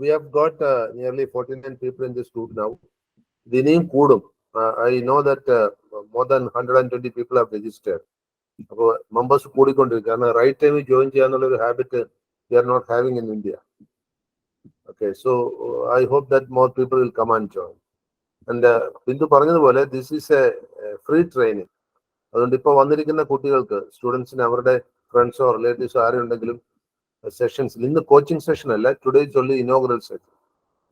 We have got nearly 49 people in this group now. Dinim Kudum. I know that more than 120 people have registered. Members Kudikondirikana, right time join channel habit we are not having in India. Okay, so I hope that more people will come and join. And Bindu Paranjavale, this is a free training. അതുകൊണ്ട് ഇപ്പോൾ വന്നിരിക്കുന്ന കുട്ടികൾക്ക് സ്റ്റുഡൻസിന് അവരുടെ ഫ്രണ്ട്സോ റിലേറ്റീവ്സോ ആരുണ്ടെങ്കിലും സെഷൻസിൽ ഇന്ന് coaching session അല്ല, today is only inaugural session.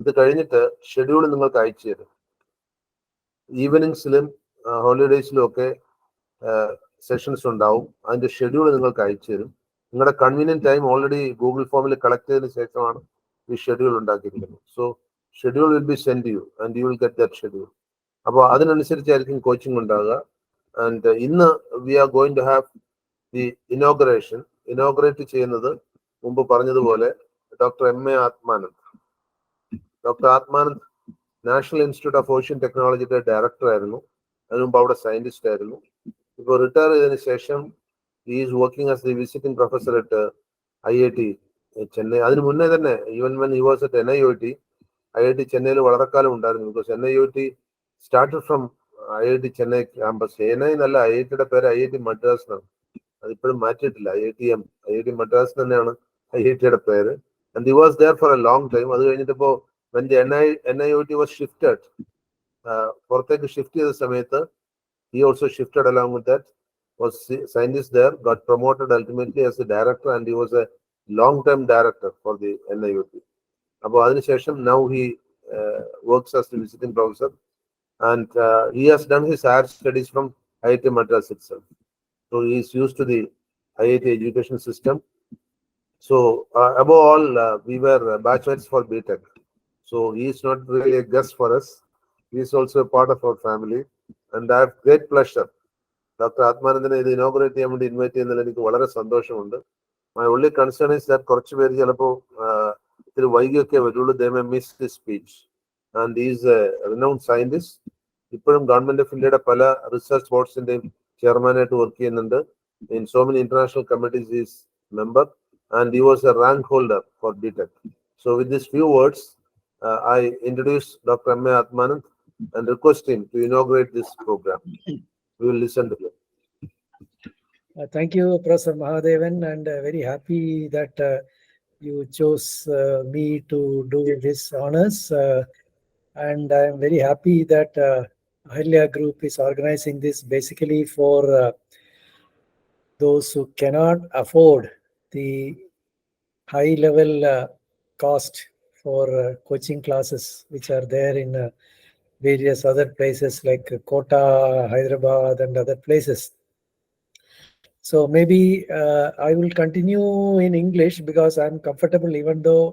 ഇത് കഴിഞ്ഞിട്ട് ഷെഡ്യൂൾ നിങ്ങൾക്ക് അയച്ചു തരും. ഈവനിങ്സിലും ഹോളിഡേയ്സിലും ഒക്കെ സെഷൻസ് ഉണ്ടാവും. അതിന്റെ ഷെഡ്യൂൾ നിങ്ങൾക്ക് അയച്ചു തരും. നിങ്ങളുടെ കൺവീനിയന്റ് ടൈം ഓൾറെഡി ഗൂഗിൾ ഫോമിൽ കളക്ട് ചെയ്തതിനു ശേഷമാണ് ഈ ഷെഡ്യൂൾ ഉണ്ടാക്കിയിരിക്കുന്നത്. So schedule will be send you and you will get that schedule. അപ്പോൾ അതിനനുസരിച്ചായിരിക്കും കോച്ചിങ് ഉണ്ടാകുക. ആൻഡ് ഇന്ന് we are going to have the inauguration. Inaugurate ചെയ്യുന്നത് മുമ്പ് പറഞ്ഞതുപോലെ doctor M A. Atmanand. Doctor Atmanand national institute of ocean ടെക്നോളജിയുടെ ഡയറക്ടർ ആയിരുന്നു. അതിനു മുമ്പ് അവിടെ സയന്റിസ്റ്റ് ആയിരുന്നു. ഇപ്പോൾ റിട്ടയർ ചെയ്തതിനു ശേഷം is working as the visiting professor at IIT Chennai. അതിന് മുന്നേ തന്നെ even when he was at NIOT, IIT ചെന്നൈയിൽ വളരെ കാലം ഉണ്ടായിരുന്നു. Because NIOT started from IIT Chennai campus. Chennai എന്നല്ല, IITയുടെ പേര് IIT മദ്രാസ് എന്നാണ്. അതിപ്പോഴും മാറ്റിയിട്ടില്ല. IIT മദ്രാസ് തന്നെയാണ് IITയുടെ പേര്. And he was there for a long time. അത് കഴിഞ്ഞിട്ടിപ്പോ when the NIOT was shifted, പുറത്തേക്ക് ഷിഫ്റ്റ് ചെയ്ത സമയത്ത് he also shifted along with that, was scientist there, got promoted ultimately as a director, and he was a long-term director for the NIOT. അപ്പോൾ അതിനുശേഷം now he works as the visiting professor, and he has done his higher studies from IIT Madras itself. So he is used to the IIT education system. So above all, we were batchmates for BTech. So he is not really a guest for us. He is also a part of our family, and I have great pleasure. Dr. Atmanandane ഇത് inaugurate ചെയ്യാൻ വേണ്ടി invite ചെയ്യുന്നതിൽ എനിക്ക് വളരെ സന്തോഷമുണ്ട്. My only concern is that കുറച്ച് പേര് ചിലപ്പോൾ ഇത്തിരി വൈകിയൊക്കെ വരുള്ളൂ. They may miss his speech. And he is a renowned scientist. ഇപ്പോഴും ഗവൺമെന്റ് ഓഫ് ഇന്ത്യയുടെ പല റിസർച്ച് ബോർഡ്സിന്റെയും ചെയർമാനായിട്ട് വർക്ക് ചെയ്യുന്നുണ്ട്. In so many international committees he is member, and he was a rank holder for BTech. So with these few words, I introduce Dr. M.A. Atmanand and request him to inaugurate this program. We will listen to him. Thank you, Professor Mahadevan, and very happy that you chose me to do this honors. And I am very happy that Ahalia Group is organizing this basically for those who cannot afford the high-level cost for coaching classes, which are there in various other places like Kota, Hyderabad, and other places. So maybe I will continue in English because I'm comfortable, even though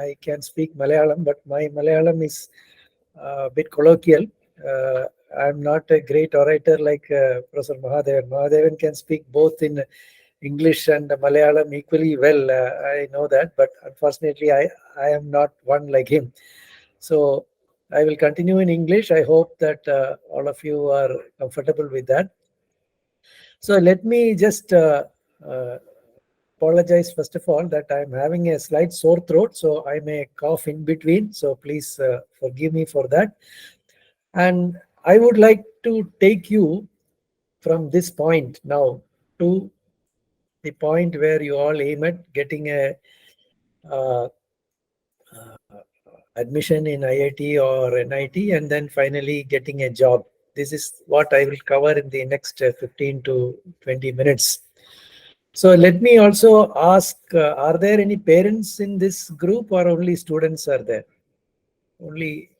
I can speak Malayalam, but my Malayalam is a bit colloquial. I'm not a great orator like Professor Mahadevan. Mahadevan can speak both in English and Malayalam equally well. I know that, but unfortunately I am not one like him. So I will continue in English. I hope that all of you are comfortable with that. So let me just apologize first of all that I'm having a slight sore throat, so I may cough in between. So please forgive me for that. And I would like to take you from this point now to the point where you all aim at getting a admission in IIT or NIT, and then finally getting a job. This is what I will cover in the next 15 to 20 minutes. So let me also ask, are there any parents in this group or only students are there? Only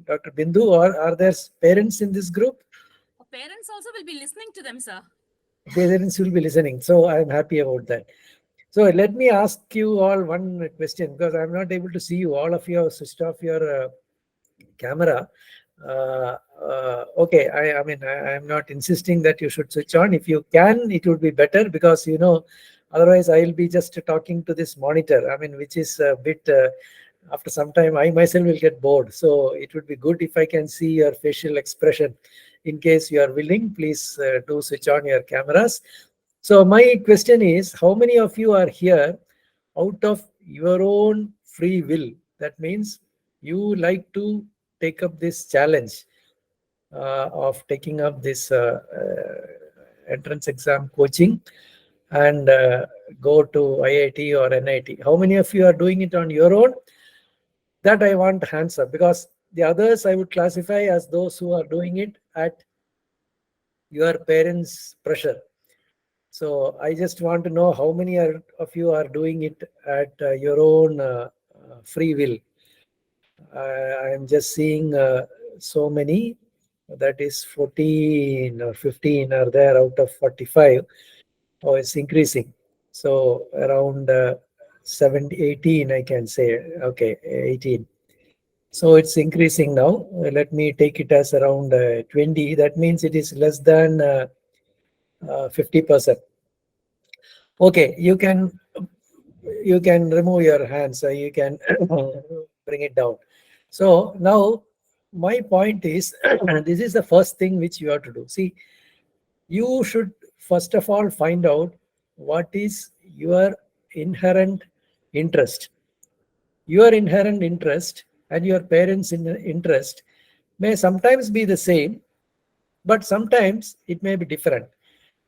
Dr. Bindu, or are there parents in this group? Parents also will be listening to them, sir. Parents will be listening, so I am happy about that. So let me ask you all one question, because I'm not able to see you. All of you have switched off your camera. Okay, I mean, I am not insisting that you should switch on. If you can, it would be better, because, you know, otherwise I'll be just talking to this monitor, I mean, which is a bit, after some time, I myself will get bored. So it would be good if I can see your facial expression. In case you are willing, please do switch on your cameras. So my question is, how many of you are here out of your own free will. That means you like to take up this challenge of taking up this entrance exam coaching and go to IIT or NIT. How many of you are doing it on your own? That I want hands up, because the others I would classify as those who are doing it at your parents' pressure. So I just want to know how many of you are doing it at your own free will. I am just seeing so many, that is 14 or 15 are there out of 45. Oh, it's increasing. So around 17, 18, I can say. Okay, 18. So it's increasing now. Let me take it as around 20. That means it is less than 50%. Okay, you can remove your hands. You can bring it down. So now my point is, this is the first thing which you have to do. See, you should first of all find out what is your inherent interest. Your inherent interest and your parents' interest may sometimes be the same, but sometimes it may be different.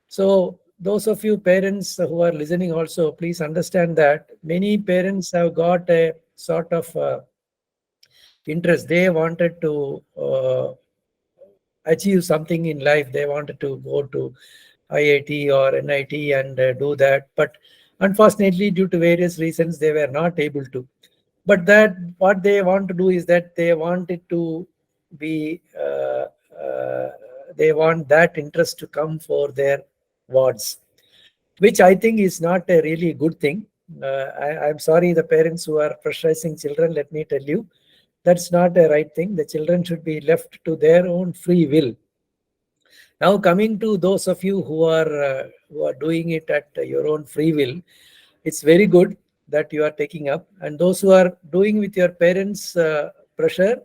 So those of you parents who are listening also, please understand that many parents have got a sort of interest. They wanted to achieve something in life. They wanted to go to IIT or NIT and do that. But unfortunately, due to various reasons, they were not able to. But that what they want to do is that they want it to be, they want that interest to come for their wards, which I think is not a really good thing. I'm sorry, the parents who are pressurizing children, let me tell you, that's not a right thing. The children should be left to their own free will. Now, coming to those of you who are doing it at your own free will, it's very good that you are taking up. And those who are doing with your parents' pressure,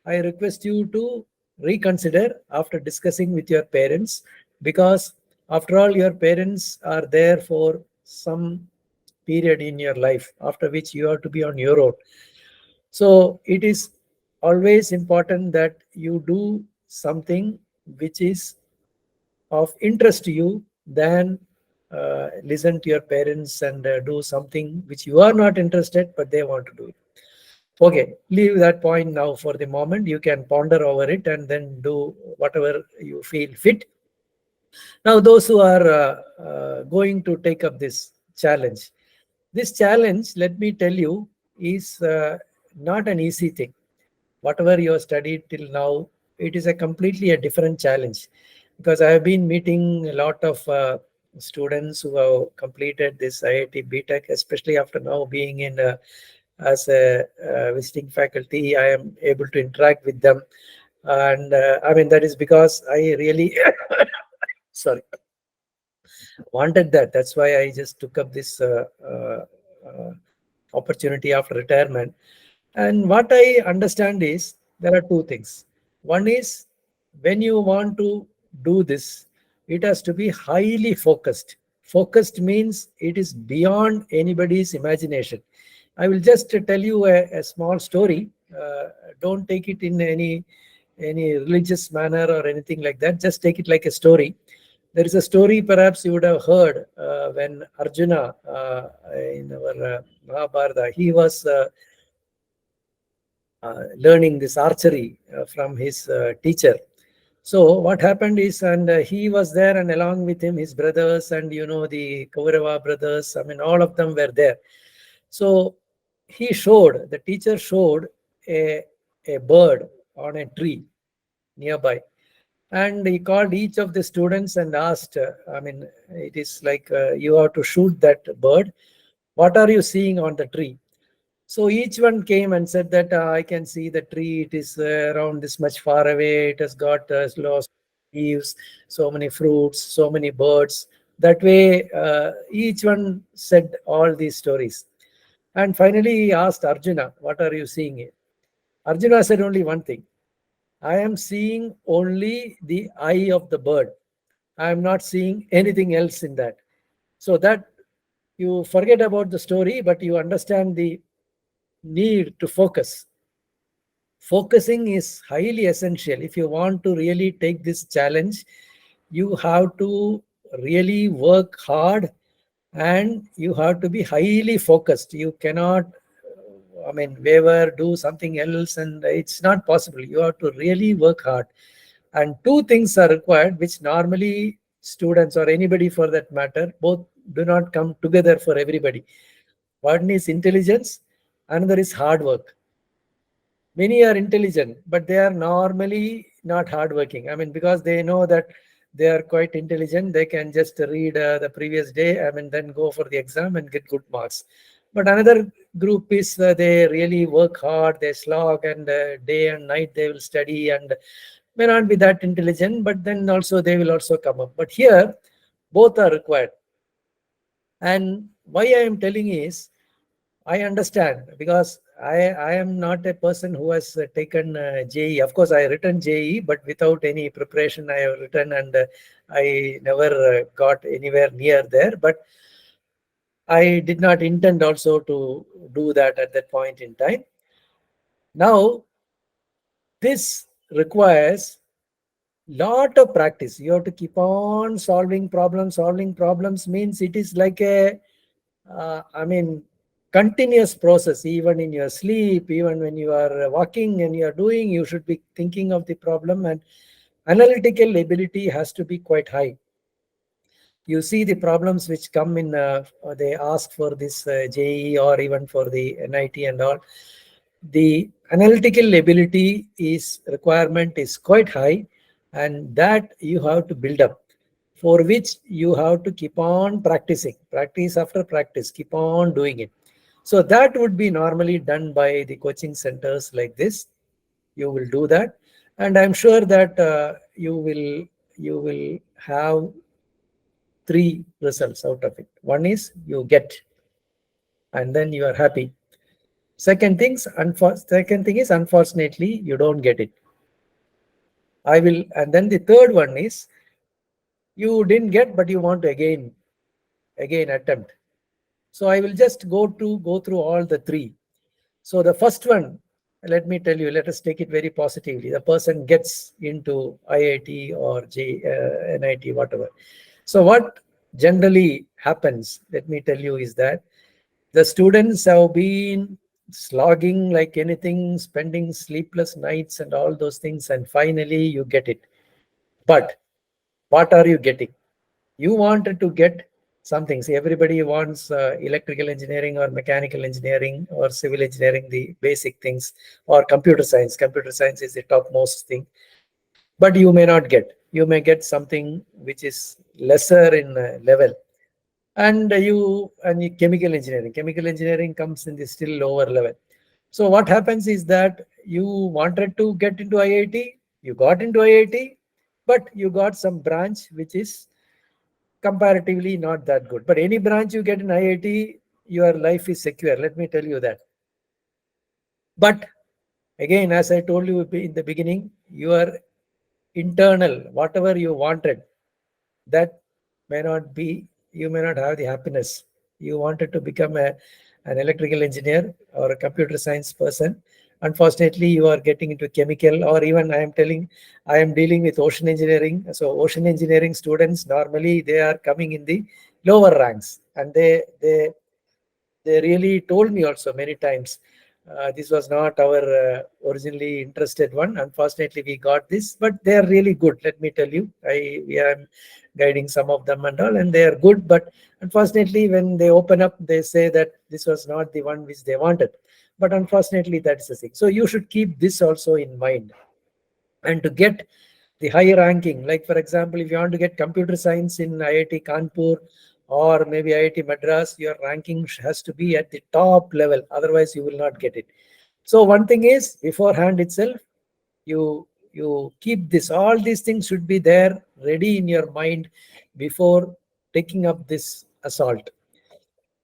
I request you to reconsider after discussing with your parents, because after all, your parents are there for some period in your life, after which you have to be on your own. So it is always important that you do something which is of interest to you than listen to your parents and do something which you are not interested but they want to do it. Okay, leave that point now for the moment. You can ponder over it and then do whatever you feel fit. Now, those who are going to take up this challenge, let me tell you, is not an easy thing. Whatever you have studied till now, it is a completely a different challenge, because I have been meeting a lot of students who have completed this IIT BTech, especially after now being in as a visiting faculty. I am able to interact with them, and I mean, that is because I really sorry, wanted that. That's why I just took up this opportunity after retirement. And what I understand is there are two things. One is, when you want to do this, it has to be highly focused. Focused means it is beyond anybody's imagination. I will just tell you a small story. Don't take it in any religious manner or anything like that. Just take it like a story. There is a story perhaps you would have heard when Arjuna in our Mahabharata, he was learning this archery from his teacher. So what happened is, and he was there, and along with him his brothers, and the Kaurava brothers, I mean all of them were there. So the teacher showed a bird on a tree nearby, and he called each of the students and asked, I mean, it is like you have to shoot that bird. What are you seeing on the tree? So each one came and said that I can see the tree. It is around this much far away. It has got lots of leaves, so many fruits, so many birds. That way, each one said all these stories. And finally, he asked Arjuna, what are you seeing here? Arjuna said only one thing. I am seeing only the eye of the bird. I am not seeing anything else in that. So that you forget about the story, but you understand the need to focus. Focusing is highly essential. If you want to really take this challenge, you have to really work hard and you have to be highly focused. You cannot, waver, do something else, and it's not possible. You have to really work hard. And two things are required, which normally students or anybody for that matter, both do not come together for everybody. One is intelligence, another is hard work. Many are intelligent, but they are normally not hardworking. Because they know that they are quite intelligent, they can just read the previous day, then go for the exam and get good marks. But another group is they really work hard, they slog, and day and night they will study and may not be that intelligent, but then also they will also come up. But here, both are required. And why I am telling is, I understand, because I am not a person who has taken JEE. Of course, I written JEE, but without any preparation I have written, and I never got anywhere near there. But I did not intend also to do that at that point in time. Now, this requires lot of practice. You have to keep on solving problems. Solving problems means it is like a, continuous process. Even in your sleep, even when you are walking and you are doing, you should be thinking of the problem, and analytical ability has to be quite high. You see the problems which come in, they ask for this JEE or even for the NIT and all. The analytical ability requirement is quite high, and that you have to build up, for which you have to keep on practicing, practice after practice, keep on doing it. So that would be normally done by the coaching centers like this. You will do that, and I'm sure that you will have three results out of it. One is you get, and then you are happy. Second thing is, unfortunately, you don't get it. And then the third one is, you didn't get, but you want to again attempt. So I will just go through all the three. So the first one, let me tell you, let us take it very positively. The person gets into IIT or NIT, whatever. So what generally happens, let me tell you, is that the students have been slogging like anything, spending sleepless nights and all those things, and finally you get it. But what are you getting? You wanted to get something. See, everybody wants electrical engineering or mechanical engineering or civil engineering, the basic things, or computer science. Computer science is the topmost thing. But you may not get. You may get something which is lesser in level. And chemical engineering comes in the still lower level. So what happens is that you wanted to get into IIT, you got into IIT, but you got some branch which is comparatively not that good. But any branch you get in IIT, your life is secure. Let me tell you that. But again, as I told you in the beginning, your internal, whatever you wanted, that may not be, you may not have the happiness. You wanted to become an electrical engineer or a computer science person. Unfortunately, you are getting into chemical, or even I am dealing with ocean engineering. So ocean engineering students, normally they are coming in the lower ranks, and they really told me also many times, this was not our originally interested one. Unfortunately, we got this, but they are really good. Let me tell you, we are guiding some of them and all, and they are good. But unfortunately, when they open up, they say that this was not the one which they wanted. But unfortunately, that's the thing. So you should keep this also in mind. And to get the higher ranking, like for example, if you want to get computer science in IIT Kanpur or maybe IIT Madras, your ranking has to be at the top level. Otherwise, you will not get it. So one thing is, beforehand itself, you keep this. All these things should be there, ready in your mind before taking up this assault.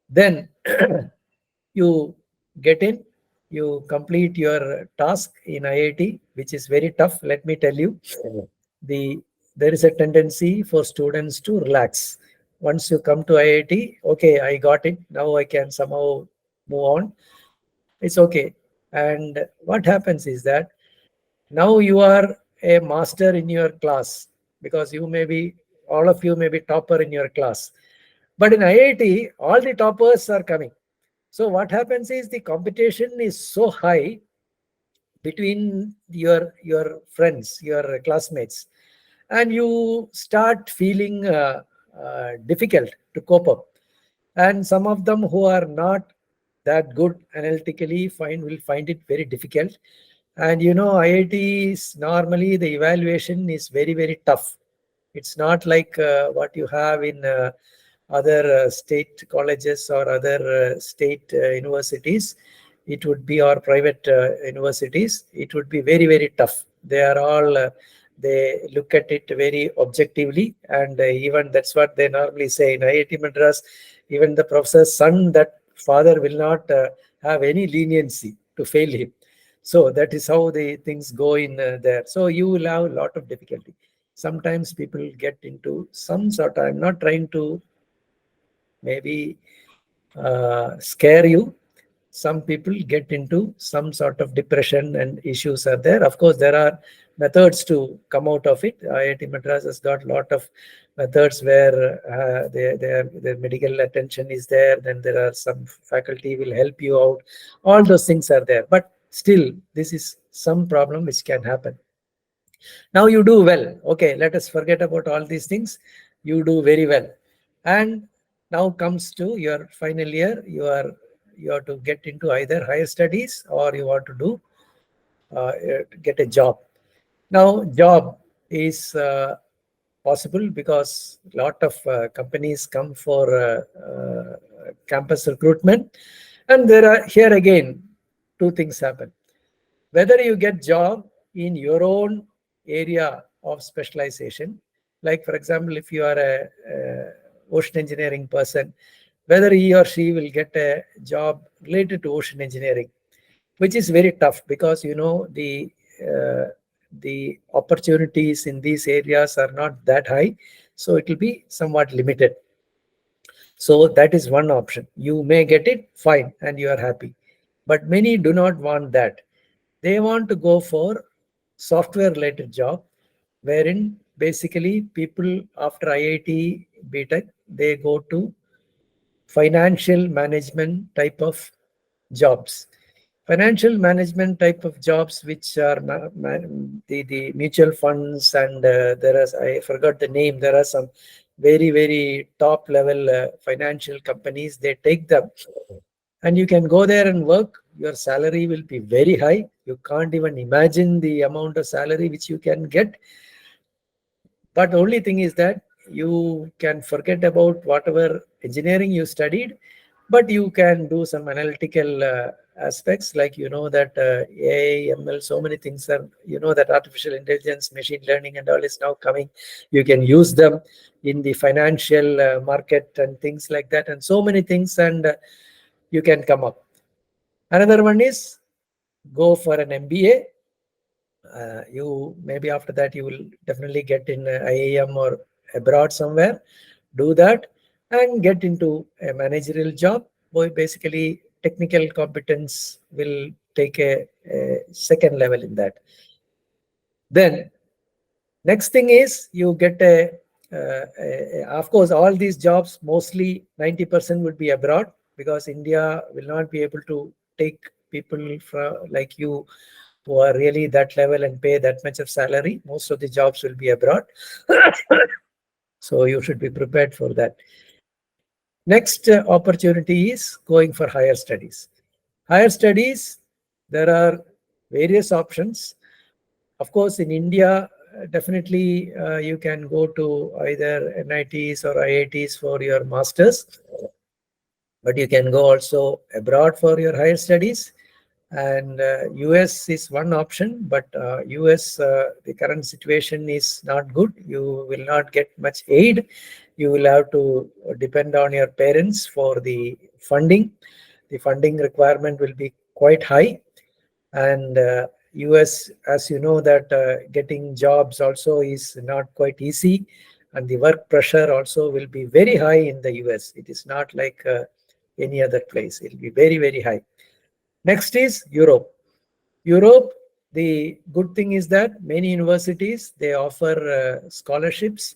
Then you get in, you complete your task in IIT, which is very tough. Let me tell you, there is a tendency for students to relax. once you come to IIT, okay, I got it. Now I can somehow move on. It's okay. And what happens is that now you are a master in your class, because you may be, all of you may be topper in your class. But in IIT, all the toppers are coming. So what happens is the competition is so high between your friends, your classmates, and you start feeling difficult to cope up. And some of them who are not that good analytically will find it very difficult. And IITs, normally the evaluation is very, very tough. It's not like what you have in other state colleges or other state universities. It would be, or private universities. It would be very, very tough. They are all they look at it very objectively, and even that's what they normally say in IIT Madras. Even the professor's son, that father will not have any leniency to fail him. So that is how the things go in there. So you will have a lot of difficulty. Sometimes people get into some sort of, I'm not trying to maybe scare you. Some people get into some sort of depression and issues are there. Of course, there are methods to come out of it. IIT Madras has got a lot of methods where their medical attention is there. Then there are some faculty will help you out. All those things are there. But still, this is some problem which can happen. Now you do well. Okay, let us forget about all these things. You do very well. And now comes to your final year. You have to get into either higher studies or you want to do get a job. Now job is possible because a lot of companies come for campus recruitment, and there are, here again, two things happen. Whether you get job in your own area of specialization, like for example, if you are a ocean engineering person, whether he or she will get a job related to ocean engineering, which is very tough because the opportunities in these areas are not that high, so it will be somewhat limited. So that is one option. You may get it, fine, and you are happy. But many do not want that. They want to go for software related job, wherein basically people after IIT BTech, they go to financial management type of jobs. Financial management type of jobs, which are the mutual funds, and I forgot the name. There are some very, very top level financial companies. They take them, and you can go there and work. Your salary will be very high. You can't even imagine the amount of salary which you can get. But the only thing is that you can forget about whatever engineering you studied, but you can do some analytical aspects, like that AI, ML, so many things are, that artificial intelligence, machine learning and all is now coming. You can use them in the financial market and things like that, and so many things, and you can come up. Another one is go for an MBA. You maybe after that you will definitely get in IIM or abroad somewhere. Do that and get into a managerial job. Basically, technical competence will take a second level in that. Then next thing is you get of course, all these jobs, mostly 90% would be abroad, because India will not be able to take people like you who are really that level and pay that much of salary. Most of the jobs will be abroad. So you should be prepared for that. Next opportunity is going for higher studies. Higher studies, there are various options. Of course, in India, definitely you can go to either NITs or IITs for your masters, but you can go also abroad for your higher studies. And US is one option, but US, the current situation is not good. You will not get much aid. You will have to depend on your parents for the funding. The funding requirement will be quite high. And US, as you know, that getting jobs also is not quite easy. and the work pressure also will be very high in the US. It is not like any other place. It will be very, very high. Next is Europe. Europe, the good thing is that many universities, they offer scholarships.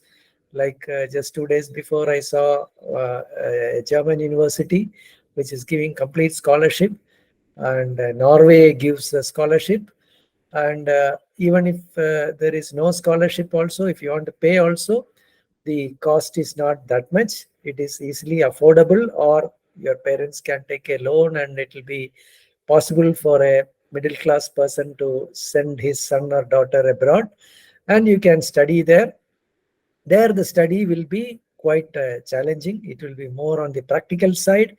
Like just 2 days before, I saw a German university which is giving complete scholarship, and Norway gives a scholarship. And even if there is no scholarship also, if you want to pay also, the cost is not that much. It is easily affordable, or your parents can take a loan, and it will be possible for a middle class person to send his son or daughter abroad, and you can study there. There the study will be quite challenging. It will be more on the practical side.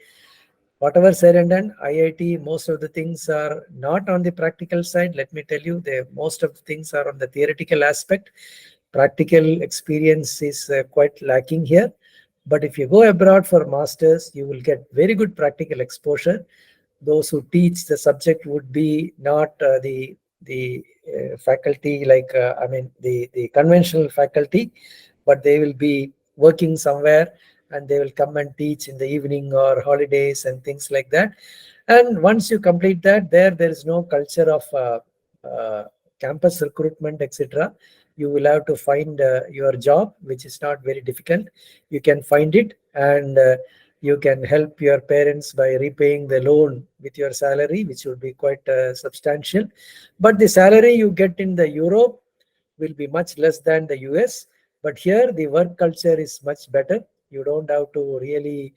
Whatever said and done, IIT, most of the things are not on the practical side. Let me tell you, most of the things are on the theoretical aspect. Practical experience is quite lacking here. But if you go abroad for masters, you will get very good practical exposure. Those who teach the subject would be not the faculty, like the conventional faculty, but they will be working somewhere, and they will come and teach in the evening or holidays and things like that. And once you complete that, there is no culture of campus recruitment, etc. You will have to find your job, which is not very difficult. You can find it, and you can help your parents by repaying the loan with your salary, which will be quite substantial. But the salary you get in the Europe will be much less than the US. But here the work culture is much better. You don't have to really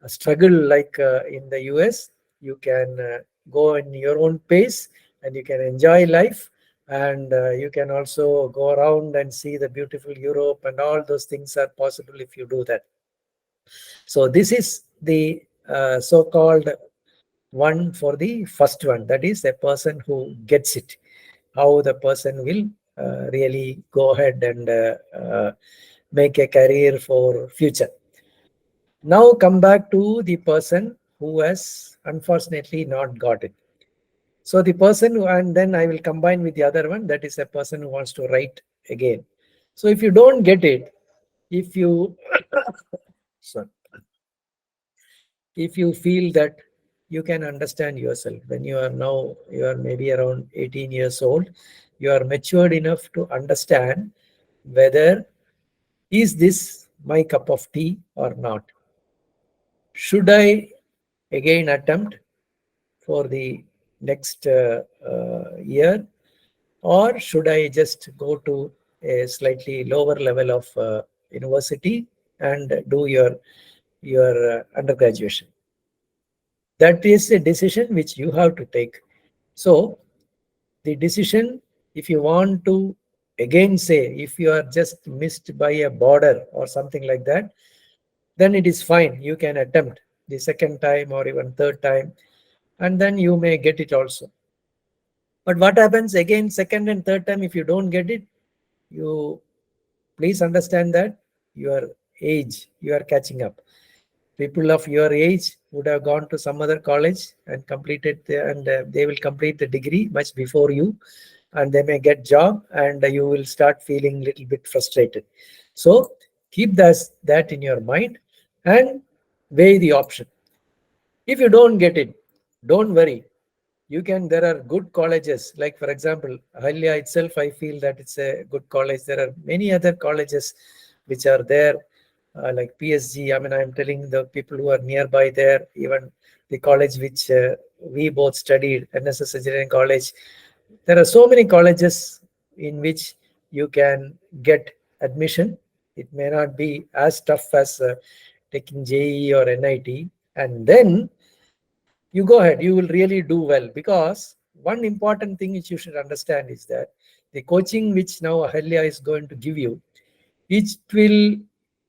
struggle like in the US. You can go in your own pace, and you can enjoy life, and you can also go around and see the beautiful Europe, and all those things are possible if you do that. So this is the so-called one for the first one, that is a person who gets it, how the person will really go ahead and make a career for future. Now come back to the person who has unfortunately not got it. So the person who, and then I will combine with the other one, that is a person who wants to write again. So if you don't get it, if you sorry, if you feel that you can understand yourself, when you are maybe around 18 years old, you are matured enough to understand whether is this my cup of tea or not. Should I again attempt for the next year, or should I just go to a slightly lower level of university and do your undergraduation? That is a decision which you have to take. So the decision, if you want to again say, if you are just missed by a border or something like that, then it is fine. You can attempt the second time or even third time, and then you may get it also. But what happens again, second and third time, if you don't get it, you please understand that your age, you are catching up. People of your age would have gone to some other college and completed and they will complete the degree much before you, and they may get job, and you will start feeling a little bit frustrated. So keep that in your mind and weigh the option. If you don't get it, don't worry. There are good colleges, like for example, Ahalia itself, I feel that it's a good college. There are many other colleges which are there, like PSG. I mean, I'm telling the people who are nearby there, even the college which we both studied, NSS Engineering College. There are so many colleges in which you can get admission. It may not be as tough as taking JEE or NIT, and then you go ahead, you will really do well. Because one important thing which you should understand is that the coaching which now Ahalia is going to give you, it will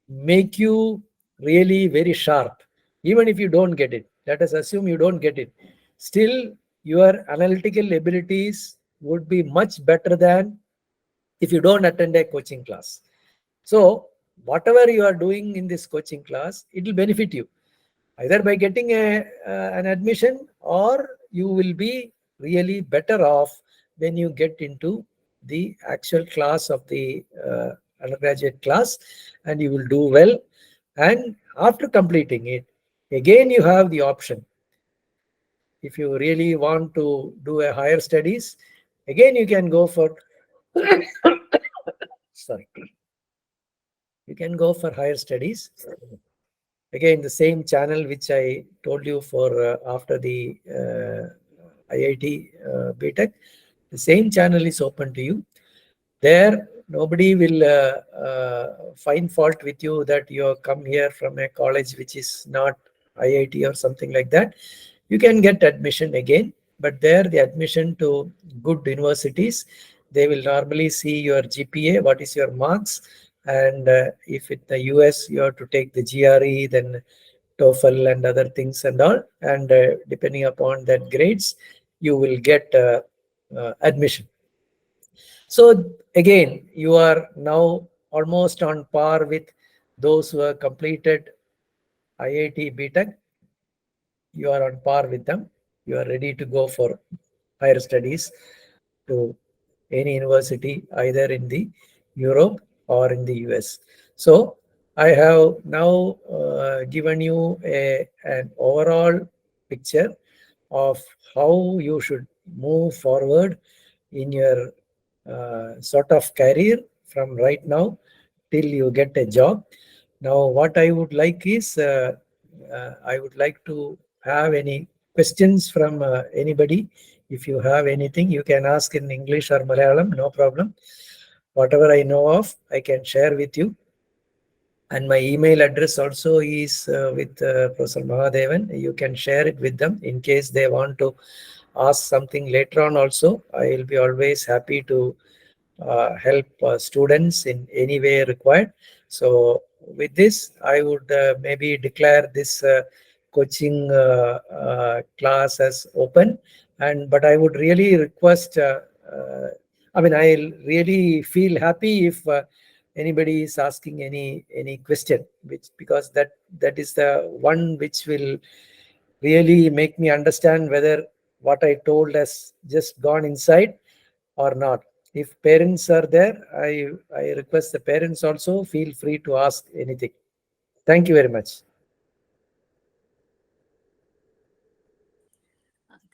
make you really very sharp. Even if you don't get it, let us assume you don't get it, still your analytical abilities would be much better than if you don't attend a coaching class. So whatever you are doing in this coaching class, it will benefit you either by getting an admission, or you will be really better off when you get into the actual class of the undergraduate class, and you will do well. And after completing it, again you have the option. If you really want to do a higher studies, again you can go for sorry, you can go for higher studies. Again, the same channel which I told you for after the IIT BTech, the same channel is open to you. There, nobody will find fault with you that you have come here from a college which is not IIT or something like that. You can get admission again, but there the admission to good universities, they will normally see your GPA, what is your marks, and if in the US you have to take the GRE, then TOEFL and other things and all, and depending upon that grades, you will get admission. So again, you are now almost on par with those who have completed IIT BTech. You are on par with them. You are ready to go for higher studies to any university, either in the Europe or in the US. So I have now given you an overall picture of how you should move forward in your sort of career from right now till you get a job. Now, what I would like is, I would like to have any questions from anybody. If you have anything, you can ask in English or Malayalam, no problem. Whatever I know of, I can share with you. And my email address also is with Professor Mahadevan. You can share it with them in case they want to ask something later on also. I will be always happy to help students in any way required. So with this, I would maybe declare this coaching class as open. But I would really request, I mean, I'll really feel happy if anybody is asking any question, because that is the one which will really make me understand whether what I told has just gone inside or not. If parents are there, I request the parents also feel free to ask anything. Thank you very much.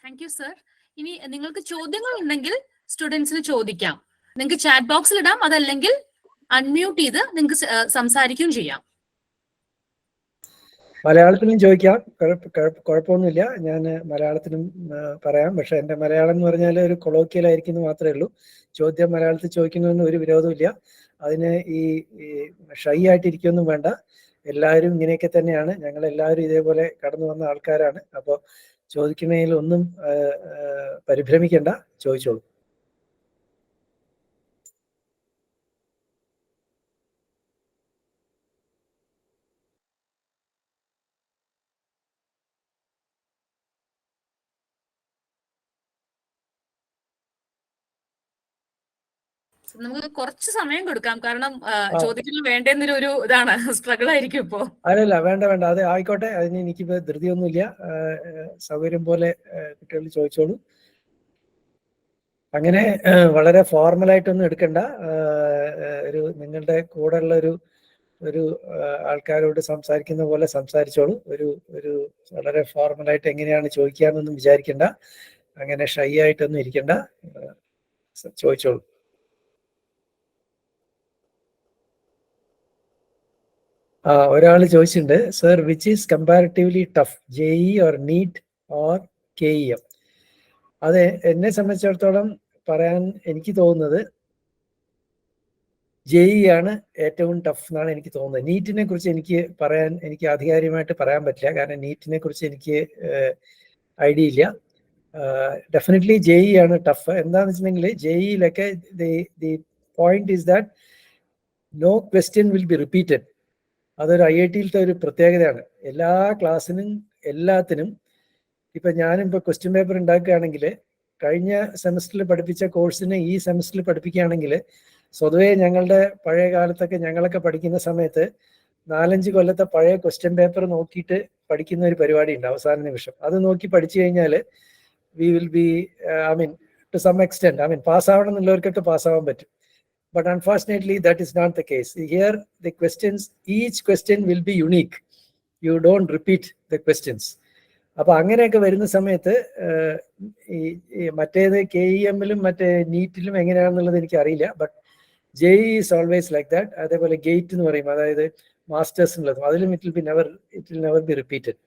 Thank you, sir. ഇനി നിങ്ങൾക്ക് ചോദ്യങ്ങൾ ഉണ്ടെങ്കിൽ സ്റ്റുഡൻസിന് ചോദിക്കാം. നിങ്ങൾക്ക് chat ബോക്സിൽ ഇടാം, അതല്ലെങ്കിൽ അൺമ്യൂട്ട് ചെയ്ത് നിങ്ങൾക്ക് സംസാരിക്കുകയും ചെയ്യാം. മലയാളത്തിലും ചോദിക്കാം, കുഴപ്പമൊന്നുമില്ല. ഞാൻ മലയാളത്തിലും പറയാം. പക്ഷെ എൻ്റെ മലയാളം എന്ന് പറഞ്ഞാൽ ഒരു കൊളോക്കിയൽ ആയിരിക്കുന്നു മാത്രമേ ഉള്ളൂ. ചോദ്യം മലയാളത്തിൽ ചോദിക്കുന്നതിന് ഒരു വിരോധമില്ല. അതിന് ഈ ഷൈ ആയിട്ടിരിക്കൊന്നും വേണ്ട. എല്ലാവരും ഇങ്ങനെയൊക്കെ തന്നെയാണ്. ഞങ്ങളെല്ലാവരും ഇതേപോലെ കടന്നു വന്ന ആൾക്കാരാണ്. അപ്പോൾ ചോദിക്കുന്നതിൽ ഒന്നും പരിഭ്രമിക്കേണ്ട, ചോദിച്ചോളൂ. നമുക്ക് കുറച്ച് സമയം കൊടുക്കാം, കാരണം ചോദ്യങ്ങൾ വേണ്ടെന്നൊരു ഒരു ഇതാണ്, സ്ട്രഗിൾ ആയിരിക്കും ഇപ്പോ. അല്ലല്ല, വേണ്ട അത് ആയിക്കോട്ടെ. അതിന് എനിക്കിപ്പോ ധൃതിയൊന്നുമില്ല. സൗകര്യം പോലെ കുട്ടികൾ ചോദിച്ചോളൂ. അങ്ങനെ വളരെ ഫോർമലായിട്ടൊന്നും എടുക്കണ്ട. ഒരു നിങ്ങളുടെ കൂടെ ഉള്ള ഒരു ആൾക്കാരോട് സംസാരിക്കുന്ന പോലെ സംസാരിച്ചോളൂ. ഒരു വളരെ ഫോർമലായിട്ട് എങ്ങനെയാണ് ചോദിക്കാന്നൊന്നും വിചാരിക്കണ്ട. അങ്ങനെ ഷൈ ആയിട്ടൊന്നും ഇരിക്കണ്ട, ചോദിച്ചോളൂ. ഒരാൾ ചോദിച്ചിട്ടുണ്ട്, sir which is comparatively tough, JEE or NEET or KEM? അത് എന്നെ സംബന്ധിച്ചിടത്തോളം പറയാൻ എനിക്ക് തോന്നുന്നത് JEE ആണ് ഏറ്റവും ടഫ് എന്നാണ് എനിക്ക് തോന്നുന്നത്. നീറ്റിനെ കുറിച്ച് എനിക്ക് ആധികാരികമായിട്ട് പറയാൻ പറ്റില്ല, കാരണം നീറ്റിനെ കുറിച്ച് എനിക്ക് ഐഡിയ ഇല്ല. ഡെഫിനറ്റ്ലി JEE ആണ് ടഫ്. എന്താണെന്ന് വെച്ചിട്ടുണ്ടെങ്കിൽ JEE-ലൊക്കെ the point is that no question will be repeated. അതൊരു IIT-യിലത്തെ ഒരു പ്രത്യേകതയാണ്. എല്ലാ ക്ലാസ്സിനും എല്ലാത്തിനും ഇപ്പം ഞാനിപ്പോൾ ക്വസ്റ്റ്യൻ പേപ്പർ ഉണ്ടാക്കുകയാണെങ്കിൽ കഴിഞ്ഞ സെമസ്റ്ററിൽ പഠിപ്പിച്ച കോഴ്സിനെ ഈ സെമസ്റ്ററിൽ പഠിപ്പിക്കുകയാണെങ്കിൽ സ്വതവേ ഞങ്ങളുടെ പഴയ കാലത്തൊക്കെ ഞങ്ങളൊക്കെ പഠിക്കുന്ന സമയത്ത് 4-5 കൊല്ലത്തെ പഴയ ക്വസ്റ്റ്യൻ പേപ്പർ നോക്കിയിട്ട് പഠിക്കുന്ന ഒരു പരിപാടി ഉണ്ട് അവസാന നിമിഷം. അത് നോക്കി പഠിച്ചു കഴിഞ്ഞാൽ we will be to some extent പാസ്സാവണം എന്നുള്ളവർക്കൊക്കെ പാസ്സാവാൻ പറ്റും. But unfortunately, that is not the case. Here, the questions, each question will be unique. You don't repeat the questions. അപ്പോൾ അങ്ങനെയൊക്കെ വരുന്ന സമയത്ത് മറ്റേത് KEM-ലും മറ്റേ നീറ്റിലും എങ്ങനെയാണെന്നുള്ളത് എനിക്കറിയില്ല. But JEE is always like that. അതേപോലെ ഗേറ്റ് എന്ന് പറയും, അതായത് മാസ്റ്റേഴ്സിനുള്ളതും, അതിലും it will never be repeated.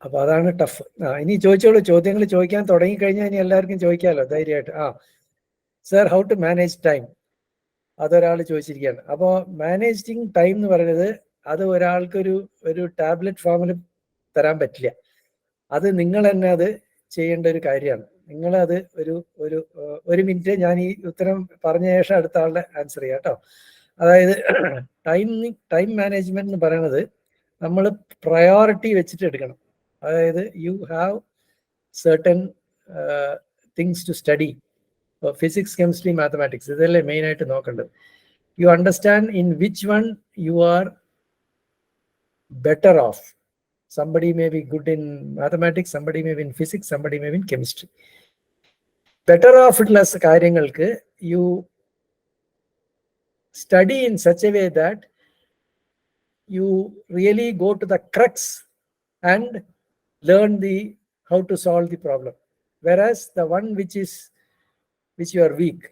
അപ്പൊ അതാണ് ടഫ്. ഇനി ചോദിച്ചോളൂ, ചോദ്യങ്ങൾ ചോദിക്കാൻ തുടങ്ങിക്കഴിഞ്ഞാൽ ഇനി എല്ലാവർക്കും ചോദിക്കാമല്ലോ ധൈര്യമായിട്ട്. Sir, how to manage time, അതൊരാൾ ചോദിച്ചിരിക്കുകയാണ്. അപ്പോൾ മാനേജിങ് ടൈം എന്ന് പറയുന്നത് അത് ഒരാൾക്കൊരു ടാബ്ലറ്റ് ഫോമിൽ തരാൻ പറ്റില്ല. അത് നിങ്ങൾ തന്നെ അത് ചെയ്യേണ്ട ഒരു കാര്യമാണ്. നിങ്ങളത് ഒരു മിനിറ്റ് ഞാൻ ഈ ഉത്തരം പറഞ്ഞ ശേഷം അടുത്ത ആളുടെ ആൻസർ ചെയ്യാം കേട്ടോ. അതായത് ടൈം മാനേജ്മെന്റ് എന്ന് പറയുന്നത് നമ്മൾ പ്രയോറിറ്റി വെച്ചിട്ട് എടുക്കണം. അതായത് you have certain things to study, physics, chemistry, mathematics, ഇതല്ലേ മെയിൻ ആയിട്ട് നോക്കേണ്ടത്. You understand in which one you are better off. Somebody may be good in mathematics, somebody may be in physics, somebody may be in chemistry. Better off ഉള്ള കാര്യങ്ങൾക്ക് you study in such a way that you really go to the crux and learn how to solve the problem. Whereas the one which you are weak,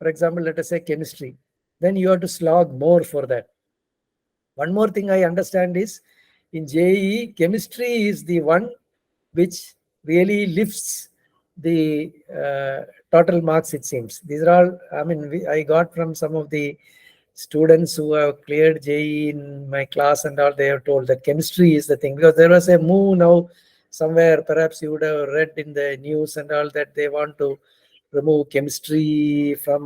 for example, let us say chemistry, then you have to slog more for that. One more thing I understand is in JEE, chemistry is the one which really lifts the total marks, it seems. These are all, I got from some of the students who have cleared JEE in my class and all, they have told that chemistry is the thing. Because there was a move now somewhere, perhaps you would have read in the news and all, that they want to remove chemistry from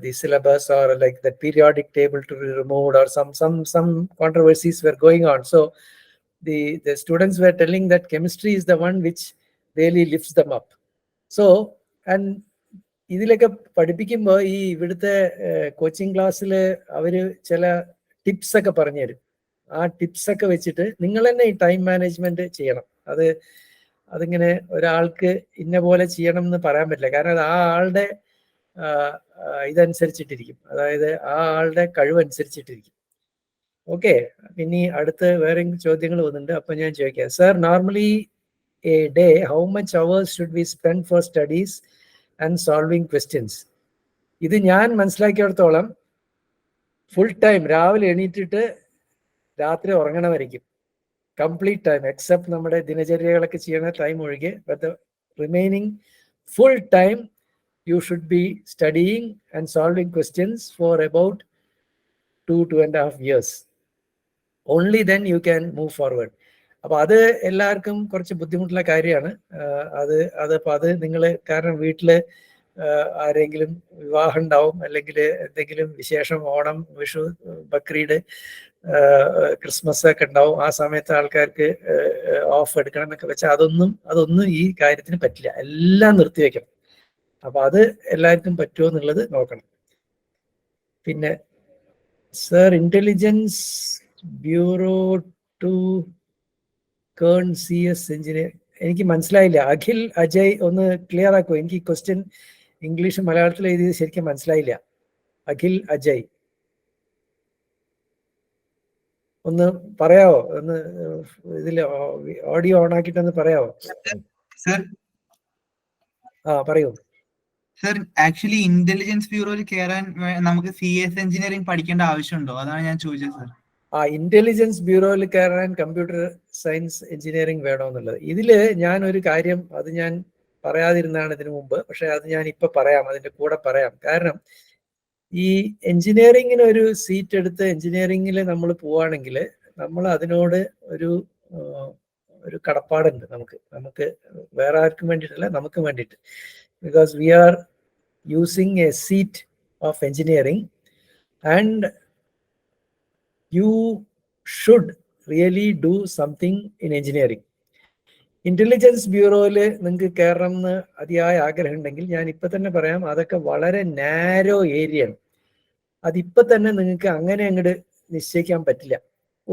the syllabus, or like the periodic table to be removed, or some controversies were going on. So the students were telling that chemistry is the one which really lifts them up. So, and ഇതിലൊക്കെ പഠിപ്പിക്കുമ്പോൾ ഈ ഇവിടുത്തെ coaching ക്ലാസ്സിൽ അവര് ചില tips ഒക്കെ പറഞ്ഞു തരും. ആ ടിപ്സ് ഒക്കെ വെച്ചിട്ട് നിങ്ങൾ തന്നെ ഈ ടൈം മാനേജ്മെന്റ് ചെയ്യണം. അതിങ്ങനെ ഒരാൾക്ക് ഇന്ന പോലെ ചെയ്യണം എന്ന് പറയാൻ പറ്റില്ല. കാരണം അത് ആ ആളുടെ ഇതനുസരിച്ചിട്ടിരിക്കും, അതായത് ആ ആളുടെ കഴിവനുസരിച്ചിട്ടിരിക്കും. ഓക്കെ, ഇനി അടുത്ത് വേറെ ചോദ്യങ്ങൾ വന്നിട്ടുണ്ട്. അപ്പൊ ഞാൻ ചോദിക്കാം, sir, normally A day how much hours should we spend four studies and solving questions? ഇത് ഞാൻ മനസ്സിലാക്കിയിടത്തോളം ഫുൾ ടൈം, രാവിലെ എണീറ്റിട്ട് രാത്രി ഉറങ്ങണവരേക്കും കംപ്ലീറ്റ് ടൈം, എക്സെപ്റ്റ് നമ്മുടെ ദിനചര്യകളൊക്കെ ചെയ്യുന്ന ടൈം ഒഴികെ, but remaining full time you should be studying and solving questions for about 2.5 years. Only then you can move forward. അപ്പോൾ അത് എല്ലാവർക്കും കുറച്ച് ബുദ്ധിമുട്ടുള്ള കാര്യമാണ്. അത് നിങ്ങൾ, കാരണം വീട്ടിൽ ആരെങ്കിലും വിവാഹം ഉണ്ടാവും, അല്ലെങ്കിൽ എന്തെങ്കിലും വിശേഷം, ഓണം, വിഷു, ബക്രീഡ്, ക്രിസ്മസ് ഒക്കെ ഉണ്ടാവും. ആ സമയത്ത് ആൾക്കാർക്ക് ഓഫ് എടുക്കണം എന്നൊക്കെ വെച്ചാൽ അതൊന്നും ഈ കാര്യത്തിന് പറ്റില്ല. എല്ലാം നിർത്തിവെക്കണം. അപ്പൊ അത് എല്ലാവർക്കും പറ്റുമോ എന്നുള്ളത് നോക്കണം. പിന്നെ സർ, ഇന്റലിജൻസ് ബ്യൂറോ ടു കേൺ CS എഞ്ചിനീയർ, എനിക്ക് മനസ്സിലായില്ല. അഖിൽ അജയ്, ഒന്ന് ക്ലിയർ ആക്കുമോ? എനിക്ക് ഈ ക്വസ്റ്റ്യൻ ഇംഗ്ലീഷ് മലയാളത്തിൽ എഴുതിയത് ശരിക്കും മനസ്സിലായില്ല. അഖിൽ അജയ്, ഒന്ന് പറയാവോ? ഒന്ന് ഇതിൽ ഓഡിയോ ഓൺ ആക്കിയിട്ടൊന്ന് പറയാവോ? പറയൂ സർ. ആക്ച്വലി ഇന്റലിജൻസ് ബ്യൂറോയിൽ കയറാൻ നമുക്ക് CS എഞ്ചിനീയറിംഗ് പഠിക്കേണ്ട ആവശ്യമുണ്ടോ? അതാണ് ഞാൻ ചോദിച്ചത് സർ. ഇന്റലിജൻസ് ബ്യൂറോയിൽ കയറാൻ കമ്പ്യൂട്ടർ സയൻസ് എഞ്ചിനീയറിംഗ് വേണമെന്നുള്ളത്. ഇതില് ഞാൻ ഒരു കാര്യം, അത് ഞാൻ പറയാതിരുന്നാണ് ഇതിനു മുമ്പ്, പക്ഷെ അത് ഞാൻ ഇപ്പൊ പറയാം, അതിന്റെ കൂടെ പറയാം. കാരണം ഈ എഞ്ചിനീയറിംഗിന് ഒരു സീറ്റ് എടുത്ത് എഞ്ചിനീയറിംഗിൽ നമ്മൾ പോവുകയാണെങ്കിൽ നമ്മൾ അതിനോട് ഒരു കടപ്പാടുണ്ട് നമുക്ക് വേറെ ആർക്കും വേണ്ടിയിട്ടല്ല, നമുക്ക് വേണ്ടിയിട്ട്. Because we are using a seat of engineering, and you should really do something in engineering. Intelligence ബ്യൂറോയിൽ നിങ്ങൾക്ക് കയറണം എന്ന് അതിയായ ആഗ്രഹം ഉണ്ടെങ്കിൽ ഞാൻ ഇപ്പൊ തന്നെ പറയാം, അതൊക്കെ വളരെ നാരോ ഏരിയയാണ്. അതിപ്പോ തന്നെ നിങ്ങൾക്ക് അങ്ങനെ അങ്ങോട്ട് നിശ്ചയിക്കാൻ പറ്റില്ല.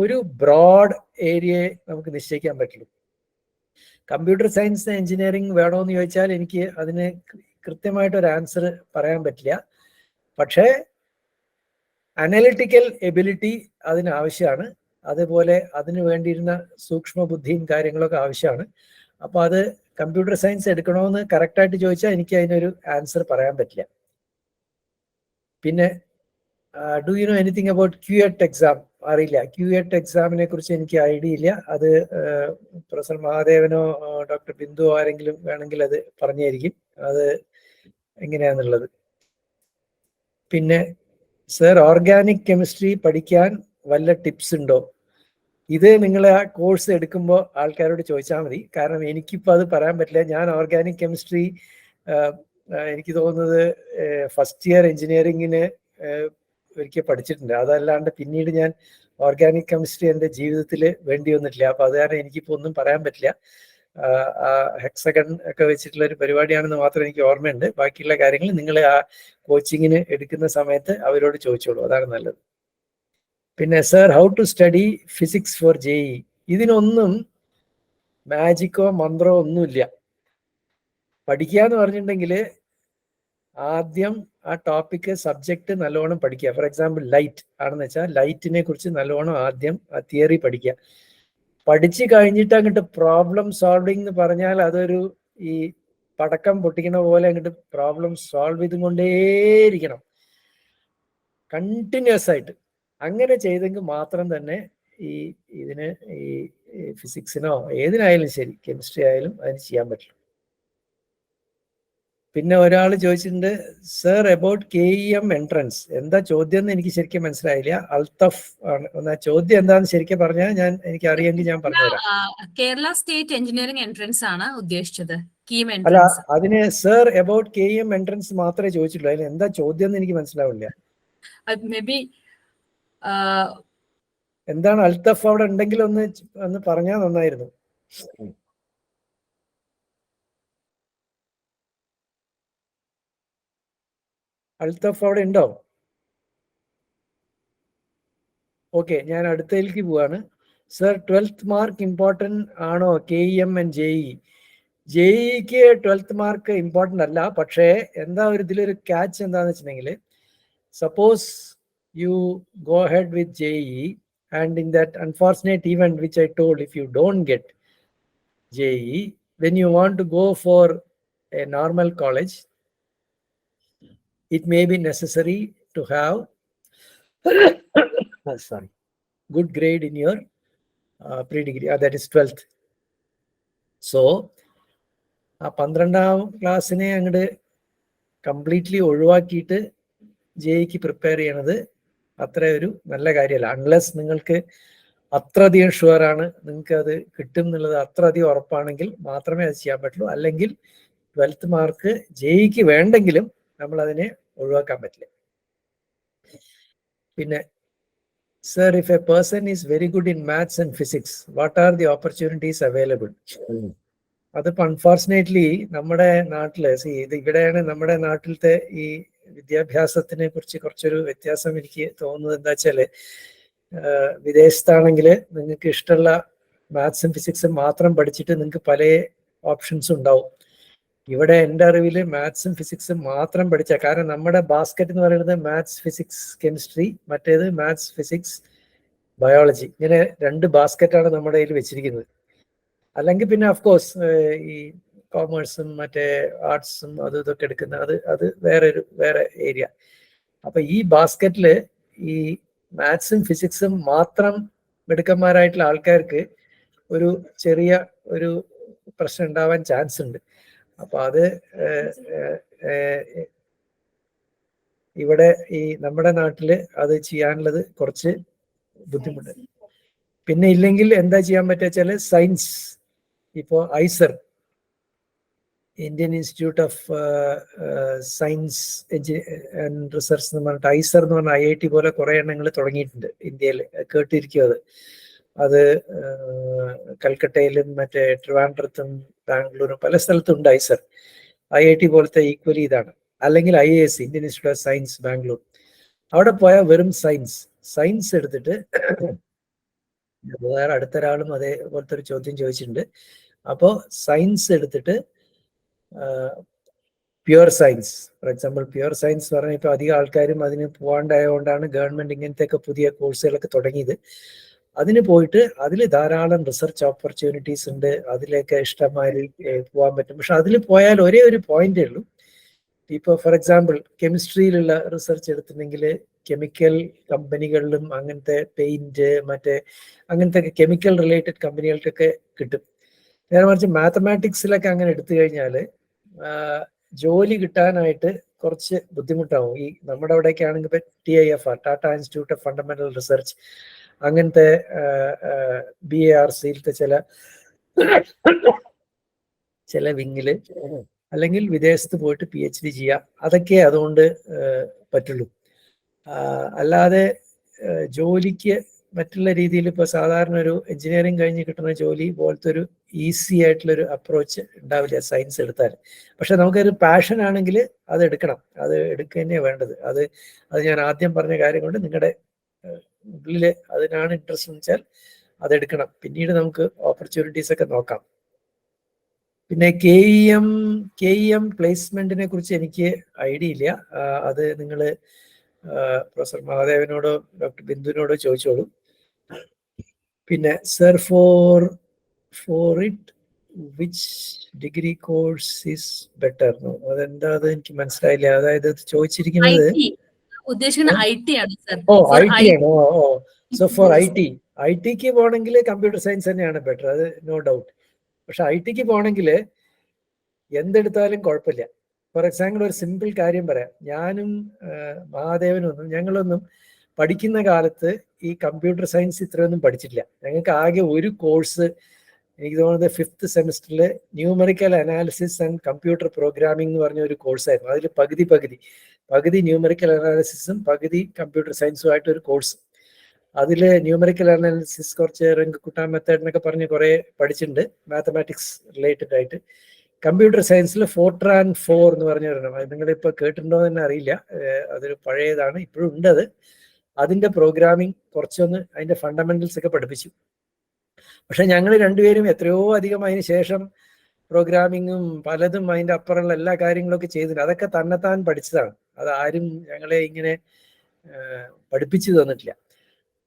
ഒരു ബ്രോഡ് ഏരിയയെ നമുക്ക് നിശ്ചയിക്കാൻ പറ്റുള്ളൂ. കമ്പ്യൂട്ടർ സയൻസ് എഞ്ചിനീയറിംഗ് വേണമെന്ന് ചോദിച്ചാൽ എനിക്ക് അതിന് കൃത്യമായിട്ടൊരു ആൻസർ പറയാൻ പറ്റില്ല. പക്ഷേ അനലിറ്റിക്കൽ എബിലിറ്റി അതിന് ആവശ്യമാണ്. അതുപോലെ അതിന് വേണ്ടിയിരുന്ന സൂക്ഷ്മ ബുദ്ധിയും കാര്യങ്ങളൊക്കെ ആവശ്യമാണ്. അപ്പോൾ അത് കമ്പ്യൂട്ടർ സയൻസ് എടുക്കണമെന്ന് കറക്റ്റായിട്ട് ചോദിച്ചാൽ എനിക്ക് അതിനൊരു ആൻസർ പറയാൻ പറ്റില്ല. പിന്നെ do you know anything about CUET exam? അറിയില്ല. ക്യുഎറ്റ് എക്സാമിനെ കുറിച്ച് എനിക്ക് ഐഡിയ ഇല്ല. അത് പ്രൊഫസർ മഹാദേവനോ ഡോക്ടർ ബിന്ദു ആരെങ്കിലും വേണമെങ്കിൽ അത് പറഞ്ഞായിരിക്കും അത് എങ്ങനെയാന്നുള്ളത്. പിന്നെ സർ, ഓർഗാനിക് കെമിസ്ട്രി പഠിക്കാൻ വല്ല ടിപ്സ് ഉണ്ടോ? ഇത് നിങ്ങൾ ആ കോഴ്സ് എടുക്കുമ്പോൾ ആൾക്കാരോട് ചോദിച്ചാൽ മതി. കാരണം എനിക്കിപ്പോൾ അത് പറയാൻ പറ്റില്ല. ഞാൻ ഓർഗാനിക് കെമിസ്ട്രി എനിക്ക് തോന്നുന്നത് ഫസ്റ്റ് ഇയർ എഞ്ചിനീയറിങ്ങിന് ഒരിക്കൽ പഠിച്ചിട്ടുണ്ട്. അതല്ലാണ്ട് പിന്നീട് ഞാൻ ഓർഗാനിക് കെമിസ്ട്രി എൻ്റെ ജീവിതത്തിൽ വേണ്ടി വന്നിട്ടില്ല. അപ്പോൾ അത് കാരണം എനിക്കിപ്പോൾ ഒന്നും പറയാൻ പറ്റില്ല. ഹെക്സഗൺ ഒക്കെ വെച്ചിട്ടുള്ള ഒരു പരിപാടിയാണെന്ന് മാത്രം എനിക്ക് ഓർമ്മയുണ്ട്. ബാക്കിയുള്ള കാര്യങ്ങൾ നിങ്ങൾ ആ കോച്ചിങ്ങിന് എടുക്കുന്ന സമയത്ത് അവരോട് ചോദിച്ചോളൂ, അതാണ് നല്ലത്. പിന്നെ sir, how to study physics for JEE? ഇതിനൊന്നും മാജിക്കോ മന്ത്രമോ ഒന്നുമില്ല. പഠിക്കുക എന്ന് പറഞ്ഞിട്ടുണ്ടെങ്കിൽ ആദ്യം ആ ടോപ്പിക്ക് സബ്ജക്റ്റ് നല്ലോണം പഠിക്കുക. ഫോർ എക്സാമ്പിൾ ലൈറ്റ് ആണെന്ന് വെച്ചാൽ ലൈറ്റിനെ കുറിച്ച് നല്ലോണം ആദ്യം ആ തിയറി പഠിക്കുക. പഠിച്ചു കഴിഞ്ഞിട്ട് അങ്ങോട്ട് പ്രോബ്ലം സോൾവിങ് എന്ന് പറഞ്ഞാൽ അതൊരു ഈ പടക്കം പൊട്ടിക്കുന്ന പോലെ അങ്ങോട്ട് പ്രോബ്ലം സോൾവ് ചെയ്തുകൊണ്ടേയിരിക്കണം കണ്ടിന്യൂസ് ആയിട്ട്. അങ്ങനെ ചെയ്തെങ്കിൽ മാത്രം തന്നെ ഇതിന് ഈ ഫിസിക്സിനോ ഏതിനായാലും ശരി, കെമിസ്ട്രി ആയാലും അതിന് ചെയ്യാൻ പറ്റില്ല. പിന്നെ ഒരാൾ ചോദിച്ചിട്ടുണ്ട്, സർ അബൌട്ട് KEM എൻട്രൻസ്. എന്താ ചോദ്യം എന്ന് എനിക്ക് ശരിക്കും മനസ്സിലായില്ല. അൽത്തഫ് ആണ്. എന്നാ ചോദ്യം എന്താണെന്ന് ശരിക്കും പറഞ്ഞാൽ എനിക്ക് അറിയെങ്കിൽ ഞാൻ പറഞ്ഞുതരാം. കേരള സ്റ്റേറ്റ് എഞ്ചിനീയറിംഗ് എൻട്രൻസ് ആണ് ഉദ്ദേശിച്ചത്. അല്ല, അതിന് സർ അബൌട്ട് KEM എൻട്രൻസ് മാത്രമേ ചോദിച്ചിട്ടുള്ളൂ. അതിന് എന്താ ചോദ്യം എന്ന് എനിക്ക് മനസ്സിലാവില്ല. എന്താണ് അൽത്തഫ് അവിടെ ഉണ്ടെങ്കിൽ ഒന്ന് പറഞ്ഞാൽ നന്നായിരുന്നു. അൽത്തഫ് അവിടെ ഉണ്ടോ? ഓക്കെ, ഞാൻ അടുത്തതിലേക്ക് പോവാണ്. സർ, 12th മാർക്ക് ഇമ്പോർട്ടൻറ്റ് ആണോ KEM and JEE? JEEക്ക് 12th mark important അല്ല. പക്ഷേ എന്താ ഇതിലൊരു ക്യാച്ച് എന്താണെന്ന് വെച്ചിട്ടുണ്ടെങ്കിൽ, suppose you go ahead with JEE and in that unfortunate event which I told, if you don't get JEE, when you want to go for a normal college, it may be necessary to have good grade in your pre-degree, that is 12th. So ആ 12ാം ക്ലാസ്സിനെ അങ്ങോട്ട് completely ഒഴിവാക്കിയിട്ട് JEEക്ക് prepare ചെയ്യണത് അത്ര ഒരു നല്ല കാര്യമല്ല. Unless നിങ്ങൾക്ക് അത്രയധികം ഷുവറാണ്, നിങ്ങൾക്ക് അത് കിട്ടും എന്നുള്ളത് അത്രയധികം ഉറപ്പാണെങ്കിൽ മാത്രമേ അത് ചെയ്യാൻ പറ്റുള്ളൂ. അല്ലെങ്കിൽ 12th മാർക്ക് JEEക്ക് വേണ്ടെങ്കിലും നമ്മൾ അതിനെ ഒഴിവാക്കാൻ പറ്റില്ല. പിന്നെ sir, if A person is very good in maths and physics, what are the opportunities available? അതിപ്പോൾ അൺഫോർച്ചുനേറ്റ്ലി നമ്മുടെ നാട്ടിൽ ഇവിടെയാണ് നമ്മുടെ നാട്ടിലത്തെ ഈ വിദ്യാഭ്യാസത്തിനെ കുറിച്ച് കുറച്ചൊരു വ്യത്യാസം എനിക്ക് തോന്നുന്നത്. എന്താ വെച്ചാൽ വിദേശത്താണെങ്കിൽ നിങ്ങൾക്ക് ഇഷ്ടമുള്ള മാത്സും ഫിസിക്സും മാത്രം പഠിച്ചിട്ട് നിങ്ങൾക്ക് പല ഓപ്ഷൻസും ഉണ്ടാവും. ഇവിടെ എൻ്റെ അറിവിൽ മാത്സും ഫിസിക്സും മാത്രം പഠിച്ച, കാരണം നമ്മുടെ ബാസ്ക്കറ്റ് എന്ന് പറയുന്നത് മാത്സ് ഫിസിക്സ് കെമിസ്ട്രി, മറ്റേത് മാത്സ് ഫിസിക്സ് ബയോളജി, ഇങ്ങനെ 2 ബാസ്ക്കറ്റാണ് നമ്മുടെ കയ്യിൽ വെച്ചിരിക്കുന്നത്. അല്ലെങ്കിൽ പിന്നെ അഫ്കോഴ്സ് ഈ കോമേഴ്സും മറ്റേ ആർട്സും ഇതൊക്കെ എടുക്കുന്ന അത് വേറെ ഏരിയ. അപ്പൊ ഈ ബാസ്ക്കറ്റിൽ ഈ മാത്സും ഫിസിക്സും മാത്രം മിടുക്കന്മാരായിട്ടുള്ള ആൾക്കാർക്ക് ഒരു ചെറിയ ഒരു പ്രശ്നം ഉണ്ടാവാൻ ചാൻസ് ഉണ്ട്. അപ്പൊ അത് ഇവിടെ ഈ നമ്മുടെ നാട്ടില് അത് ചെയ്യാനുള്ളത് കുറച്ച് ബുദ്ധിമുട്ട്. പിന്നെ ഇല്ലെങ്കിൽ എന്താ ചെയ്യാൻ പറ്റുക വെച്ചാൽ സയൻസ്, ഇപ്പോൾ IISER, Indian institute of science and research എന്ന് പറഞ്ഞിട്ട് ഐസർ എന്ന് പറഞ്ഞ IIT പോലെ കുറേ എണ്ണങ്ങൾ തുടങ്ങിയിട്ടുണ്ട് ഇന്ത്യയിൽ. കേട്ടിരിക്കും അത് കൽക്കട്ടയിലും മറ്റേ ട്രിവാൻഡ്രത്തും ബാംഗ്ലൂരും പല സ്ഥലത്തും ഉണ്ട് ഐസർ. IIT പോലത്തെ ഈക്വലി ഇതാണ്. അല്ലെങ്കിൽ IISc, Indian institute of science Bangalore. അവിടെ പോയാൽ വെറും സയൻസ് എടുത്തിട്ട് വേറെ അടുത്തൊരാളും അതേപോലത്തെ ഒരു ചോദ്യം ചോദിച്ചിട്ടുണ്ട്. അപ്പോൾ സയൻസ് എടുത്തിട്ട് pure science, for example pure science പറഞ്ഞാൽ ഇപ്പോൾ അധികം ആൾക്കാരും അതിന് പോകാണ്ടായതുകൊണ്ടാണ് ഗവൺമെന്റ് ഇങ്ങനത്തെയൊക്കെ പുതിയ കോഴ്സുകളൊക്കെ തുടങ്ങിയത്. അതിന് പോയിട്ട് അതിൽ ധാരാളം റിസർച്ച് ഓപ്പർച്യൂണിറ്റീസ് ഉണ്ട്, അതിലേക്ക് ഇഷ്ടമായി പോകാൻ പറ്റും. പക്ഷെ അതിൽ പോയാൽ ഒരേ ഒരു പോയിന്റേ ഉള്ളൂ. ഇപ്പോൾ ഫോർ എക്സാമ്പിൾ കെമിസ്ട്രിയിലുള്ള റിസർച്ച് എടുത്തിട്ടുണ്ടെങ്കിൽ കെമിക്കൽ കമ്പനികളിലും അങ്ങനത്തെ പെയിന്റ് മറ്റേ അങ്ങനത്തെ കെമിക്കൽ റിലേറ്റഡ് കമ്പനികൾക്കൊക്കെ കിട്ടും. നേരെ മറിച്ച് മാത്തമാറ്റിക്സിലൊക്കെ അങ്ങനെ എടുത്തു കഴിഞ്ഞാൽ ജോലി കിട്ടാനായിട്ട് കുറച്ച് ബുദ്ധിമുട്ടാവും. ഈ നമ്മുടെ അവിടെയൊക്കെ ആണെങ്കിൽ ഇപ്പം TIFR, Tata institute of fundamental research, അങ്ങനത്തെ BARCയിലത്തെ ചില വിങ്ങില് അല്ലെങ്കിൽ വിദേശത്ത് പോയിട്ട് PhD ചെയ്യുക, അതൊക്കെ അതുകൊണ്ട് പറ്റുള്ളൂ. അല്ലാതെ ജോലിക്ക് മറ്റുള്ള രീതിയിൽ ഇപ്പോൾ സാധാരണ ഒരു എഞ്ചിനീയറിംഗ് കഴിഞ്ഞ് കിട്ടുന്ന ജോലി പോലത്തെ ഒരു ഈസി ആയിട്ടുള്ളൊരു അപ്രോച്ച് ഉണ്ടാവില്ല സയൻസ് എടുത്താൽ. പക്ഷെ നമുക്കൊരു പാഷൻ ആണെങ്കിൽ അത് എടുക്കണം, അത് എടുക്കുക തന്നെയാണ് വേണ്ടത്. അത് ഞാൻ ആദ്യം പറഞ്ഞ കാര്യം കൊണ്ട് നിങ്ങളുടെ ഉള്ളിൽ അതിനാണ് ഇൻട്രസ്റ്റ് എന്ന് വെച്ചാൽ അതെടുക്കണം. പിന്നീട് നമുക്ക് ഓപ്പർച്യൂണിറ്റീസ് ഒക്കെ നോക്കാം. പിന്നെ KEM പ്ലേസ്മെന്റിനെ കുറിച്ച് എനിക്ക് ഐഡിയ ഇല്ല. അത് നിങ്ങൾ പ്രൊഫസർ മഹാദേവനോടോ ഡോക്ടർ ബിന്ദുവിനോടോ ചോദിച്ചോളൂ. പിന്നെ sir for it which degree course is better? അതെന്താ, അത് എനിക്ക് മനസ്സിലായില്ല. അതായത് ചോദിച്ചിരിക്കുന്നത് ഉദ്ദേശിക്കുന്ന IT ആണ് സർ. IT ആണ്. സോ ഫോർ ITക്ക് പോകണമെങ്കിൽ കമ്പ്യൂട്ടർ സയൻസ് തന്നെയാണ് ബെറ്റർ, അത് നോ ഡൗട്ട്. പക്ഷെ ITക്ക് പോകണമെങ്കിൽ എന്തെടുത്താലും കുഴപ്പമില്ല. ഫോർ എക്സാമ്പിൾ ഒരു സിമ്പിൾ കാര്യം പറയാം. ഞാനും മഹാദേവനൊന്നും ഞങ്ങളൊന്നും പഠിക്കുന്ന കാലത്ത് ഈ കമ്പ്യൂട്ടർ സയൻസ് ഇത്രയൊന്നും പഠിച്ചിട്ടില്ല. ഞങ്ങൾക്ക് ആകെ ഒരു കോഴ്സ് എനിക്ക് തോന്നുന്നത് 5th സെമിസ്റ്ററിൽ numerical analysis and computer programming എന്ന് പറഞ്ഞ ഒരു കോഴ്സായിരുന്നു. അതിൽ പകുതി ന്യൂമറിക്കൽ അനാലിസിസും പകുതി കമ്പ്യൂട്ടർ സയൻസും ആയിട്ട് ഒരു കോഴ്സ്. അതിൽ ന്യൂമറിക്കൽ അനാലിസിസ് കുറച്ച് റിംഗ് മെത്തേഡ് എന്നൊക്കെ പറഞ്ഞ് കുറേ പഠിച്ചിട്ടുണ്ട്, മാത്തമാറ്റിക്സ് റിലേറ്റഡ് ആയിട്ട്. കമ്പ്യൂട്ടർ സയൻസിൽ ഫോർട്രാൻ 4 എന്ന് പറഞ്ഞ ഒരെണ്ണം, അത് നിങ്ങളിപ്പോൾ കേട്ടിട്ടുണ്ടോ എന്ന് തന്നെ അറിയില്ല, അതൊരു പഴയതാണ്, ഇപ്പോഴും ഉണ്ട് അത്. അതിൻ്റെ പ്രോഗ്രാമിംഗ് കുറച്ചൊന്ന് അതിൻ്റെ ഫണ്ടമെന്റൽസ് ഒക്കെ പഠിപ്പിച്ചു. പക്ഷെ ഞങ്ങൾ രണ്ടുപേരും എത്രയോ അധികം അതിന് ശേഷം പ്രോഗ്രാമിങ്ങും പലതും അതിൻ്റെ അപ്പുറമുള്ള എല്ലാ കാര്യങ്ങളൊക്കെ ചെയ്തിട്ടുണ്ട്. അതൊക്കെ തന്നെത്താൻ പഠിച്ചതാണ്, അത് ആരും ഞങ്ങളെ ഇങ്ങനെ പഠിപ്പിച്ചു തന്നിട്ടില്ല.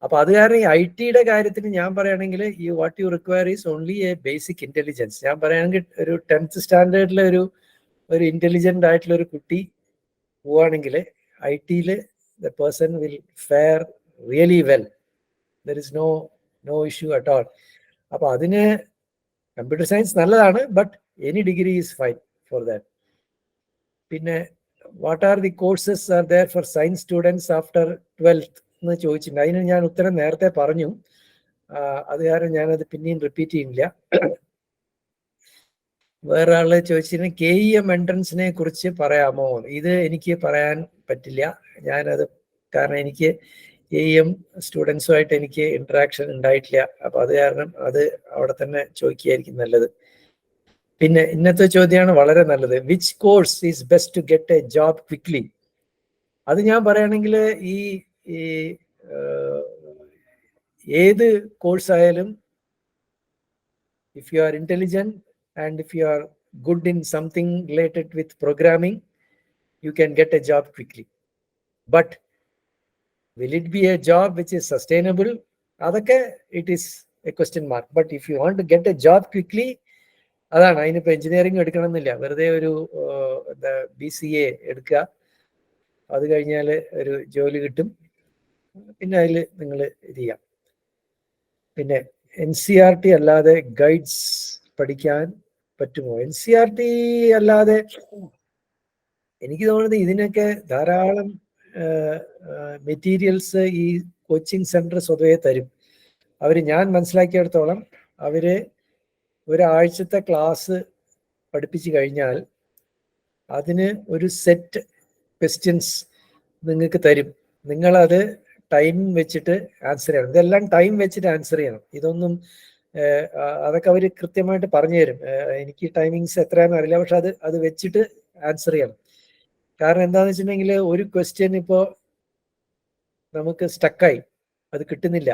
അപ്പൊ അത് കാരണം ഈ IT കാര്യത്തിന് ഞാൻ പറയുകയാണെങ്കിൽ ഈ what you require is only A basic intelligence. ഞാൻ പറയുകയാണെങ്കിൽ ഒരു 10th സ്റ്റാൻഡേർഡിലെ ഒരു ഇന്റലിജന്റ് ആയിട്ടുള്ള ഒരു കുട്ടി പോവുകയാണെങ്കിൽ IT the person will fare really well. There is no issue at all. അപ്പൊ അതിന് കമ്പ്യൂട്ടർ സയൻസ് നല്ലതാണ്, but any degree is fine for that. പിന്നെ what are the courses are there for science students after 12th എന്ന് ചോദിച്ചിട്ടുണ്ട്. അതിന് ഞാൻ ഉത്തരം നേരത്തെ പറഞ്ഞു, അത് കാരണം ഞാനത് പിന്നെയും റിപ്പീറ്റ് ചെയ്യുന്നില്ല. വേറെ ആള് ചോദിച്ചിരുന്നു KEM എൻട്രൻസിനെ കുറിച്ച് പറയാമോ? ഇത് എനിക്ക് പറയാൻ പറ്റില്ല. ഞാനത് കാരണം എനിക്ക് KEM സ്റ്റുഡൻസുമായിട്ട് എനിക്ക് ഇന്ററാക്ഷൻ ഉണ്ടായിട്ടില്ല. അപ്പൊ അത് കാരണം അത് അവിടെ തന്നെ ചോദിക്കുകയായിരിക്കും നല്ലത്. പിന്നെ ഇന്നത്തെ ചോദ്യമാണ് വളരെ നല്ലത്. Which course is best to get a job quickly? അത് ഞാൻ പറയുകയാണെങ്കിൽ ഈ ഏത് കോഴ്സ് ആയാലും if you are intelligent and if you are good in something related with programming, you can get a job quickly. But will it be a job which is sustainable? Adake it is a question mark. But if you want to get a job quickly, അതാണ് അതിനിപ്പോൾ engineering എടുക്കണമെന്നില്ല, വെറുതെ ഒരു BCA എടുക്കുക, അത് കഴിഞ്ഞാൽ ഒരു ജോലി കിട്ടും, പിന്നെ അതിൽ നിങ്ങൾ ഇത് ചെയ്യാം. പിന്നെ NCERT അല്ലാതെ ഗൈഡ്സ് പഠിക്കാൻ പറ്റുമോ? NCERT അല്ലാതെ എനിക്ക് തോന്നുന്നത് ഇതിനൊക്കെ ധാരാളം മെറ്റീരിയൽസ് ഈ കോച്ചിങ് സെന്റർ സ്വതവേ തരും. ഞാൻ മനസ്സിലാക്കിയെടുത്തോളം അവര് ഒരാഴ്ചത്തെ ക്ലാസ് പഠിപ്പിച്ചു കഴിഞ്ഞാൽ അതിന് ഒരു സെറ്റ് ക്വസ്റ്റ്യൻസ് നിങ്ങൾക്ക് തരും. നിങ്ങളത് ടൈം വെച്ചിട്ട് ആൻസർ ചെയ്യണം. ഇതെല്ലാം ടൈം വെച്ചിട്ട് ആൻസർ ചെയ്യണം. ഇതൊന്നും അതൊക്കെ അവർ കൃത്യമായിട്ട് പറഞ്ഞു തരും. എനിക്ക് ടൈമിങ്സ് എത്രയാണെന്ന് അറിയില്ല, പക്ഷെ അത് വെച്ചിട്ട് ആൻസർ ചെയ്യണം. കാരണം എന്താണെന്ന് വെച്ചിട്ടുണ്ടെങ്കിൽ ഒരു ക്വസ്റ്റ്യൻ ഇപ്പോൾ നമുക്ക് സ്റ്റക്കായി, അത് കിട്ടുന്നില്ല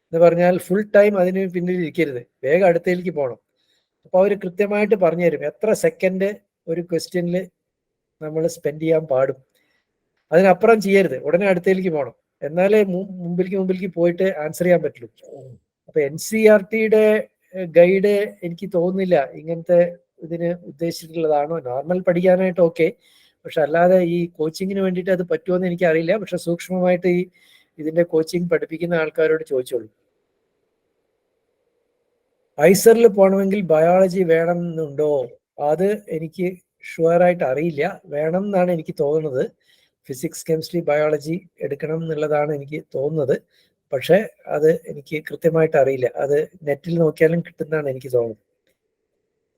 എന്ന് പറഞ്ഞാൽ ഫുൾ ടൈം അതിന് പിന്നിൽ ഇരിക്കരുത്, വേഗം അടുത്തേക്ക് പോകണം. അപ്പോൾ അവർ കൃത്യമായിട്ട് പറഞ്ഞു തരും എത്ര സെക്കൻഡ് ഒരു ക്വസ്റ്റ്യനിൽ നമ്മൾ സ്പെൻഡ് ചെയ്യാൻ പാടും. അതിനപ്പുറം ചെയ്യരുത്, ഉടനെ അടുത്തേക്ക് പോകണം, എന്നാലേ മുമ്പിലേക്ക് പോയിട്ട് ആൻസർ ചെയ്യാൻ പറ്റുള്ളൂ. അപ്പൊ NCERTയുടെ ഗൈഡ് എനിക്ക് തോന്നുന്നില്ല ഇങ്ങനത്തെ ഇതിന് ഉദ്ദേശിച്ചിട്ടുള്ളതാണോ. നോർമൽ പഠിക്കാനായിട്ട് ഓക്കെ, പക്ഷെ അല്ലാതെ ഈ കോച്ചിങ്ങിന് വേണ്ടിയിട്ട് അത് പറ്റുമോന്ന് എനിക്ക് അറിയില്ല. പക്ഷെ സൂക്ഷ്മമായിട്ട് ഈ ഇതിന്റെ കോച്ചിങ് പഠിപ്പിക്കുന്ന ആൾക്കാരോട് ചോദിച്ചോളൂ. ഐസറിൽ പോകണമെങ്കിൽ ബയോളജി വേണം എന്നുണ്ടോ? അത് എനിക്ക് ഷുവറായിട്ട് അറിയില്ല. വേണം എന്നാണ് എനിക്ക് തോന്നുന്നത്. ഫിസിക്സ്, കെമിസ്ട്രി, ബയോളജി എടുക്കണം എന്നുള്ളതാണ് എനിക്ക് തോന്നുന്നത്. പക്ഷെ അത് എനിക്ക് കൃത്യമായിട്ട് അറിയില്ല. അത് നെറ്റിൽ നോക്കിയാലും കിട്ടുന്നതാണ് എനിക്ക് തോന്നുന്നത്.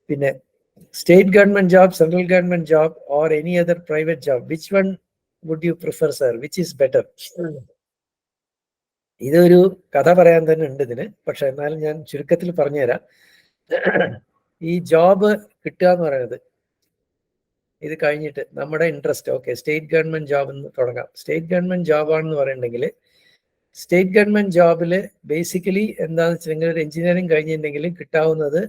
പിന്നെ state government job, central government job or any other private job, which one would you prefer sir, which is better? ഇതൊരു കഥ പറയാൻ തന്നെ ഉണ്ട് ഇതിന്, പക്ഷെ എന്നാലും ഞാൻ ചുരുക്കത്തിൽ പറഞ്ഞുതരാം. ഈ ജോബ് കിട്ടുക എന്ന് പറയുന്നത്, ഇത് കഴിഞ്ഞിട്ട് നമ്മുടെ interest, okay state government job എന്ന് തുടങ്ങാം. സ്റ്റേറ്റ് ഗവൺമെന്റ് ജോബാണെന്ന് പറയുന്നുണ്ടെങ്കിൽ സ്റ്റേറ്റ് ഗവൺമെന്റ് ജോബിൽ ബേസിക്കലി എന്താണെന്ന് വെച്ചിട്ടുണ്ടെങ്കിൽ ഒരു എഞ്ചിനീയറിംഗ് കഴിഞ്ഞിട്ടുണ്ടെങ്കിൽ കിട്ടാവുന്നത്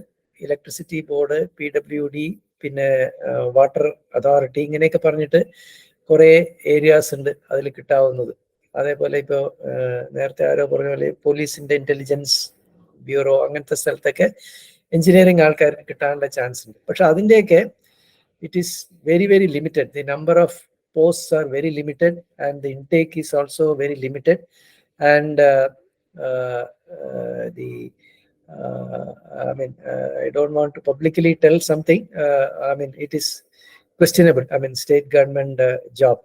ഇലക്ട്രിസിറ്റി ബോർഡ്, PWD, പിന്നെ വാട്ടർ അതോറിറ്റി, ഇങ്ങനെയൊക്കെ പറഞ്ഞിട്ട് കുറേ ഏരിയാസ് ഉണ്ട് അതിൽ കിട്ടാവുന്നത്. അതേപോലെ ഇപ്പോൾ നേരത്തെ ആരോ പറഞ്ഞ പോലെ പോലീസിന്റെ ഇന്റലിജൻസ് ബ്യൂറോ, അങ്ങനത്തെ സ്ഥലത്തൊക്കെ എഞ്ചിനീയറിംഗ് ആൾക്കാർക്ക് കിട്ടാനുള്ള ചാൻസ് ഉണ്ട്. പക്ഷെ അതിൻ്റെയൊക്കെ it is very, very limited. The number of posts are very limited and the intake is also very limited. And I don't want to publicly tell something. It is questionable. State government job.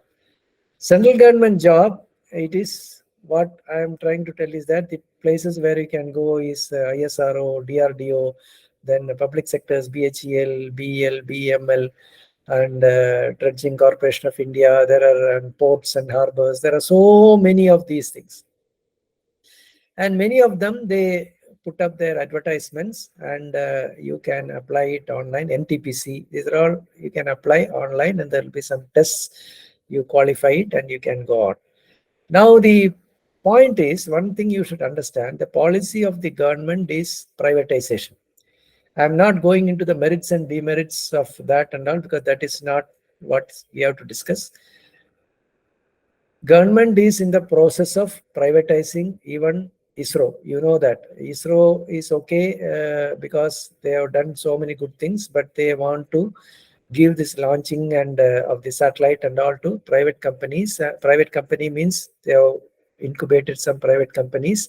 Central government job, it is what I am trying to tell is that the places where you can go is ISRO, DRDO, then the public sectors, BHEL, BEL, BML, and Dredging Corporation of India. There are ports and harbors. There are so many of these things. And many of them, they put up their advertisements and you can apply it online. NTPC, these are all, you can apply online and there will be some tests. You qualify it and you can go on. Now, the point is, one thing you should understand, the policy of the government is privatization. I'm not going into the merits and demerits of that and all, because that is not what we have to discuss. Government is in the process of privatizing even ISRO. You know that ISRO is okay because they have done so many good things, but they want to give this launching and of the satellite and all to private companies. Private company means they have incubated some private companies,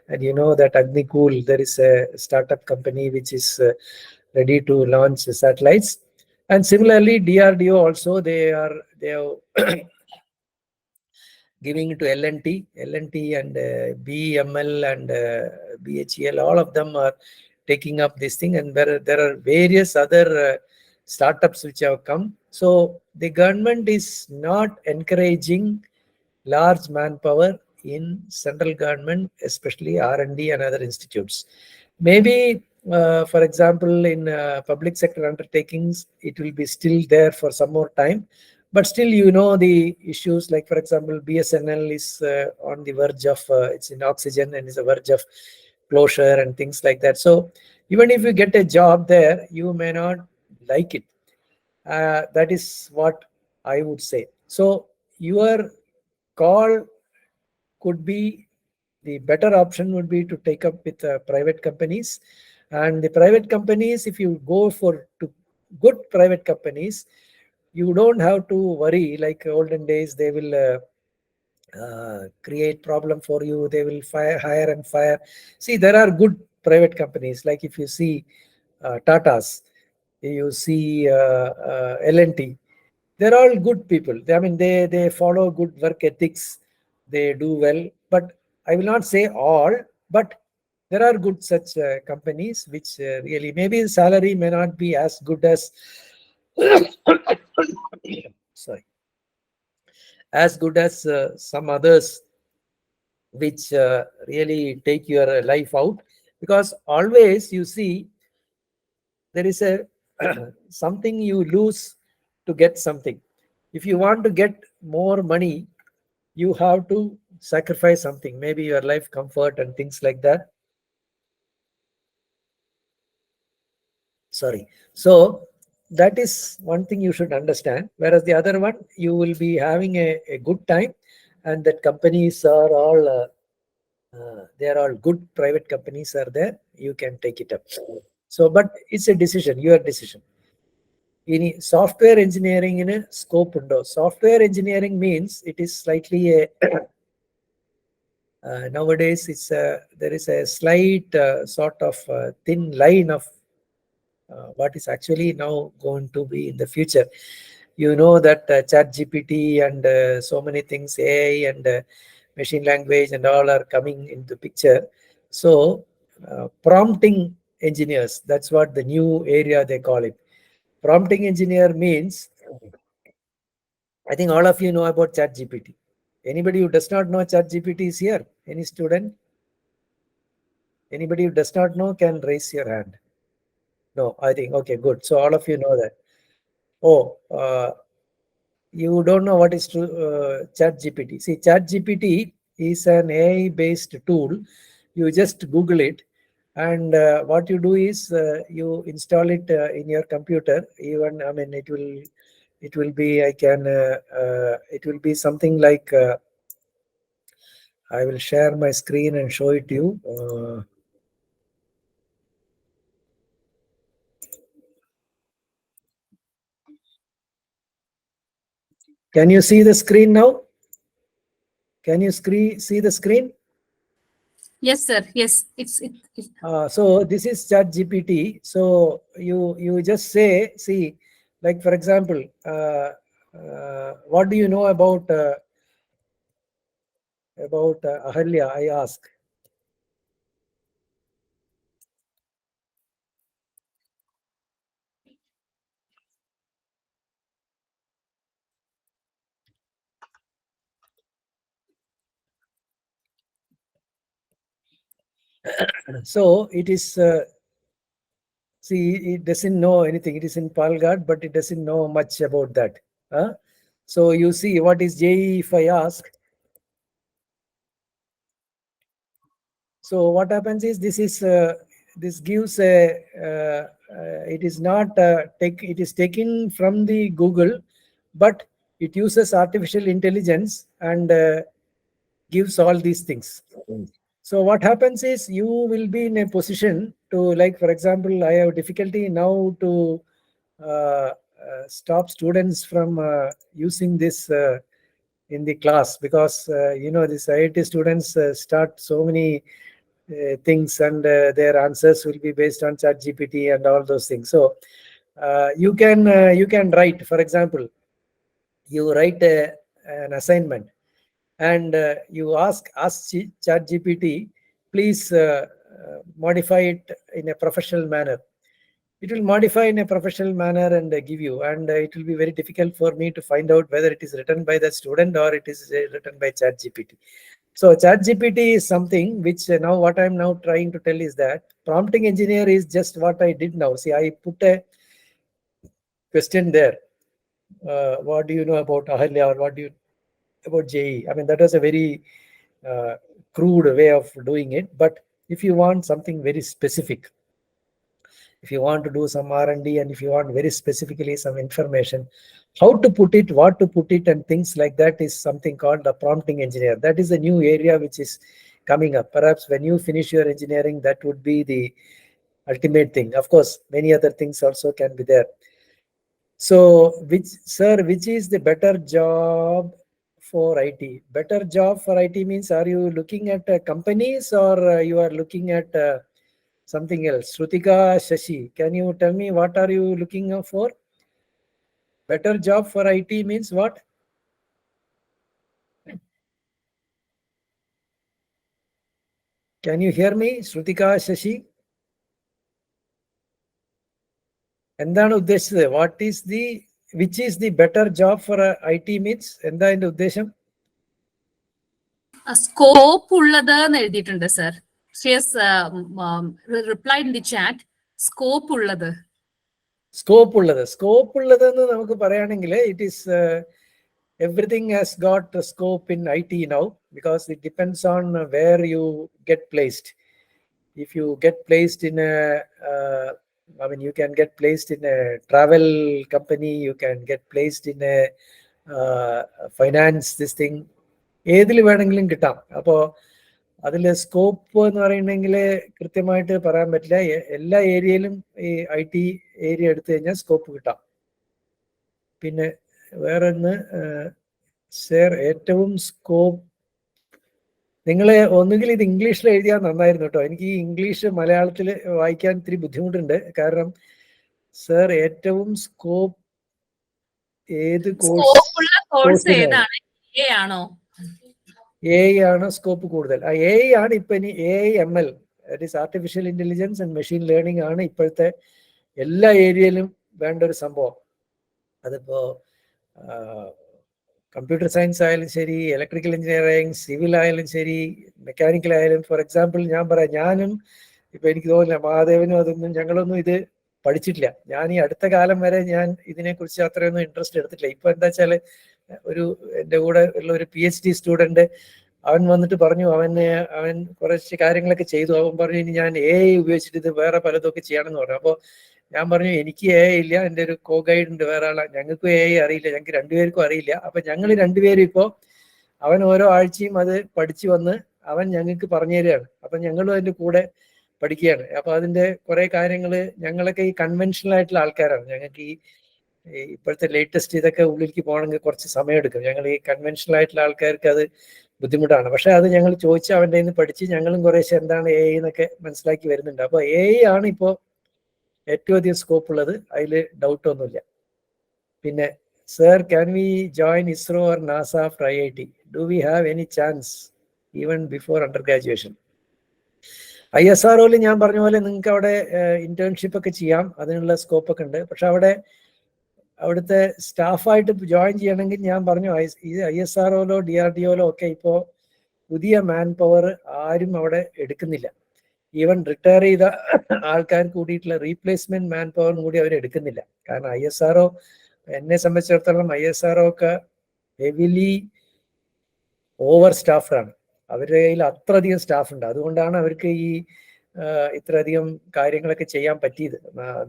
and you know that Agnikul, there is a startup company which is ready to launch satellites. And similarly, DRDO also, they have giving it to L&T and BML and BHEL. All of them are taking up this thing, and there are various other startups which have come. So the government is not encouraging large manpower in central government, especially R&D and other institutes. Maybe, for example, in public sector undertakings, it will be still there for some more time. But still, you know, the issues like, for example, BSNL is on the verge of, it's in oxygen and is a verge of closure and things like that. So even if you get a job there, you may not like it. That is what I would say. So your call could be, the better option would be to take up with private companies. And the private companies, if you go for good private companies, you don't have to worry like olden days. They will create problem for you. They will hire and fire. See, there are good private companies. Like if you see Tatas, you see L&T, they're all good people. They follow good work ethics. They do well. But I will not say all, but there are good such companies which really, maybe the salary may not be as good as sorry, as good as some others which really take your life out. Because always you see there is a something you lose to get something. If you want to get more money, you have to sacrifice something, maybe your life comfort and things like that. Sorry. So that is one thing you should understand. Whereas the other one, you will be having a good time, and that companies are all they are all good private companies are there. You can take it up. So, but it's a decision, your decision. In software engineering in a scope undo. Software engineering means it is slightly a nowadays it's there is a slight sort of thin line of what is actually now going to be in the future. You know that chat GPT and so many things, AI and machine language and all are coming into picture. So prompting engineers, that's what the new area they call it. Prompting engineer means, I think all of you know about chat GPT. Anybody who does not know chat GPT is here? Any student? Anybody who does not know can raise your hand. No, I think, okay, good. So all of you know that. Oh, you don't know what is chat GPT. See, chat GPT is an AI-based tool. You just Google it, and what you do is you install it in your computer. Even, I mean, it will be, it will be something like, I will share my screen and show it to you. Can you see the screen now? Can you see the screen? Yes, sir. Yes, it's So this is chat GPT. So you just say, see, like for example, what do you know about Ahalia? I ask. So it is. See, it doesn't know anything. It is in Palakkad, but it doesn't know much about that. Huh? So you see, what is JEE if I ask? So what happens is this gives a it is not it is taken from the Google, but it uses artificial intelligence and gives all these things. So what happens is you will be in a position to, like for example, I have difficulty now to stop students from using this in the class, because you know, these IIT students start so many things, and their answers will be based on chat GPT and all those things. So you can write, for example, you write an assignment, and you ask chat GPT, please modify it in a professional manner. It will modify in a professional manner and give you, and it will be very difficult for me to find out whether it is written by the student or it is written by chat GPT. So chat GPT is something which now what I'm now trying to tell is that prompting engineer is just what I did now. See, I put a question there. What do you know about Ahalia, or what do you about JEE? I mean, that was a very crude way of doing it. But if you want something very specific, if you want to do some R&D, and if you want very specifically some information, how to put it, what to put it, and things like that, is something called a prompting engineer. That is a new area which is coming up. Perhaps when you finish your engineering, that would be the ultimate thing. Of course, many other things also can be there. So, which is the better job for IT? Better job for IT means, are you looking at companies, or you are looking at something else? Shrutika, Shashi, can you tell me what are you looking for? Better job for IT means what? Can you hear me, Shrutika, Shashi? എന്താണ് ഉദ്ദേശിച്ചത്? What is the which is the better job four IT means എന്താ അതിന്റെ ഉദ്ദേശം? Scope ഉള്ളത് എന്ന് എഴുതിയിട്ടുണ്ട് sir. Replied in the chat. Scope ഉള്ളത് എന്ന് നമുക്ക് പറയുകയാണെങ്കിൽ, it is everything has got a scope in IT now, because it depends on where you get placed. If you get placed in a I mean, you can get placed in a travel company, you can get placed in a finance, this thing. ഏതിൽ വേണമെങ്കിലും കിട്ടാം. അപ്പോൾ അതിൽ scope എന്ന് പറയുന്നെങ്കിൽ കൃത്യമായിട്ട് പറയാൻ പറ്റില്ല. എല്ലാ ഏരിയയിലും ഈ IT ഏരിയ എടുത്തു കഴിഞ്ഞാൽ സ്കോപ്പ് കിട്ടാം. പിന്നെ വേറൊന്ന് സർ, ഏറ്റവും സ്കോപ്പ്, നിങ്ങൾ ഒന്നുകിൽ ഇത് ഇംഗ്ലീഷിൽ എഴുതിയാൽ നന്നായിരുന്നു കേട്ടോ. എനിക്ക് ഈ ഇംഗ്ലീഷ് മലയാളത്തിൽ വായിക്കാൻ ഇത്തിരി ബുദ്ധിമുട്ടുണ്ട്. കാരണം സർ, ഏറ്റവും സ്കോപ്പ് ഏത് കോഴ്സ് ഏതാണ്? ആണോ? AI ആണ് സ്കോപ്പ് കൂടുതൽ. AI ആണ് ഇപ്പൊ ഇനി AIML, that is artificial intelligence and machine learning ആണ് ഇപ്പോഴത്തെ എല്ലാ ഏരിയയിലും വേണ്ട ഒരു സംഭവം. അതിപ്പോ കമ്പ്യൂട്ടർ സയൻസ് ആയാലും ശരി, ഇലക്ട്രിക്കൽ എഞ്ചിനീയറിംഗ്, സിവിൽ ആയാലും ശരി, മെക്കാനിക്കൽ ആയാലും. ഫോർ എക്സാമ്പിൾ ഞാൻ പറയാം, ഞാനും ഇപ്പൊ എനിക്ക് തോന്നില്ല മഹാദേവനും അതൊന്നും ഞങ്ങളൊന്നും ഇത് പഠിച്ചിട്ടില്ല. ഞാൻ ഈ അടുത്ത കാലം വരെ ഞാൻ ഇതിനെക്കുറിച്ച് അത്രയൊന്നും ഇൻട്രസ്റ്റ് എടുത്തിട്ടില്ല. ഇപ്പൊ എന്താ വെച്ചാല് എൻ്റെ കൂടെ ഉള്ള ഒരു PhD സ്റ്റുഡന്റ്, അവൻ വന്നിട്ട് പറഞ്ഞു, അവൻ കുറച്ച് കാര്യങ്ങളൊക്കെ ചെയ്തു. അവൻ പറഞ്ഞു ഇനി ഞാൻ AI ഉപയോഗിച്ചിട്ട് ഇത് വേറെ പലതൊക്കെ ചെയ്യണമെന്ന് പറഞ്ഞു. അപ്പോൾ ഞാൻ പറഞ്ഞു എനിക്ക് AI ഇല്ല, എൻ്റെ ഒരു കോ ഗൈഡ് ഉണ്ട് വേറെ ആളാണ്, ഞങ്ങൾക്കും AI അറിയില്ല, ഞങ്ങൾക്ക് രണ്ടുപേർക്കും അറിയില്ല. അപ്പൊ ഞങ്ങൾ രണ്ടുപേരും ഇപ്പോൾ അവൻ ഓരോ ആഴ്ചയും അത് പഠിച്ചു വന്ന് അവൻ ഞങ്ങൾക്ക് പറഞ്ഞു തരികയാണ്. അപ്പൊ ഞങ്ങളും അതിൻ്റെ കൂടെ പഠിക്കുകയാണ്. അപ്പൊ അതിന്റെ കുറെ കാര്യങ്ങൾ, ഞങ്ങളൊക്കെ ഈ കൺവെൻഷണൽ ആയിട്ടുള്ള ആൾക്കാരാണ്. ഞങ്ങൾക്ക് ഈ ഇപ്പോഴത്തെ ലേറ്റസ്റ്റ് ഇതൊക്കെ ഉള്ളിലേക്ക് പോകണമെങ്കിൽ കുറച്ച് സമയം എടുക്കും. ഞങ്ങൾ ഈ കൺവെൻഷണൽ ആയിട്ടുള്ള ആൾക്കാർക്ക് അത് ബുദ്ധിമുട്ടാണ്. പക്ഷെ അത് ഞങ്ങൾ ചോദിച്ച് അവൻ്റെ നിന്ന് പഠിച്ച് ഞങ്ങളും കുറേശ്ശെ എന്താണ് AI എന്നൊക്കെ മനസ്സിലാക്കി വരുന്നുണ്ട്. അപ്പോൾ AI ആണ് ഇപ്പോൾ ഏറ്റവും അധികം സ്കോപ്പ് ഉള്ളത്, അതിൽ ഡൗട്ട് ഒന്നുമില്ല. പിന്നെ sir, can we join ISRO or NASA after IIT? Do we have any chance even before under graduation? ISROയിൽ ഞാൻ പറഞ്ഞ പോലെ നിങ്ങൾക്ക് അവിടെ ഇന്റേൺഷിപ്പ് ഒക്കെ ചെയ്യാം, അതിനുള്ള സ്കോപ്പ് ഒക്കെ ഉണ്ട്. പക്ഷെ അവിടുത്തെ സ്റ്റാഫായിട്ട് ജോയിൻ ചെയ്യണമെങ്കിൽ ഞാൻ പറഞ്ഞു, ISROയിലോ DRDOയിലോ ഒക്കെ ഇപ്പോൾ പുതിയ മാൻ പവർ ആരും അവിടെ എടുക്കുന്നില്ല. ഈവൻ റിട്ടയർ ചെയ്ത ആൾക്കാർ കൂടിയിട്ടുള്ള റീപ്ലേസ്മെന്റ് മാൻ പവറും കൂടി അവർ എടുക്കുന്നില്ല. കാരണം ISRO, എന്നെ സംബന്ധിച്ചിടത്തോളം ISRO ഒക്കെ ഹെവിലി ഓവർ സ്റ്റാഫാണ്. അവരുടെ കയ്യിൽ അത്രയധികം സ്റ്റാഫ് ഉണ്ട്. അതുകൊണ്ടാണ് അവർക്ക് ഈ ഇത്രയധികം കാര്യങ്ങളൊക്കെ ചെയ്യാൻ പറ്റിയത്.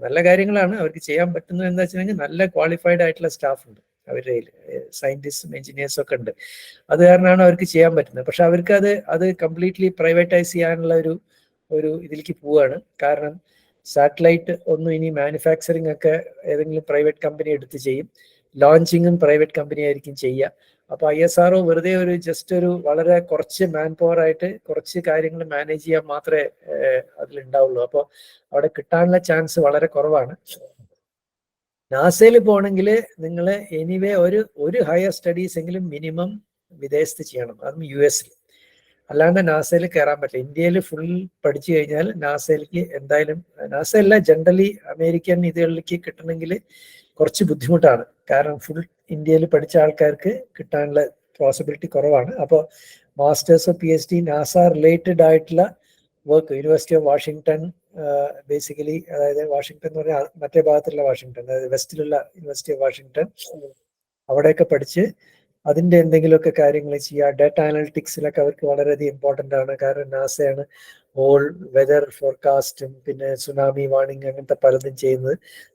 നല്ല കാര്യങ്ങളാണ് അവർക്ക് ചെയ്യാൻ പറ്റുന്നത്. എന്താ വെച്ചിട്ടുണ്ടെങ്കിൽ നല്ല ക്വാളിഫൈഡ് ആയിട്ടുള്ള സ്റ്റാഫ് ഉണ്ട് അവരുടെ കയ്യിൽ, സയന്റിസ്റ്റും എഞ്ചിനീയേഴ്സും ഒക്കെ ഉണ്ട്. അത് കാരണമാണ് അവർക്ക് ചെയ്യാൻ പറ്റുന്നത്. പക്ഷെ അവർക്ക് അത് കംപ്ലീറ്റ്ലി പ്രൈവറ്റൈസ് ചെയ്യാനുള്ള ഒരു ഇതിലേക്ക് പോവുകയാണ്. കാരണം സാറ്റലൈറ്റ് ഒന്നും ഇനി മാനുഫാക്ചറിങ് ഒക്കെ ഏതെങ്കിലും പ്രൈവറ്റ് കമ്പനി എടുത്ത് ചെയ്യും, ലോഞ്ചിങ്ങും പ്രൈവറ്റ് കമ്പനി ആയിരിക്കും ചെയ്യുക. അപ്പൊ ISRO വെറുതെ ജസ്റ്റ് ഒരു വളരെ കുറച്ച് മാൻ പവർ ആയിട്ട് കുറച്ച് കാര്യങ്ങൾ മാനേജ് ചെയ്യാൻ മാത്രമേ അതിലുണ്ടാവുള്ളൂ. അപ്പോൾ അവിടെ കിട്ടാനുള്ള ചാൻസ് വളരെ കുറവാണ്. നാസയിൽ പോകണമെങ്കിൽ നിങ്ങൾ എനിവേ ഒരു ഹയർ സ്റ്റഡീസ് എങ്കിലും മിനിമം വിദേശത്ത് ചെയ്യണം, അതും US. അല്ലാണ്ട് നാസയിൽ കയറാൻ പറ്റില്ല. ഇന്ത്യയിൽ ഫുൾ പഠിച്ചു കഴിഞ്ഞാൽ നാസയിലേക്ക് എന്തായാലും, നാസ അല്ല ജനറലി അമേരിക്കൻ ഇതിലേക്ക് കിട്ടണമെങ്കിൽ കുറച്ച് ബുദ്ധിമുട്ടാണ്. കാരണം ഫുൾ ഇന്ത്യയിൽ പഠിച്ച ആൾക്കാർക്ക് കിട്ടാനുള്ള പോസിബിലിറ്റി കുറവാണ്. അപ്പോൾ മാസ്റ്റേഴ്സോ PhD നാസ റിലേറ്റഡ് ആയിട്ടുള്ള work, university of Washington basically, അതായത് വാഷിങ്ടൺ എന്ന് പറഞ്ഞാൽ മറ്റേ ഭാഗത്തുള്ള വാഷിങ്ടൺ, അതായത് വെസ്റ്റിലുള്ള യൂണിവേഴ്സിറ്റി ഓഫ് വാഷിങ്ടൺ, അവിടെയൊക്കെ പഠിച്ച് അതിൻ്റെ എന്തെങ്കിലുമൊക്കെ കാര്യങ്ങൾ ചെയ്യുക. ഡാറ്റ അനലിറ്റിക്സിലൊക്കെ അവർക്ക് വളരെയധികം ഇമ്പോർട്ടൻ്റ് ആണ്. കാരണം നാസയാണ് ഓൾ വെതർ ഫോർകാസ്റ്റും പിന്നെ സുനാമി വാർണിംഗ് അങ്ങനത്തെ പലതും ചെയ്യുന്നത്.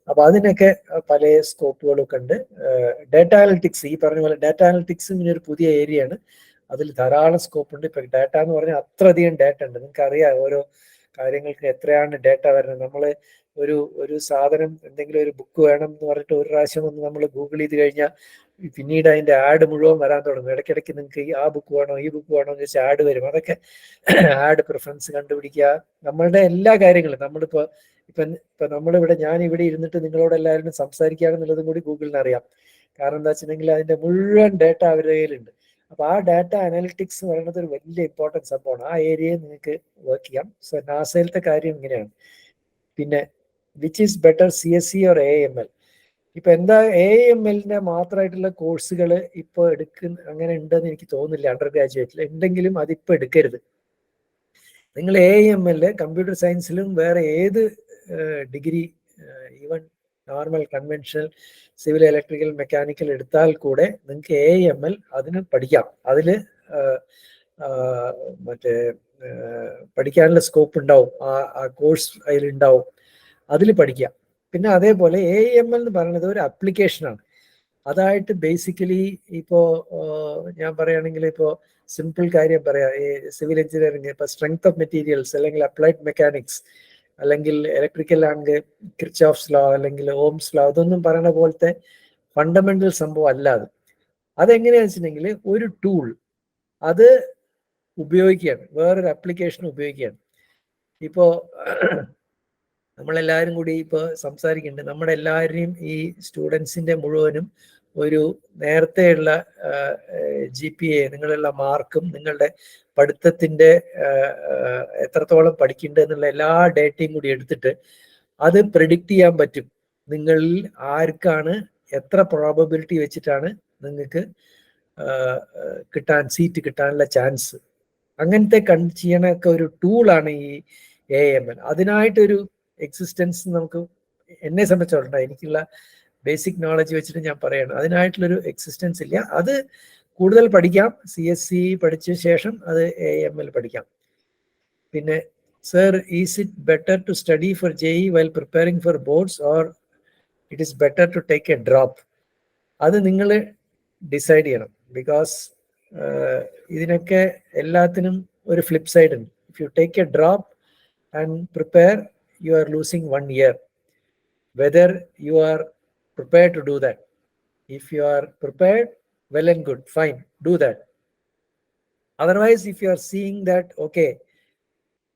അപ്പൊ അതിനൊക്കെ പല സ്കോപ്പുകളൊക്കെ ഉണ്ട്. ഡാറ്റ അനലിറ്റിക്സ്, ഈ പറഞ്ഞ പോലെ ഡാറ്റ അനലിറ്റിക്സും ഇനി ഒരു പുതിയ ഏരിയ ആണ്. അതിൽ ധാരാളം സ്കോപ്പ് ഉണ്ട്. ഇപ്പൊ ഡാറ്റ എന്ന് പറഞ്ഞാൽ അത്രയധികം ഡാറ്റ ഉണ്ട്. നിങ്ങൾക്ക് അറിയാം ഓരോ കാര്യങ്ങൾക്ക് എത്രയാണ് ഡാറ്റ വരുന്നത്. നമ്മൾ ഒരു സാധനം, എന്തെങ്കിലും ഒരു ബുക്ക് വേണം എന്ന് പറഞ്ഞിട്ട് ഒരു പ്രാവശ്യം ഒന്ന് നമ്മൾ ഗൂഗിൾ ചെയ്ത് കഴിഞ്ഞാൽ പിന്നീട് അതിന്റെ ആഡ് മുഴുവൻ വരാൻ തുടങ്ങും. ഇടയ്ക്കിടയ്ക്ക് നിങ്ങൾക്ക് ആ ബുക്ക് വേണോ ഈ ബുക്ക് വേണോ എന്ന് വെച്ചാൽ ആഡ് വരും. അതൊക്കെ ആഡ് പ്രിഫറൻസ് കണ്ടുപിടിക്കുക, നമ്മളുടെ എല്ലാ കാര്യങ്ങളും. ഇപ്പൊ നമ്മളിവിടെ, ഞാൻ ഇവിടെ ഇരുന്നിട്ട് നിങ്ങളോട് എല്ലാവരും സംസാരിക്കുകയാണെന്നുള്ളതും കൂടി ഗൂഗിളിന് അറിയാം. കാരണം എന്താ വെച്ചിട്ടുണ്ടെങ്കിൽ അതിന്റെ മുഴുവൻ ഡാറ്റ അവരുടെ കയ്യിലുണ്ട്. അപ്പൊ ആ ഡാറ്റ അനലിറ്റിക്സ് എന്ന് പറയുന്നത് ഒരു വലിയ ഇമ്പോർട്ടൻറ്റ് സംഭവമാണ്. ആ ഏരിയയിൽ നിങ്ങൾക്ക് വർക്ക് ചെയ്യാം. സോ നാസയിലത്തെ കാര്യം ഇങ്ങനെയാണ്. പിന്നെ which is better, CSE or AIML? ഇപ്പൊ എന്താ AIMLന്റെ മാത്രമായിട്ടുള്ള കോഴ്സുകൾ ഇപ്പൊ അങ്ങനെ ഉണ്ടെന്ന് എനിക്ക് തോന്നുന്നില്ല. അണ്ടർ ഗ്രാജുവേറ്റിൽ ഉണ്ടെങ്കിലും അതിപ്പോ എടുക്കരുത്. നിങ്ങൾ AIML കമ്പ്യൂട്ടർ സയൻസിലും വേറെ ഏത് degree, even normal conventional civil electrical mechanical എടുത്താൽ കൂടെ നിങ്ങൾക്ക് AIML അതിന് പഠിക്കാം. അതിൽ മറ്റേ പഠിക്കാനുള്ള സ്കോപ്പ് ഉണ്ടാവും. ആ കോഴ്സ് അതിലുണ്ടാവും. അതിൽ പഠിക്കാം. പിന്നെ അതേപോലെ AML എന്ന് പറയുന്നത് ഒരു അപ്ലിക്കേഷനാണ്. അതായിട്ട് ബേസിക്കലി ഇപ്പോൾ ഞാൻ പറയുകയാണെങ്കിൽ ഇപ്പോൾ സിമ്പിൾ കാര്യം പറയാം, ഈ സിവിൽ എഞ്ചിനീയറിംഗ് ഇപ്പോൾ സ്ട്രെങ്ത് ഓഫ് മെറ്റീരിയൽസ് അല്ലെങ്കിൽ അപ്ലൈഡ് മെക്കാനിക്സ് അല്ലെങ്കിൽ ഇലക്ട്രിക്കൽ ആണെങ്കിൽ കിർച്ചോഫ്സ് ലോ അല്ലെങ്കിൽ ഓംസ് ലോ, അതൊന്നും പറയുന്ന പോലത്തെ ഫണ്ടമെന്റൽ സംഭവം അല്ലാതെ അതെങ്ങനെയാണെന്ന് വെച്ചിട്ടുണ്ടെങ്കിൽ ഒരു ടൂൾ അത് ഉപയോഗിക്കുകയാണ്, വേറൊരു ആപ്ലിക്കേഷൻ ഉപയോഗിക്കുകയാണ്. ഇപ്പോൾ നമ്മളെല്ലാവരും കൂടി ഇപ്പോൾ സംസാരിക്കുന്നുണ്ട്, നമ്മുടെ എല്ലാവരെയും ഈ സ്റ്റുഡൻസിൻ്റെ മുഴുവനും ഒരു നേരത്തെയുള്ള GPA, നിങ്ങളുള്ള മാർക്കും നിങ്ങളുടെ പഠിത്തത്തിൻ്റെ എത്രത്തോളം പഠിക്കേണ്ടത് എന്നുള്ള എല്ലാ ഡേറ്റയും കൂടി എടുത്തിട്ട് അത് പ്രെഡിക്റ്റ് ചെയ്യാൻ പറ്റും. നിങ്ങളിൽ ആർക്കാണ് എത്ര പ്രോബബിലിറ്റി വെച്ചിട്ടാണ് നിങ്ങൾക്ക് സീറ്റ് കിട്ടാനുള്ള ചാൻസ്. അങ്ങനത്തെ ചെയ്യണൊക്കെ ഒരു ടൂളാണ് ഈ AML. അതിനായിട്ടൊരു എക്സിസ്റ്റൻസ് നമുക്ക് എന്നെ സംബന്ധിച്ചോളണ്ട, എനിക്കുള്ള ബേസിക് നോളജ് വെച്ചിട്ട് ഞാൻ പറയണം, അതിനായിട്ടുള്ളൊരു എക്സിസ്റ്റൻസ് ഇല്ല. അത് കൂടുതൽ പഠിക്കാം, CSC പഠിച്ച ശേഷം അത് AML പഠിക്കാം. പിന്നെ sir, is it better to study for JEE while preparing for boards or it is better to take a drop? അത് നിങ്ങൾ ഡിസൈഡ് ചെയ്യണം. ബിക്കോസ് ഇതിനൊക്കെ എല്ലാത്തിനും ഒരു ഫ്ലിപ്പ് സൈഡ് ഉണ്ട്. If you take a drop and prepare, you are losing 1 year. Whether you are prepared to do that. If you are prepared, well and good, fine, do that. Otherwise, if you are seeing that, okay,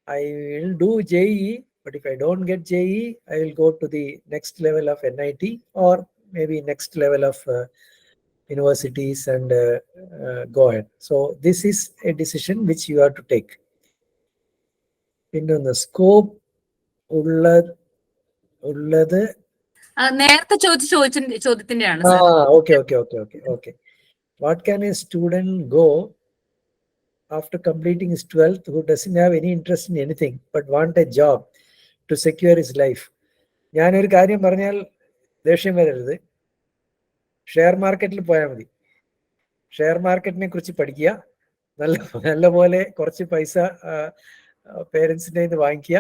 I will do JEE, but if I don't get JEE, I will go to the next level of NIT or maybe next level of universities and go ahead. So this is a decision which you have to take. In the scope ഉള്ളത് നേരത്തെ ചോദ്യത്തിന്റെയാണ്. Okay. What can a student go after completing his 12th who doesn't have any interest in anything but want a job to secure his life? ഞാനൊരു കാര്യം പറഞ്ഞാൽ ദേഷ്യം വരരുത്, share മാർക്കറ്റിൽ പോയാൽ മതി. ഷെയർ മാർക്കറ്റിനെ കുറിച്ച് പഠിക്കുക, നല്ല പോലെ കുറച്ച് പൈസ പേരൻസിൻ്റെ നിന്ന് വാങ്ങിക്കുക,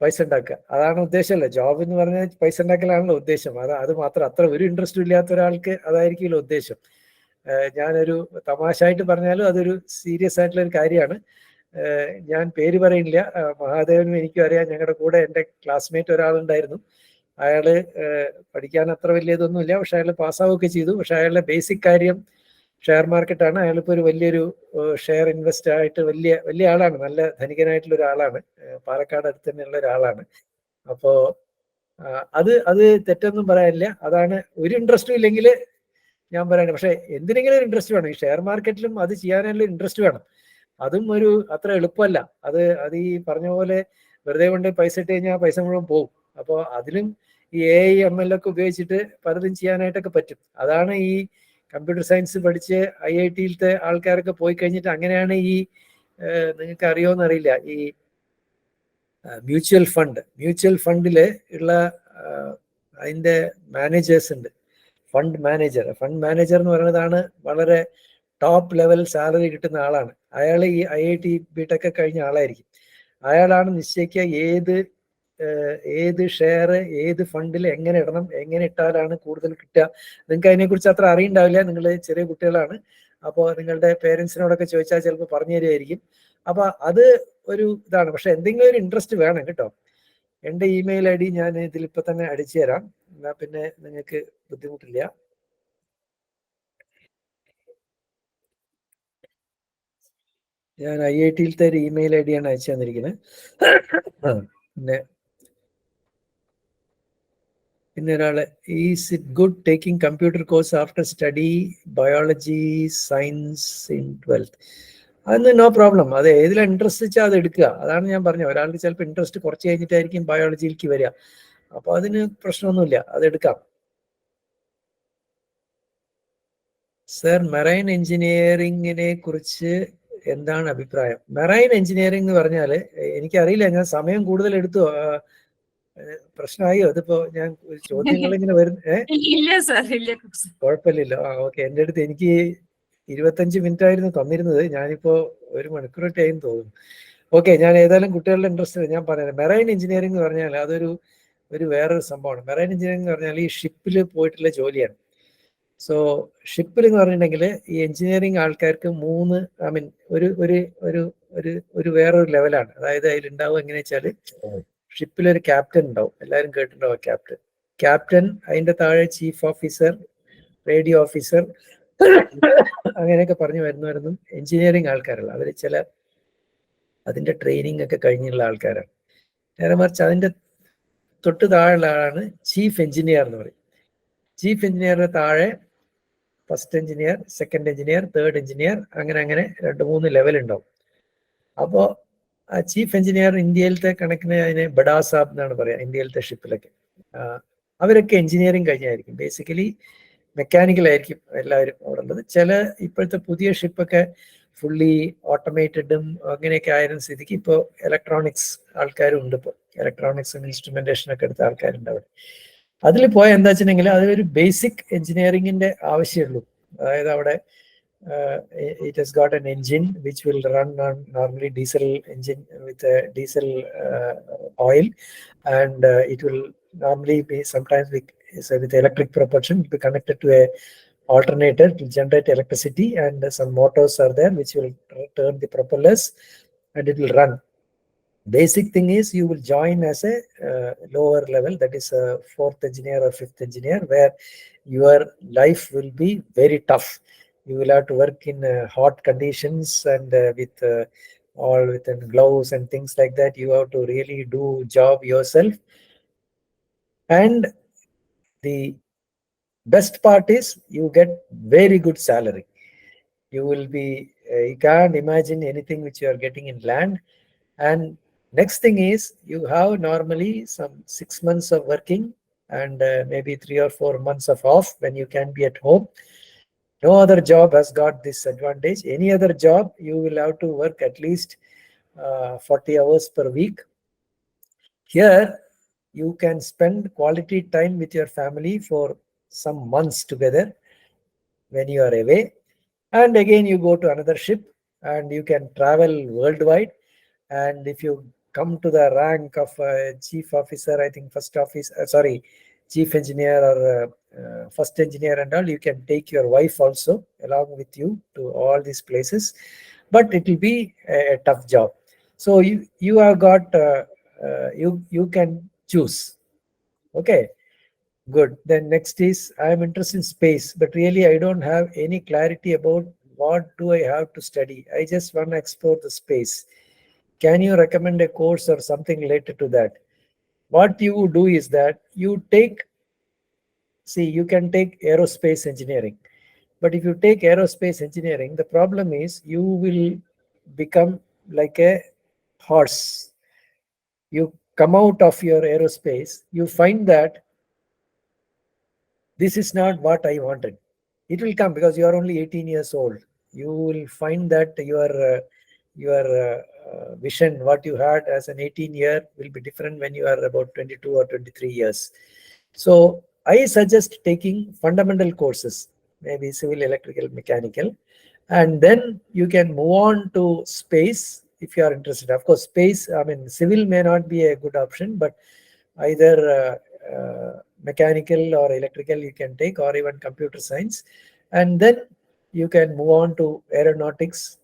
പൈസ ഉണ്ടാക്കുക. അതാണ് ഉദ്ദേശമല്ല. ജോബ് എന്ന് പറഞ്ഞാൽ പൈസ ഉണ്ടാക്കലാണല്ലോ ഉദ്ദേശം. അത് മാത്രം, അത്ര ഒരു ഇൻട്രസ്റ്റും ഇല്ലാത്ത ഒരാൾക്ക് അതായിരിക്കുമല്ലോ ഉദ്ദേശം. ഞാനൊരു തമാശയായിട്ട് പറഞ്ഞാലും അതൊരു സീരിയസ് ആയിട്ടുള്ള ഒരു കാര്യമാണ്. ഞാൻ പേര് പറയുന്നില്ല, മഹാദേവനും എനിക്കും അറിയാം. ഞങ്ങളുടെ കൂടെ എൻ്റെ ക്ലാസ്മേറ്റ് ഒരാളുണ്ടായിരുന്നു. അയാള് പഠിക്കാൻ അത്ര വലിയ ഇതൊന്നുമില്ല, പക്ഷെ അയാൾ പാസ്സാവുകയൊക്കെ ചെയ്തു. പക്ഷെ അയാളുടെ ബേസിക് കാര്യം ഷെയർ മാർക്കറ്റാണ്. അയാളിപ്പോൾ ഒരു വലിയൊരു ഷെയർ ഇൻവെസ്റ്റർ ആയിട്ട് വലിയ ആളാണ്, നല്ല ധനികനായിട്ടുള്ള ഒരാളാണ്, പാലക്കാട് അടുത്ത് തന്നെയുള്ള ഒരാളാണ്. അപ്പോൾ അത് തെറ്റൊന്നും പറയാനില്ല. അതാണ്, ഒരു ഇൻട്രസ്റ്റും ഇല്ലെങ്കിൽ ഞാൻ പറയണേ. പക്ഷെ എന്തിനെങ്കിലും ഒരു ഇൻട്രസ്റ്റ് വേണം. ഈ ഷെയർ മാർക്കറ്റിലും അത് ചെയ്യാനുള്ള ഇൻട്രസ്റ്റ് വേണം. അതും അത്ര എളുപ്പമല്ല. അത് ഈ പറഞ്ഞ പോലെ വെറുതെ കൊണ്ട് പൈസ ഇട്ട് കഴിഞ്ഞാൽ പൈസ മുഴുവൻ പോകും. അപ്പോൾ അതിലും ഈ AIML ഒക്കെ ഉപയോഗിച്ചിട്ട് പലതും ചെയ്യാനായിട്ടൊക്കെ പറ്റും. അതാണ് ഈ കമ്പ്യൂട്ടർ സയൻസ് പഠിച്ച് IIT-യിലത്തെ ആൾക്കാരൊക്കെ പോയി കഴിഞ്ഞിട്ട് അങ്ങനെയാണ് ഈ നിങ്ങൾക്ക് അറിയുമോന്ന് അറിയില്ല, ഈ മ്യൂച്വൽ ഫണ്ടിൽ ഉള്ള അതിൻ്റെ മാനേജേഴ്സ് ഉണ്ട്. ഫണ്ട് മാനേജർ എന്ന് പറയുന്നതാണ് വളരെ ടോപ്പ് ലെവൽ സാലറി കിട്ടുന്ന ആളാണ്. അയാൾ ഈ IIT BTech കഴിഞ്ഞ ആളായിരിക്കും. അയാളാണ് നിശ്ചയിക്കുക ഏത് ഷെയർ ഏത് ഫണ്ടിൽ എങ്ങനെ ഇടണം, എങ്ങനെ ഇട്ടാലാണ് കൂടുതൽ കിട്ടുക. നിങ്ങൾക്ക് അതിനെക്കുറിച്ച് അത്ര അറിയുണ്ടാവില്ല, നിങ്ങൾ ചെറിയ കുട്ടികളാണ്. അപ്പോൾ നിങ്ങളുടെ പേരൻസിനോടൊക്കെ ചോദിച്ചാൽ ചിലപ്പോൾ പറഞ്ഞു തരുമായിരിക്കും. അപ്പോൾ അത് ഒരു ഇതാണ്. പക്ഷെ എന്തെങ്കിലും ഒരു ഇൻട്രസ്റ്റ് വേണം കേട്ടോ. എൻ്റെ ഇമെയിൽ ID ഞാൻ ഇതിലിപ്പോൾ തന്നെ അടിച്ചു തരാം, എന്നാൽ പിന്നെ നിങ്ങൾക്ക് ബുദ്ധിമുട്ടില്ല. ഞാൻ IIT-യിലത്തെ ഒരു ഇമെയിൽ ID ആണ് അയച്ചു തന്നിരിക്കുന്നത്. പിന്നെ ഒരാള്, is it good taking computer course after study biology science in 12th? അതൊന്നും നോ പ്രോബ്ലം. അത് ഏതിലാണ് ഇൻട്രസ്റ്റ് വെച്ചാൽ അത് എടുക്കുക. അതാണ് ഞാൻ പറഞ്ഞത്. ഒരാൾക്ക് ചിലപ്പോൾ ഇൻട്രസ്റ്റ് കുറച്ച് കഴിഞ്ഞിട്ടായിരിക്കും ബയോളജിയിലേക്ക് വരിക. അപ്പോൾ അതിന് പ്രശ്നമൊന്നുമില്ല, അതെടുക്കാം. സർ, മെറൈൻ എഞ്ചിനീയറിങ്ങിനെ കുറിച്ച് എന്താണ് അഭിപ്രായം? മെറൈൻ എഞ്ചിനീയറിംഗ് എന്ന് പറഞ്ഞാൽ എനിക്കറിയില്ല, ഞാൻ സമയം കൂടുതൽ എടുത്തു. പ്രശ്നമായോ? അതിപ്പോ ഞാൻ ചോദ്യങ്ങൾ ഇങ്ങനെ കുഴപ്പമില്ലല്ലോ. ഓക്കെ. എൻ്റെ അടുത്ത് എനിക്ക് 25 മിനിറ്റ് ആയിരുന്നു തന്നിരുന്നത്, ഞാനിപ്പോ 1 മണിക്കൂർ ടൈം തോന്നുന്നു. ഓക്കെ, ഞാൻ ഏതായാലും കുട്ടികളുടെ ഇൻട്രസ്റ്റ് ഞാൻ പറയാം. മെറൈൻ എഞ്ചിനീയറിംഗ് എന്ന് പറഞ്ഞാൽ അതൊരു ഒരു വേറൊരു സംഭവമാണ്. മെറൈൻ എഞ്ചിനീയറിംഗ് എന്ന് പറഞ്ഞാൽ ഈ ഷിപ്പിൽ പോയിട്ടുള്ള ജോലിയാണ്. സോ ഷിപ്പിൽ എന്ന് പറഞ്ഞിട്ടുണ്ടെങ്കിൽ ഈ എഞ്ചിനീയറിംഗ് ആൾക്കാർക്ക് മൂന്ന്, ഐ മീൻ ഒരു ഒരു ഒരു ഒരു ഒരു വേറൊരു ലെവലാണ്. അതായത് അതിലുണ്ടാവും എങ്ങനെ വെച്ചാൽ, ഷിപ്പിലൊരു ക്യാപ്റ്റൻ ഉണ്ടാവും, എല്ലാവരും കേട്ടിട്ടുണ്ടാവും ക്യാപ്റ്റൻ. ക്യാപ്റ്റൻ, അതിന്റെ താഴെ ചീഫ് ഓഫീസർ, റേഡിയോ ഓഫീസർ, അങ്ങനെയൊക്കെ പറഞ്ഞു വരുന്നവരൊന്നും എഞ്ചിനീയറിംഗ് ആൾക്കാരല്ല. അവർ ചില അതിന്റെ ട്രെയിനിങ് ഒക്കെ കഴിഞ്ഞുള്ള ആൾക്കാരാണ്. നേരെ മറിച്ച് അതിന്റെ തൊട്ട് താഴെയുള്ള ആളാണ് ചീഫ് എഞ്ചിനീയർ എന്ന് പറയും. ചീഫ് എഞ്ചിനീയറിന് താഴെ first engineer, second engineer, third engineer, അങ്ങനെ അങ്ങനെ 2-3 ലെവൽ ഉണ്ടാവും. അപ്പോൾ ആ ചീഫ് എഞ്ചിനീയർ ഇന്ത്യയിലത്തെ കണക്കിന് അതിനെ ബഡാ സാബ് എന്നാണ് പറയാ, ഇന്ത്യയിലത്തെ ഷിപ്പിലൊക്കെ. അവരൊക്കെ എഞ്ചിനീയറിംഗ് കഴിഞ്ഞായിരിക്കും. ബേസിക്കലി മെക്കാനിക്കൽ ആയിരിക്കും എല്ലാവരും അവിടെ ഉള്ളത്. ചില ഇപ്പോഴത്തെ പുതിയ ഷിപ്പൊക്കെ ഫുള്ളി ഓട്ടോമേറ്റഡും അങ്ങനെയൊക്കെ ആയിരുന്ന സ്ഥിതിക്ക് ഇപ്പോൾ ഇലക്ട്രോണിക്സ് ആൾക്കാരും ഉണ്ട്. ഇപ്പോൾ ഇലക്ട്രോണിക്സും ഇൻസ്ട്രുമെന്റേഷനൊക്കെ എടുത്ത ആൾക്കാരുണ്ട് അവിടെ. അതിൽ പോയ എന്താ വെച്ചിട്ടുണ്ടെങ്കിൽ അതൊരു ബേസിക് എഞ്ചിനീയറിംഗിന്റെ ആവശ്യമുള്ളൂ. അതായത് അവിടെ it has got an engine which will run on normally diesel engine with a diesel oil, and it will normally be sometimes with electric propulsion, be connected to a alternator to generate electricity, and some motors are there which will turn the propellers and it will run. Basic thing is you will join as a lower level, that is a 4th engineer or 5th engineer, where your life will be very tough. You will have to work in hot conditions and with all with gloves and things like that. You have to really do job yourself. And the best part is you get very good salary. You will be, you can't imagine anything which you are getting in land. And next thing is you have normally some 6 months of working and maybe 3 or 4 months of off when you can be at home. No other job has got this advantage. Any other job, you will have to work at least 40 hours per week. Here, you can spend quality time with your family for some months together when you are away. And again, you go to another ship and you can travel worldwide. And if you come to the rank of chief officer, I think chief engineer or first engineer and all, you can take your wife also along with you to all these places, but it will be a tough job. So you have got you can choose. Okay, good. Then next is, I am interested in space, but really I don't have any clarity about what do I have to study. I just want to explore the space. Can you recommend a course or something related to that? What you do is that you can take aerospace engineering. But if you take aerospace engineering, the problem is you will become like a horse. You come out of your aerospace, you find that this is not what I wanted. It will come because you are only 18 years old. You will find that your vision, what you had as an 18-year, will be different when you are about 22 or 23 years. So I suggest taking fundamental courses, maybe civil, electrical, mechanical, and then you can move on to space if you are interested. Of course, space, I mean, civil may not be a good option, but either mechanical or electrical you can take, or even computer science, and then you can move on to aeronautics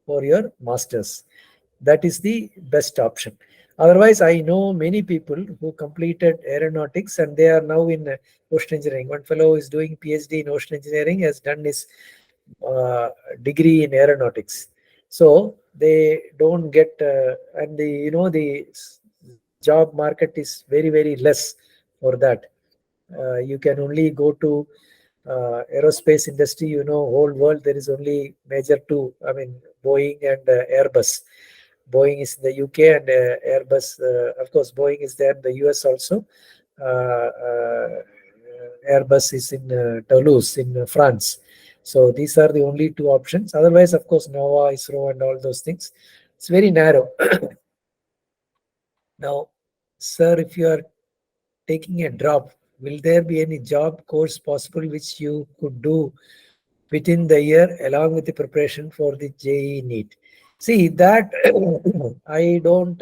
for your masters. That is the best option. Otherwise, I know many people who completed aeronautics and they are now in ocean engineering. One fellow is doing PhD in ocean engineering, has done his degree in aeronautics. So they don't get, and the job market is very, very less for that. You can only go to aerospace industry, whole world, there is only major two, I mean, Boeing and Airbus. Boeing is in the UK and Airbus, of course, Boeing is there in the US also. Airbus is in Toulouse in France. So these are the only two options. Otherwise, of course, Nova, ISRO and all those things. It's very narrow. Now, sir, if you are taking a drop, will there be any job course possible which you could do within the year along with the preparation for the JEE NEET? See, that I don't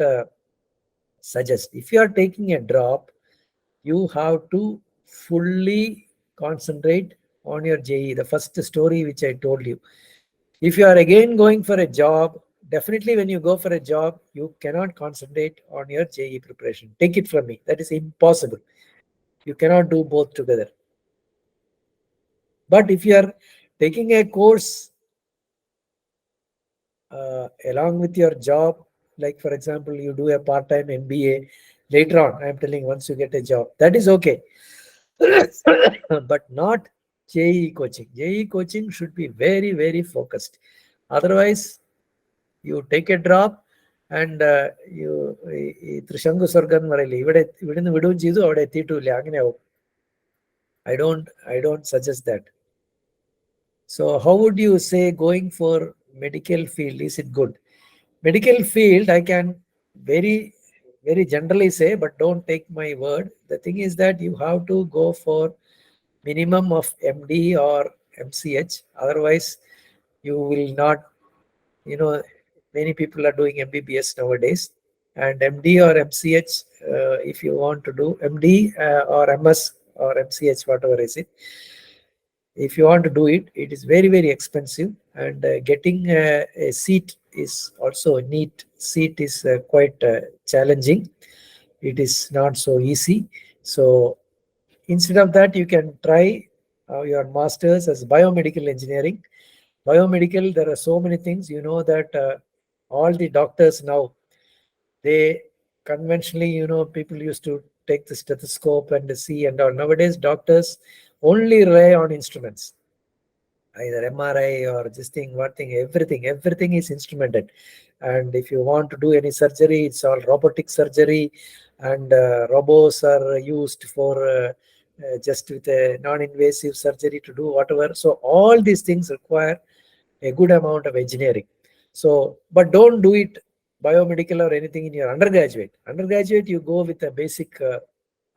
suggest. If you are taking a drop, you have to fully concentrate on your JEE, the first story which I told you. If you are again going for a job, definitely when you go for a job, you cannot concentrate on your JEE preparation. Take it from me. That is impossible. You cannot do both together. But if you are taking a course along with your job, like for example, you do a part-time MBA, later on, I am telling once you get a job, that is okay. But not JEE coaching. JEE coaching should be very, very focused. Otherwise, you take a drop and you Trishangu Sorgan Marali. I don't suggest that. So how would you say going for medical field, is it good? Medical field, I can very generally say, but don't take my word. The thing is that you have to go for minimum of MD or MCH. Otherwise, you will not, many people are doing MBBS nowadays. And MD or MCH, if you want to do MD or MS or MCH, whatever is it, if you want to do it, it is very, very expensive. And getting a seat is also a neat seat is quite challenging. It is not so easy. So instead of that, you can try your master's as biomedical engineering. Biomedical, there are so many things. You know that all the doctors now, they conventionally, people used to take the stethoscope and see and all. Nowadays, doctors only rely on instruments, either MRI or this thing, what thing, everything is instrumented. And if you want to do any surgery, it's all robotic surgery, and robots are used for just with a non-invasive surgery to do whatever. So all these things require a good amount of engineering. So, but don't do it biomedical or anything in your undergraduate. Undergraduate, you go with a basic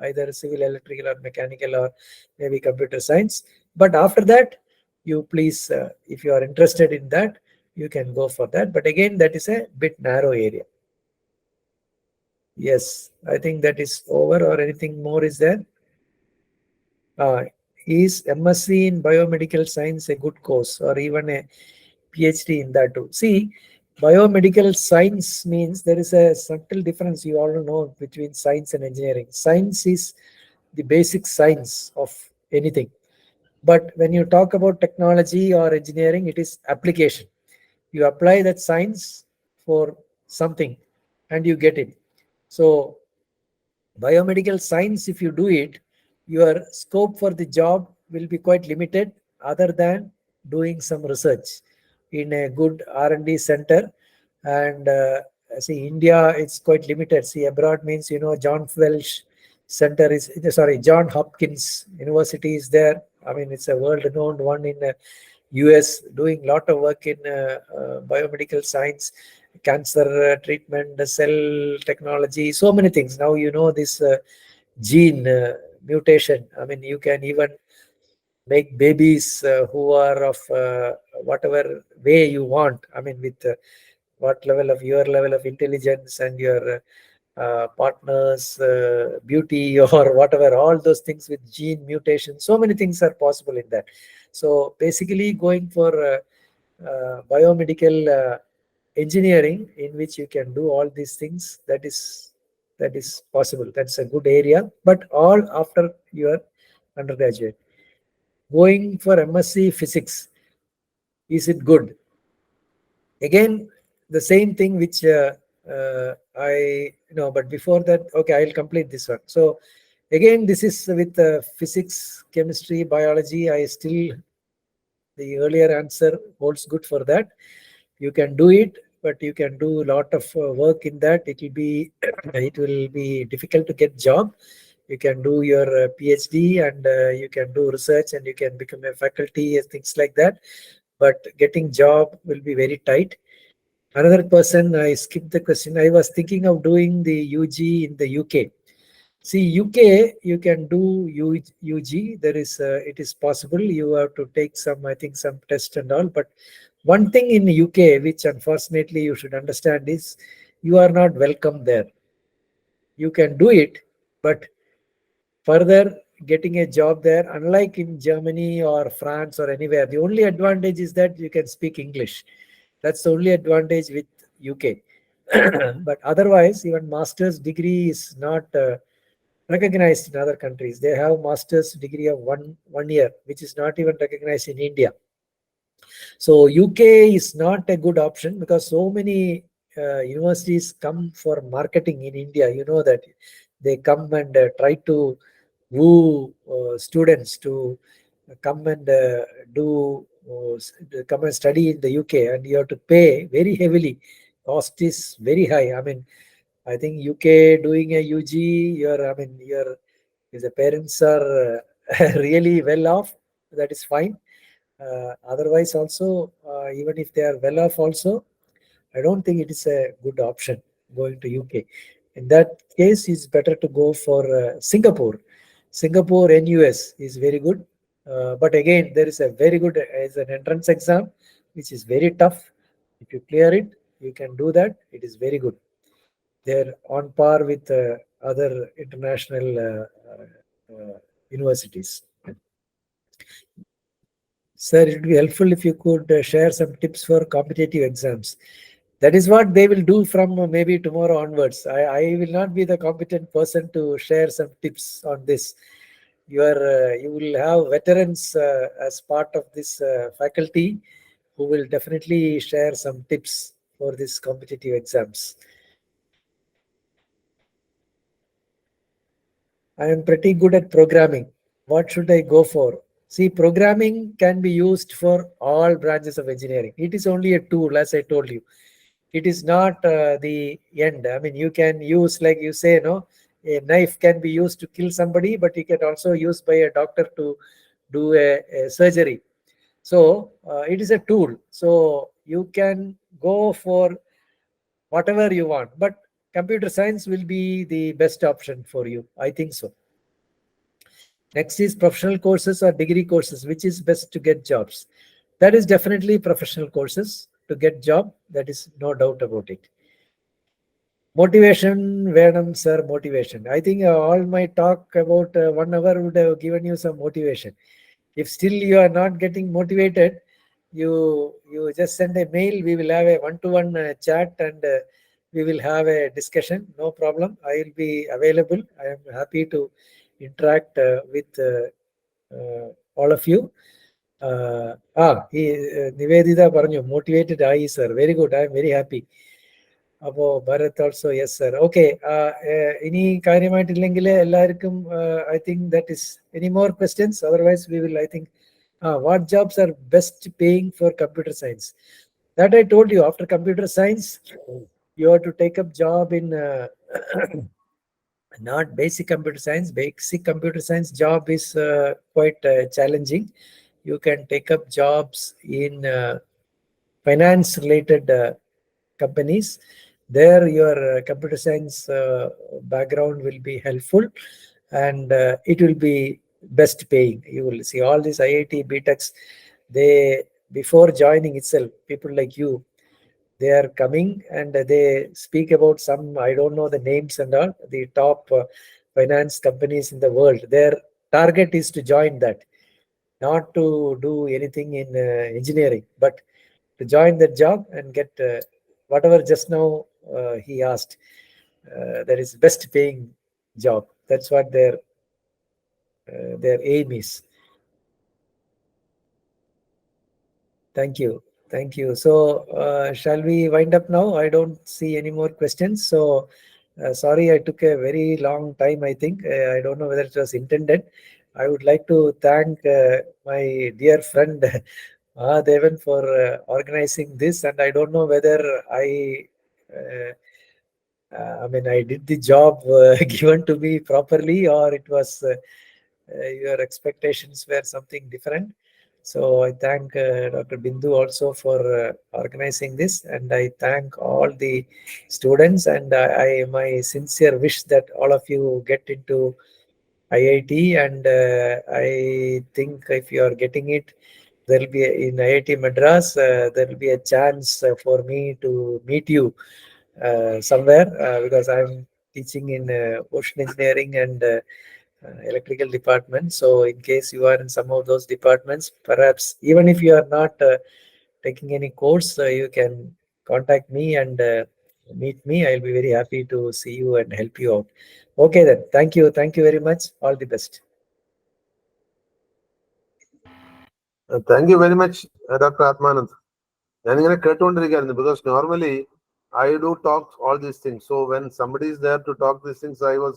either civil, electrical or mechanical or maybe computer science. But after that, you please, if you are interested in that, you can go for that. But again, that is a bit narrow area. Yes, I think that is over, or anything more is there? Is MSc in biomedical science a good course, or even a PhD in that too? See, biomedical science means there is a subtle difference, you all know, between science and engineering. Science is the basic science of anything. But when you talk about technology or engineering, it is application. You apply that science for something and you get it. So biomedical science, if you do it, your scope for the job will be quite limited, other than doing some research in a good R&D center. And see, India, it's quite limited. See, abroad means, John Welsh Center is, John Hopkins University is there. I mean, it's a world-renowned one in US, doing a lot of work in biomedical science, cancer treatment, cell technology, so many things. Now, this gene mutation. I mean, you can even make babies who are of whatever way you want. I mean, with what level of your level of intelligence and your partner's beauty or whatever, all those things with gene mutation. So many things are possible in that. So basically going for biomedical engineering, in which you can do all these things, that is possible. That's a good area, but all after your undergraduate. Going for MSc physics, is it good? Again, the same thing which but before that, okay, I'll complete this one. So again, this is with physics, chemistry, biology. The earlier answer holds good for that. You can do it, but you can do a lot of work in that. It will be difficult to get job. You can do your PhD and you can do research and you can become a faculty and things like that. But getting job will be very tight. Another person, I skipped the question. I was thinking of doing the UG in the UK. See, UK, you can do UG. There is, it is possible. You have to take some, I think, some test and all. But one thing in the UK, which unfortunately you should understand, is you are not welcome there. You can do it, but further getting a job there. Unlike in Germany or France or anywhere, the only advantage is that you can speak English. That's the only advantage with UK. But otherwise, even master's degree is not recognized in other countries. They have master's degree of one year, which is not even recognized in India. So UK is not a good option because so many universities come for marketing in India. You know that they come and try to woo students to come and come and study in the UK, and you have to pay very heavily. Cost is very high. I mean, I think UK doing a UG, if the parents are really well off, that is fine. Otherwise, also, even if they are well off, also, I don't think it is a good option going to UK. In that case, it's better to go for Singapore. Singapore NUS is very good. But again, there is a very good as an entrance exam, which is very tough. If you clear it, you can do that. It is very good. They're on par with other international universities. Sir, it would be helpful if you could share some tips for competitive exams. That is what they will do from maybe tomorrow onwards. I will not be the competent person to share some tips on this. You will have veterans as part of this faculty who will definitely share some tips for these competitive exams. I am pretty good at programming. What should I go for? See, programming can be used for all branches of engineering. It is only a tool, as I told you. It is not the end. I mean, you can use, like you say, no, a knife can be used to kill somebody, but it can also used by a doctor to do a surgery. So it is a tool. So you can go for whatever you want, but computer science will be the best option for you. I think so. Next is professional courses or degree courses, which is best to get jobs. That is definitely professional courses to get job. That is no doubt about it. Motivation, Vedam sir, motivation. I think all my talk about 1 hour would have given you some motivation. If still you are not getting motivated, you just send a mail. We will have a one-to-one chat and we will have a discussion. No problem. I will be available. I am happy to interact with all of you. Nivedita Paranju, motivated I, sir. Very good. I am very happy. Abo Bharat also, yes, sir. Okay. Any കാര്യമായിട്ടില്ലെങ്കിൽ എല്ലാവർക്കും I think that is any more questions. Otherwise, we will, I think, what jobs are best paying for computer science? That I told you, after computer science, you have to take up job in not basic computer science. Basic computer science job is quite challenging. You can take up jobs in finance related companies. There your computer science background will be helpful, and it will be best paying. You will see all these IIT BTechs, they before joining itself, people like you, they are coming and they speak about some, I don't know the names and all, the top finance companies in the world. Their target is to join that, not to do anything in engineering, but to join that job and get whatever just now he asked. That is best paying job. That's what their aim is. Thank you. Thank you. So shall we wind up now? I don't see any more questions. So sorry, I took a very long time, I think. I don't know whether it was intended. I would like to thank my dear friend Devan for organizing this. And I don't know whether I mean, I did the job given to me properly, or it was your expectations were something different. So I thank Dr. Bindu also for organizing this, and I thank all the students, and my sincere wish that all of you get into IIT, and I think if you are getting it, there will be in IIT Madras, there will be a chance for me to meet you somewhere because I'm teaching in ocean engineering and electrical department. So in case you are in some of those departments, perhaps even if you are not taking any course, you can contact me and meet me. I'll be very happy to see you and help you out. Okay then. Thank you. Thank you very much. All the best. Thank you very much, Dr. Atmanand. Because normally I do talk all these things. So when somebody is there to talk these things, I was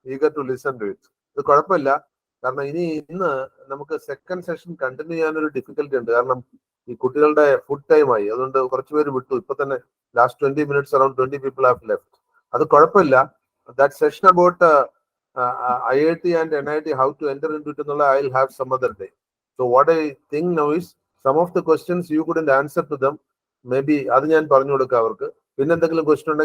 eager to listen to it. The Korapalla, Karna in Namaka second session continue and difficulty and the Kutilda food time. I don't know last 20 minutes around 20 people have left. The Korapalla, that session about IIT and NIT, how to enter into it, I'll have some other day. So what I think now is some of the questions you couldn't answer to them. Maybe other question.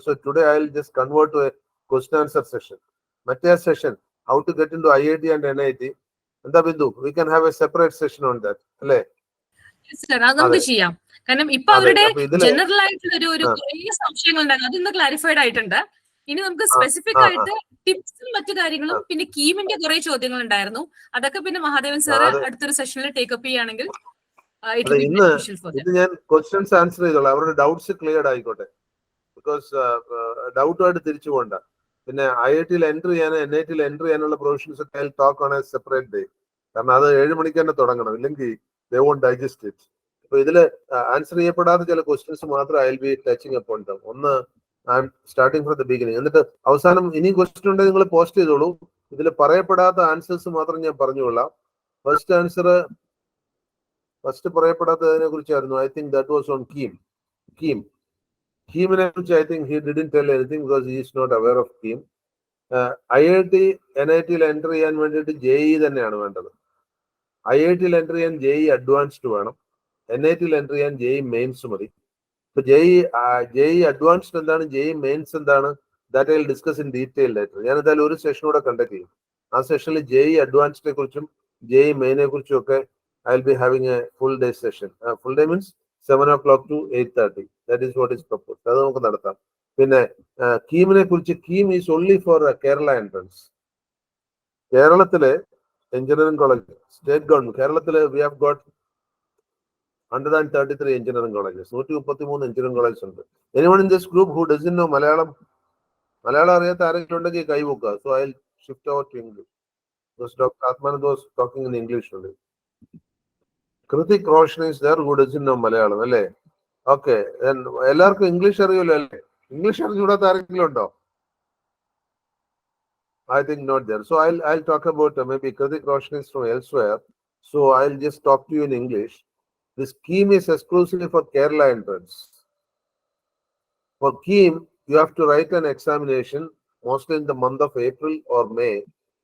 So today I'll just convert to a question answer session. Matthias session, how to get into IIT and NIT. And Bindu, we can have a separate session on that. കാരണം ഇപ്പൊ അവരുടെ general ആയിട്ടുള്ള ഒരു സംശയങ്ങൾ ഉണ്ടായിരുന്നു, അതൊന്ന് clarified ആയിട്ടുണ്ട്. ഇനി നമുക്ക് സ്പെസിഫിക് ആയിട്ട് ടിപ്സും മറ്റു കാര്യങ്ങളും പിന്നെ കീമിന്റെ കുറെ ചോദ്യങ്ങൾ ഉണ്ടായിരുന്നു. അതൊക്കെ പിന്നെ മഹാദേവൻ സാർ അടുത്തൊരു സെഷനിൽ ടേക്കപ്പ് ചെയ്യുകയാണെങ്കിൽ ഇത് ഞാൻ ക്വസ്റ്റ്യൻസ് ആൻസർ ചെയ്തോളാം. അവരുടെ ഡൗട്ട്സ് ക്ലിയർ ആയിക്കോട്ടെ. ബിക്കോസ് ഡൗട്ടുമായിട്ട് തിരിച്ചു പോകണ്ട. പിന്നെ IIT-യിൽ എൻട്രി ചെയ്യാൻ NIT-യിൽ എൻട്രി ചെയ്യാനുള്ള പ്രൊവിഷൻസ് ഒക്കെ talk on A separate day. കാരണം അത് 7 മണിക്ക് തന്നെ തുടങ്ങണം, ഇല്ലെങ്കിൽ ദേ വോണ്ട് ഡൈജസ്റ്റ് ഇറ്റ്. അപ്പൊ ഇതില് ആൻസർ ചെയ്യപ്പെടാത്ത ചില ക്വസ്റ്റ്യൻസ് മാത്രം I will be touching upon them. ഒന്ന് I am starting from the beginning. എന്നിട്ട് അവസാനം ഇനിയും ക്വസ്റ്റ്യൻ ഉണ്ടെങ്കിൽ നിങ്ങൾ പോസ്റ്റ് ചെയ്തോളൂ. ഇതിൽ പറയപ്പെടാത്ത ആൻസേഴ്സ് മാത്രം ഞാൻ പറഞ്ഞുകൊള്ളാം. ഫസ്റ്റ് പറയപ്പെടാത്തതിനെ കുറിച്ചായിരുന്നു. I think that was on കീമിനെ കുറിച്ച് I think he didn't tell anything because he is not aware of KEAM. IIT NIT-യിൽ enter ചെയ്യാൻ വേണ്ടിയിട്ട് JEE തന്നെയാണ് വേണ്ടത്. IIT-യിൽ എൻ്റർ ചെയ്യാൻ JEE അഡ്വാൻസ്ഡ് വേണം. NIT-യിൽ എൻ്റർ ചെയ്യാൻ JEE മെയിൻസ് മതി. ഇപ്പൊ JEE അഡ്വാൻസ്ഡ് എന്താണ്, JEE മെയിൻസ് എന്താണ്, that I will discuss in detail later. ഞാൻ എന്തായാലും ഒരു സെഷൻ കൂടെ കണ്ടക്ട് ചെയ്യും. ആ സെഷനിൽ JEE അഡ്വാൻസ്ഡിനെ കുറിച്ചും JEE മെയിനെ കുറിച്ചും ഒക്കെ I will be having a full day session. Full day means 7 o'clock to 8:30. That is what is proposed. അത് നമുക്ക് നടത്താം. പിന്നെ കീമിനെ കുറിച്ച്, KEAM is only for Kerala entrance. കേരളത്തിലെ എഞ്ചിനീയറിംഗ് കോളേജ്, സ്റ്റേറ്റ് ഗവൺമെന്റ്, കേരളത്തില് we have got 133 engineering colleges, 133 engineering colleges ഉണ്ട്. Anyone in this group who doesn't know Malayalam അറിയാത്ത ആരെങ്കിലും ഉണ്ടെങ്കിൽ കൈവക്കുക. So I will shift over to English. Dr. Atmanand was talking in English only. Kritik Roshan is there who doesn't know Malayalam, അല്ലേ? Okay, then എല്ലാവർക്കും English അറിയുമല്ലോ അല്ലേ? English അറിഞ്ഞൂടാത്ത ആരെങ്കിലും ഉണ്ടോ? I think not there. So I'll talk about maybe Kritik Roshan is from elsewhere. So I'll just talk to you in English. This scheme is exclusively for Kerala entrance. For KEAM, you have to write an examination mostly in the month of April or May,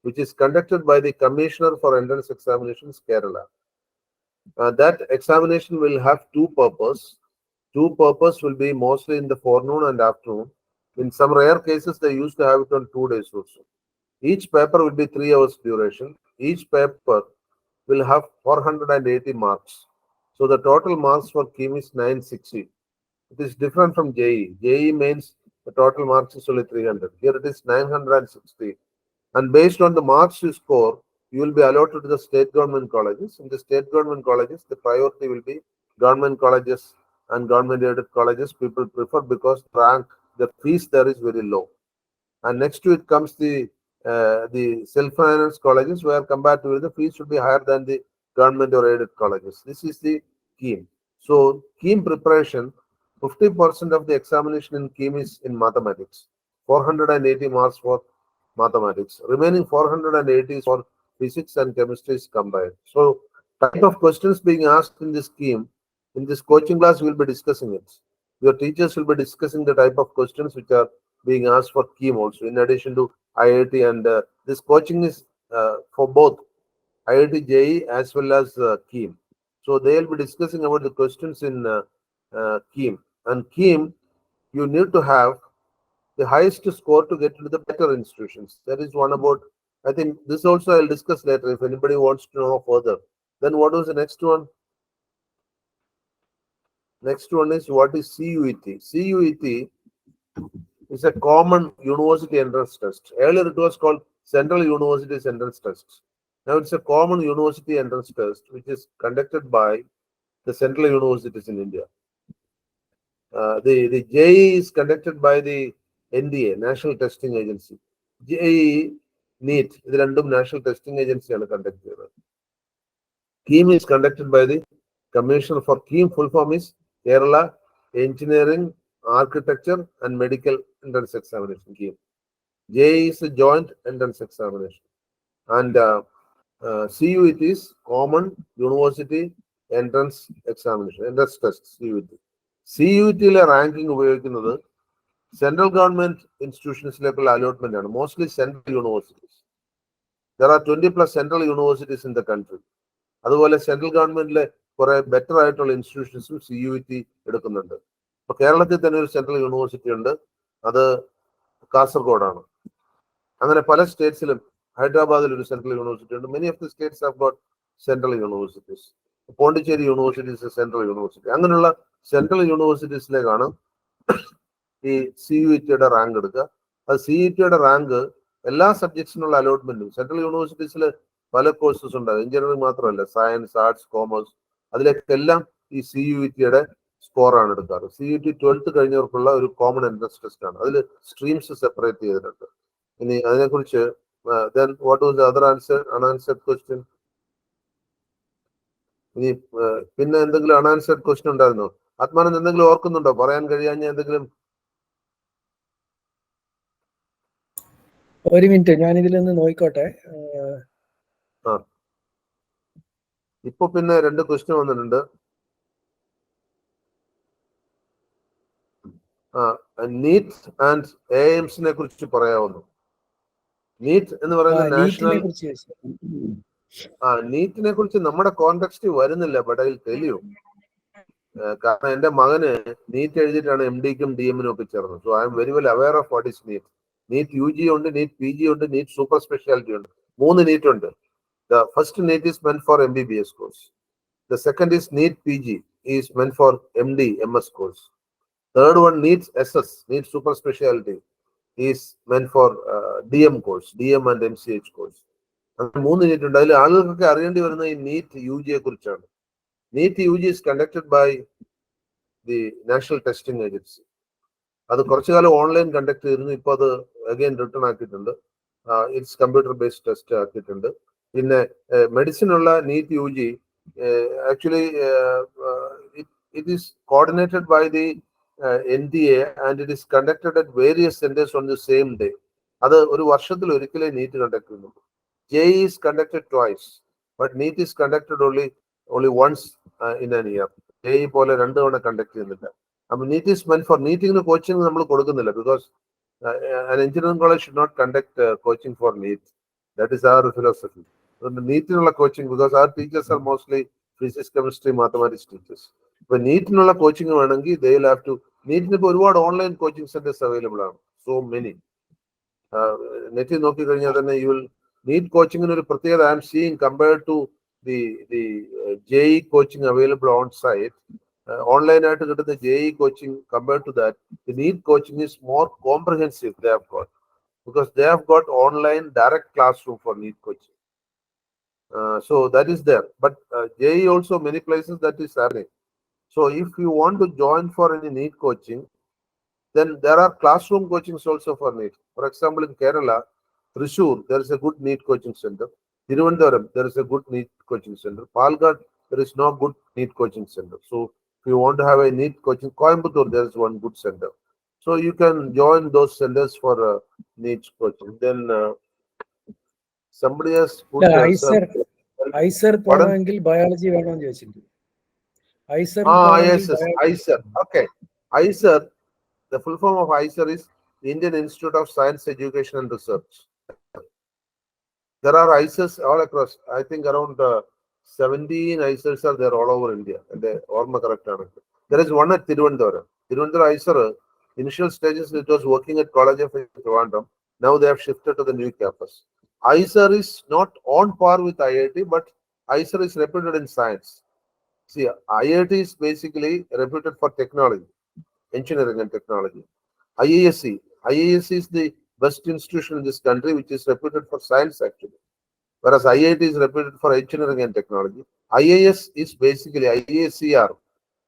which is conducted by the Commissioner for Entrance Examinations, Kerala. That examination will have two purposes. Two purposes will be mostly in the forenoon and afternoon. In some rare cases, they used to have it on 2 days also. Each paper will be 3 hours duration. Each paper will have 480 marks. So the total marks for KEAM is 960. It is different from JEE. JEE means the total marks is only 300. Here it is 960. And based on the marks you score, you will be allotted to the state government colleges. In the state government colleges, the priority will be government colleges and government aided colleges. People prefer because the fees there is very low. And next to it comes the self-finance colleges, where comparatively the fees should be higher than the government or aided colleges. This is the KEAM. So KEAM preparation, 50% of the examination in KEAM is in mathematics. 480 marks for mathematics. Remaining 480 is for physics and chemistry is combined. So type of questions being asked in this KEAM, in this coaching class, we will be discussing it. Your teachers will be discussing the type of questions which are being asked for KEAM also, in addition to IIT. And this coaching is for both IIT JEE as well as KEAM. So they will be discussing about the questions in KEAM. And KEAM, you need to have the highest score to get into the better institutions. That is one about, I think this also I'll discuss later if anybody wants to know further. Then what was the next one? Next one is what is CUET? CUET is a common university entrance test. Earlier it was called Central University's entrance test. Now it's a common university entrance test which is conducted by the central universities in India. The JEE is conducted by the NDA, National Testing Agency. JEE, NEET, the random National Testing Agency are conducted. KEAM is conducted by the Commission for KEAM. Full form is Kerala Engineering, Architecture and Medical Entrance Examination. KEAM. JEE is a joint entrance examination. And CUET is Common University Entrance Examination, entrance test, CUET. CUET ranking ഉപയോഗിക്കുന്നത് central government institutions allotment ആണ്, mostly central universities. There are 20+ central universities in the country. അതുപോലെ central ഗവൺമെന്റിലെ കുറെ better ആയിട്ടുള്ള ഇൻസ്റ്റിറ്റ്യൂഷൻസും CUET എടുക്കുന്നുണ്ട്. ഇപ്പൊ കേരളത്തിൽ തന്നെ ഒരു സെൻട്രൽ യൂണിവേഴ്സിറ്റി ഉണ്ട്, അത് കാസർഗോഡാണ്. അങ്ങനെ പല സ്റ്റേറ്റ്സിലും, ഹൈദരാബാദിൽ ഒരു സെൻട്രൽ യൂണിവേഴ്സിറ്റി ഉണ്ട്. Many of the States have got central universities. Pondicherry university is A central university. അങ്ങനെയുള്ള സെൻട്രൽ യൂണിവേഴ്സിറ്റീസിലേക്കാണ് ഈ CUET റാങ്ക് എടുക്കുക. അത് CUET റാങ്ക് എല്ലാ സബ്ജക്ട്സിനുള്ള അലോട്ട്മെന്റും സെൻട്രൽ യൂണിവേഴ്സിറ്റീസിൽ പല കോഴ്സസ് ഉണ്ട്, എഞ്ചിനീയറിംഗ് മാത്രമല്ല, സയൻസ്, ആർട്സ്, കോമേഴ്സ്, അതിലേക്കെല്ലാം ഈ CUET സ്കോറാണ് എടുക്കാറ്. CUET 12th കഴിഞ്ഞവർക്കുള്ള ഒരു കോമൺ എൻട്രൻസ് ടെസ്റ്റ് ആണ്. അതിൽ സ്ട്രീംസ് സെപ്പറേറ്റ് ചെയ്തിട്ടുണ്ട്. ഇനി അതിനെക്കുറിച്ച് then what was the other unanswered question? ഇനി പിന്നെ എന്തെങ്കിലും unanswered question ഉണ്ടായിരുന്നോ? ആത്മാനന്ദ് എന്തെങ്കിലും ഓർക്കുന്നുണ്ടോ? പറയാൻ കഴിയാഞ്ഞ എന്തെങ്കിലും? ഒരു മിനിറ്റ്, ഞാൻ ഇതിലൊന്ന് നോക്കിക്കോട്ടെ. ഇപ്പൊ പിന്നെ 2 ക്വസ്റ്റ്യൻ വന്നിട്ടുണ്ട്. നീറ്റ് ആൻഡ് AIMSനെ കുറിച്ച് പറയാവുന്നു. നീറ്റ് എന്ന് പറയുന്നത് നാഷണൽ, നീറ്റിനെ കുറിച്ച് നമ്മുടെ കോണ്ടെക്സ്റ്റ് വരുന്നില്ല. But I will tell you. കാരണം എന്റെ മകന് നീറ്റ് എഴുതിയിട്ടാണ് MDക്കും DM ഒക്കെ ചേർന്നത്. So I am very well aware of what is NEET. NEET UG ഉണ്ട്, നീറ്റ് PG ഉണ്ട്, നീറ്റ് സൂപ്പർ സ്പെഷ്യാലിറ്റി ഉണ്ട്. 3 നീറ്റ് ഉണ്ട്. The first NEET is meant for MBBS course. The second is NEET PG, is meant for MD, MS course. Third one, NEET SS, NEET super specialty, is meant for DM course, DM and MCH course. And 3 NEET ഉണ്ട്. അതിൽ ആളുകൾക്ക് അറിയേണ്ടി വരുന്ന ഈ NEET UG കുറിച്ചാണ്. NEET UG is conducted by the National Testing Agency. അത് കുറച്ചു കാലം online conduct ചെയ്തിരുന്നു. ഇപ്പൊ അത് അഗൈൻ റിട്ടേൺ ആക്കിയിട്ടുണ്ട്. ഇറ്റ്സ് കമ്പ്യൂട്ടർ ബേസ്ഡ് ടെസ്റ്റ് ആക്കിയിട്ടുണ്ട്. പിന്നെ മെഡിസിനുള്ള NEET UG actually it is coordinated by the NDA and it is conducted at various centers on the same day. അത് ഒരു വർഷത്തിൽ ഒരിക്കലേ NEET കണ്ടക്ട് ചെയ്യുന്നുള്ളൂ. JEE is conducted twice, but NEET is conducted only once in an year. JEE പോലെ 2 തവണ conduct ചെയ്യുന്നില്ല. അപ്പൊ NEET is meant for നീറ്റിംഗിന് coaching നമ്മൾ കൊടുക്കുന്നില്ല, because an engineering college should not conduct coaching for NEET. That is our philosophy. നീറ്റിനുള്ള coaching, because our teachers are mostly physics, chemistry, mathematics teachers. ഇപ്പൊ നീറ്റിനുള്ള coaching വേണമെങ്കിൽ they will have to. നീറ്റിന് ഇപ്പോൾ ഒരുപാട് online coaching centres available ആണ്. So many. നെറ്റിൽ നോക്കി കഴിഞ്ഞാൽ തന്നെ യു വിൽ നീറ്റ് കോച്ചിങ്ങിന് ഒരു പ്രത്യേകത I am seeing compared to the JEE coaching available on site. ഓൺലൈനായിട്ട് കിട്ടുന്ന JEE coaching compared to that, the NEET coaching is more comprehensive they have got, because they have got online direct classroom for NEET coaching. So that is there, but JEE also many places that is happening. So if you want to join for any NEET coaching, then there are classroom coachings also for NEET. For example, in Kerala, Thrissur, there is a good NEET coaching center. Tiruvandhuram, there is a good NEET coaching center. Palakkad, there is no good NEET coaching center. So if you want to have a NEET coaching, Coimbatore, there is one good center. So you can join those centers for NEET coaching. Then somebody has put ICER പോകണമെങ്കിൽ biology വേണമെന്ന് ചോദിച്ചിട്ടുണ്ട്. ICER. Okay. ICER, the full form of ICER is Indian Institute of Science, Education and Research. There are ICERs all across. I think around 17 ICERs are there all over India. And orma correct aanu. There is one at Tiruvandhuram. Tiruvandhuram ICER, initial stages it was working at College of Trivandrum. Now they have shifted to the new campus. ICER is not on par with IIT, but ICER is reputed in science. See, IIT is basically reputed for technology, engineering and technology. IISc is the best institution in this country, which is reputed for science actually. Whereas IIT is reputed for engineering and technology. IIS is basically IACR.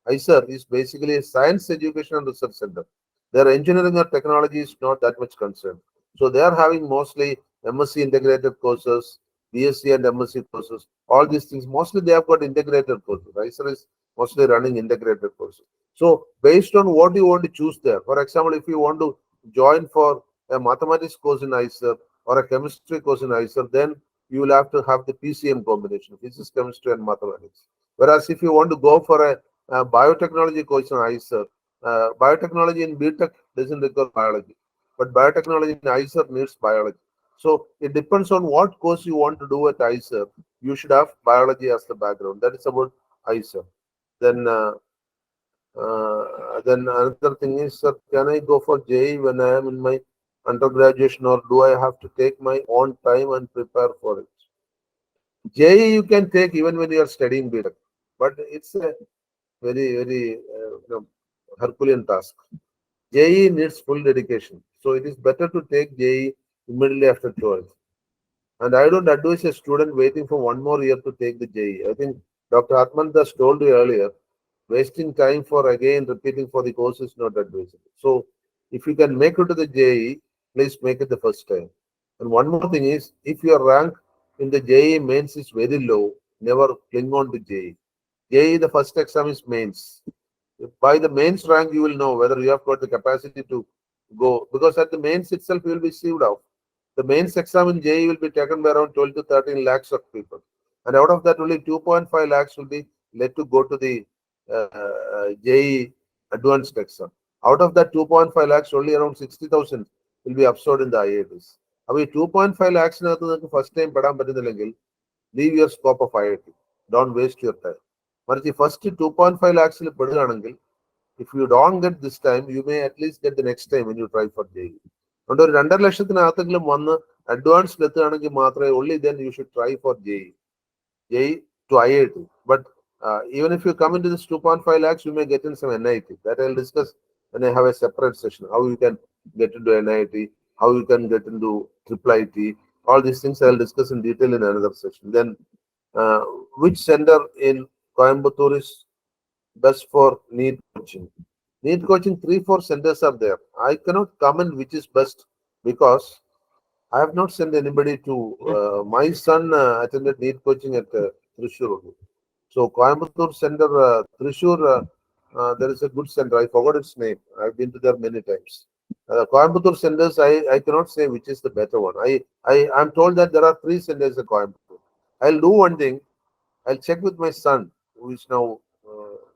ISER is basically a science education and research center. Their engineering or technology is not that much concerned. So they are having mostly MSc integrated courses, BSc and MSc courses, all these things. Mostly they have got integrated courses. ISER is mostly running integrated courses. So based on what you want to choose there, for example, if you want to join for a mathematics course in ISER or a chemistry course in ISER, then you will have to have the PCM combination, physics, chemistry, and mathematics. Whereas if you want to go for a biotechnology course in ISER, biotechnology in BTech doesn't require biology, but biotechnology in ISER needs biology. So it depends on what course you want to do at ISER. You should have biology as the background. That is about ISER. Then another thing is, sir, can I go for JEE when I am in my undergraduation, or do I have to take my own time and prepare for it? JEE you can take even when you are studying BTech, but it's a very Herculean task. JEE needs full dedication, so it is better to take JEE immediately after 12th. And I don't advise a student waiting for one more year to take the JEE. I think Dr. Atmandas told you earlier, wasting time for again repeating for the course is not advisable. So if you can make it to the JEE, please make it the first time. And one more thing is, if your rank in the JEE mains is very low, never cling on to JEE. JEE, the first exam is mains. By the mains rank, you will know whether you have got the capacity to go, because at the mains itself, you will be sieved out. The mains exam in JEE will be taken by around 12 to 13 lakhs of people. And out of that, only 2.5 lakhs will be let to go to the JEE advanced exam. Out of that 2.5 lakhs, only around 60,000 will be absorbed in the IITs. Now, 2.5 lakhs first time leave your scope of IIT. Don't waste your time. But the first 2.5 lakhs, if you don't get this time, you may at least get the next time when you try for JEE. And advanced only then you should try for JEE to IIT. But even if you come into this 2.5 lakhs, you may get in some NIT. That I'll discuss when I have a separate session. How you can get into NIT, how you can get into IIIT. All these things I'll discuss in detail in another session. Then, which center in Coimbatore is best for NEET coaching? NEET coaching, 3-4 centers are there. I cannot comment which is best because I have not sent anybody to. My son attended NEET coaching at Thrissur. So Coimbatore center, Thrissur, there is a good center. I forgot its name. I've been to there many times. Coimbatore centers, I cannot say which is the better one. I'm told that there are 3 centers at Coimbatore. I'll do one thing. I'll check with my son, who is now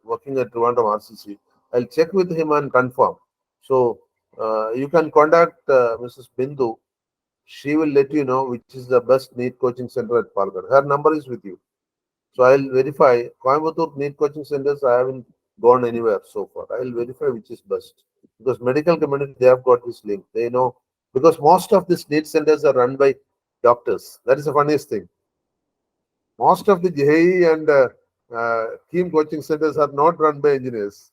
working at Trivandrum RCC. I'll check with him and confirm. So you can contact Mrs. Bindu. She will let you know which is the best NEET coaching center at Palakkad. Her number is with you. So I'll verify. Coimbatore NEET coaching centers, I haven't gone anywhere so far. I'll verify which is best. Because medical community, they have got this link. They know, because most of these NEET centers are run by doctors. That is the funniest thing. Most of the JEE and KEAM coaching centers are not run by engineers.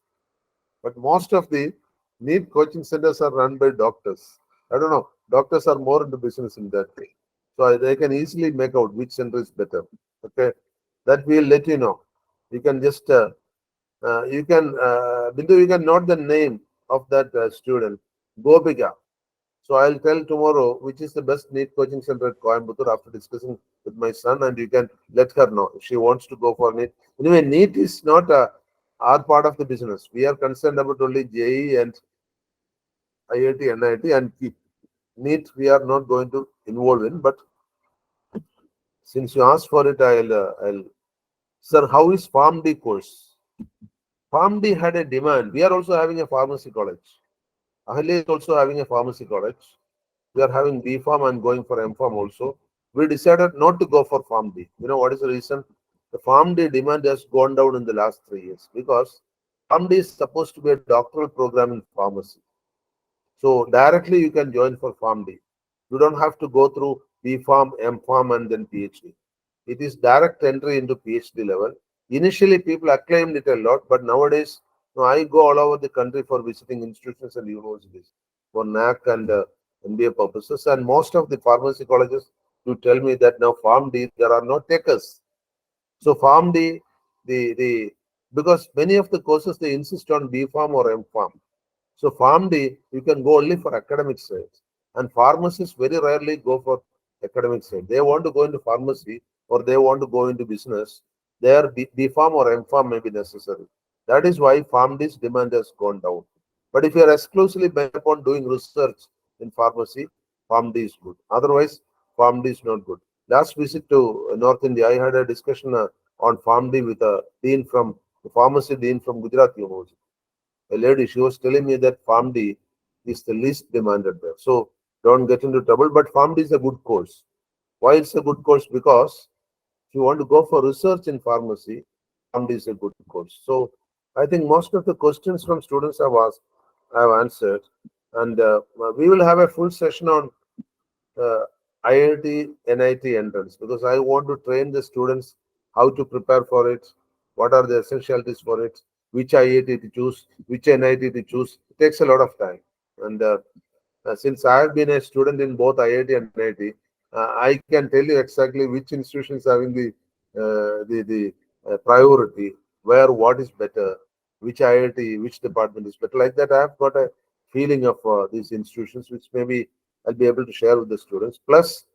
But most of the NEET coaching centers are run by doctors. I don't know. Doctors are more into business in that way. So they can easily make out which center is better. Okay. That we'll let you know. You can just, Bindu, you can note the name of that student, Gopika. So I'll tell tomorrow which is the best NEET coaching center at Coimbatore after discussing with my son, and you can let her know if she wants to go for NEET. Anyway, NEET is not our part of the business. We are concerned about only JEE and IIT, NIT, and NEET we are not going to involve in. But since you asked for it, I'll. Sir, how is PharmD course? PharmD had a demand. We are also having a pharmacy college. Ahalia is also having a pharmacy college. We are having B.Pharm and going for M.Pharm also. We decided not to go for PharmD. You know what is the reason? The PharmD demand has gone down in the last 3 years because PharmD is supposed to be a doctoral program in pharmacy. So directly you can join for PharmD. You don't have to go through B.Pharm, M.Pharm, and then PhD. It is direct entry into PhD level. Initially, people acclaimed it a lot, but nowadays, I go all over the country for visiting institutions and universities for NAC and MBA purposes. And most of the pharmacy colleges do tell me that now Pharm D, there are no takers. So Pharm D, because many of the courses, they insist on B Pharm or M Pharm. So Pharm D, you can go only for academic side. And pharmacists very rarely go for academic side. They want to go into pharmacy or they want to go into business. Their B Pharm or M Pharm may be necessary. That is why Pharm D's demand has gone down. But if you are exclusively bent upon doing research in pharmacy, Pharm D is good. Otherwise, Pharm D is not good. Last visit to North India, I had a discussion on Pharm D with a dean from the pharmacy dean from Gujarat University. A lady, she was telling me that Pharm D is the least demanded there. So don't get into trouble. But Pharm D is a good course. Why it's a good course? Because if you want to go for research in pharmacy, Pharm D is a good course. So I think most of the questions from students have asked, I have answered. And we will have a full session on IIT, NIT entrance, because I want to train the students how to prepare for it, what are the essentialities for it, which IIT to choose, which NIT to choose. It takes a lot of time. And since I have been a student in both IIT and NIT, I can tell you exactly which institution is having the priority, where what is better, which IIT, which department is better. Like that, I have got a feeling of these institutions, which maybe I'll be able to share with the students. Plus,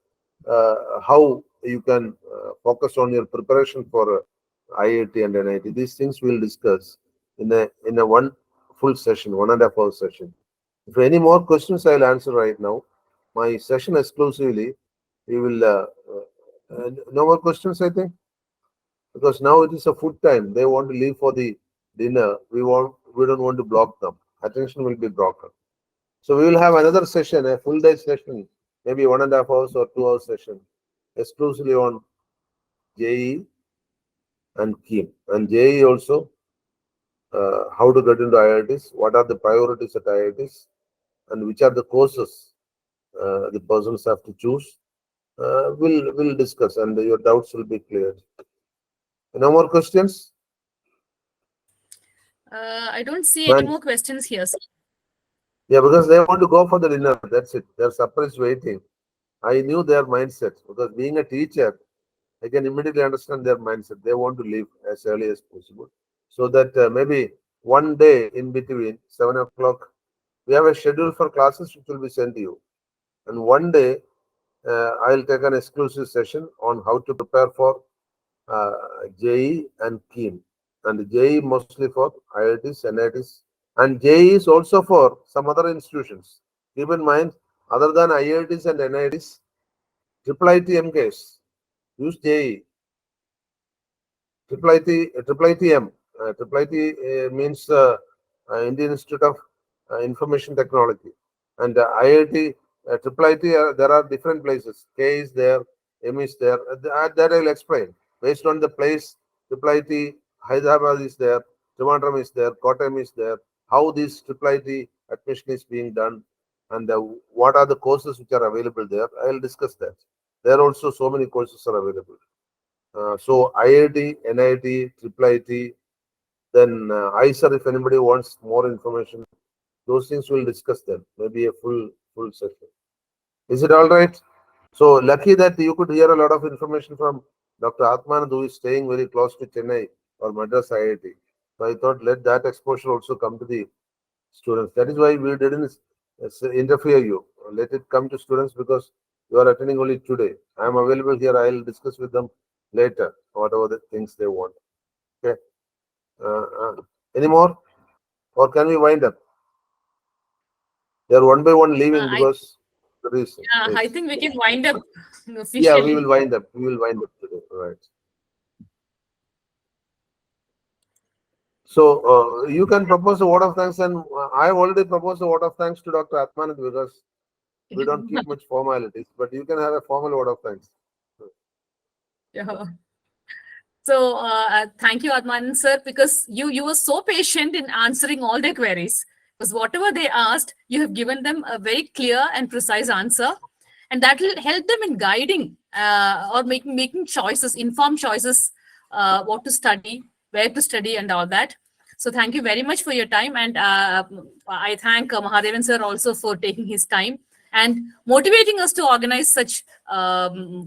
how you can focus on your preparation for IIT and NIT. These things we'll discuss in a one full session, 1.5 hour session. If any more questions, I'll answer right now. My session exclusively, we will no more questions, I think, because now it is a food time. They want to leave for the dinner. We don't want to block them. Attention will be broken. So we will have another session, a full day session, maybe 1.5 hours or 2 hour session, exclusively on JEE and KEAM. And JEE also, how to get into IITs, what are the priorities at IITs, and which are the courses the persons have to choose. We'll discuss, and your doubts will be cleared. No more questions? I don't see any more questions here, sir. Yeah, because they want to go for the dinner. That's it. They're surprised waiting. I knew their mindset, because being a teacher, I can immediately understand their mindset. They want to leave as early as possible, so that maybe one day in between 7 o'clock, we have a schedule for classes which will be sent to you. And one day, I'll take an exclusive session on how to prepare for JEE and KEAM. And JEE mostly for IITs, NITs, and JEE is also for some other institutions. Keep in mind, other than IITs and NITs, IIT MKs use JEE. IITM. IIT means Indian Institute of Information Technology. And IIT, IIT, there are different places. K is there, M is there. That I'll explain. Based on the place, IIT Hyderabad is there, Trivandrum is there, Kottayam is there, how this IIT admission is being done, and what are the courses which are available there. I'll discuss that. There also so many courses are available. So IIT, NIT, IIIT, then ISER, if anybody wants more information, those things we'll discuss them. Maybe a full session. Is it all right? So lucky that you could hear a lot of information from Dr. Atmanand, who is staying very close to Chennai or Madras IIT. So I thought let that exposure also come to the students. That is why we didn't interfere you. Let it come to students, because you are attending only today. I am available here. I'll discuss with them later, whatever the things they want. Okay. Any more? Or can we wind up? They are one by one leaving because the reason. Yeah, yes. I think we can wind up officially. Yeah, we will wind up. We will wind up today. Right. So you can propose a vote of thanks, and I have already proposed a vote of thanks to Dr. Atmanand, because we don't keep much formalities, but you can have a formal vote of thanks. Yeah. So thank you, Atmanand sir, because you were so patient in answering all their queries. Because whatever they asked, you have given them a very clear and precise answer, and that will help them in guiding or making choices, informed choices, what to study, where to study, and all that. So thank you very much for your time, and I thank Mahadevan sir also for taking his time and motivating us to organize such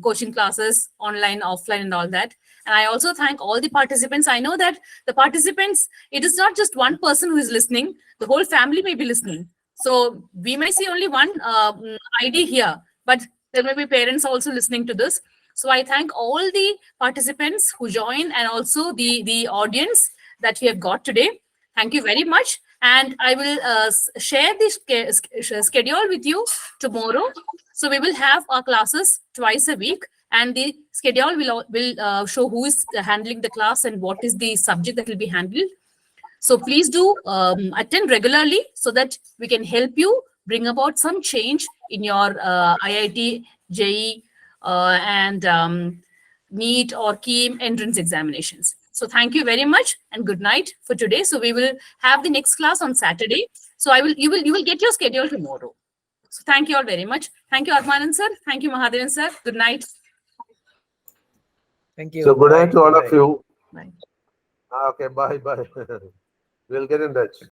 coaching classes, online, offline, and all that. And I also thank all the participants. I know that the participants, it is not just one person who is listening, the whole family may be listening. So we may see only one ID here, but there may be parents also listening to this. So I thank all the participants who joined and also the audience that we have got today. Thank you very much. And I will share this schedule with you tomorrow. So we will have our classes twice a week, and the schedule will show who is handling the class and what is the subject that will be handled. So please do attend regularly so that we can help you bring about some change in your IIT, JEE, and NEET or KEAM entrance examinations. So thank you very much and good night for today. So we will have the next class on Saturday. So you will get your schedule tomorrow. So thank you all very much. Thank you, Atmanan sir. Thank you, Mahadevan sir. Good night. Thank you. So good night to all of you. Bye. Okay, bye. We'll get in touch.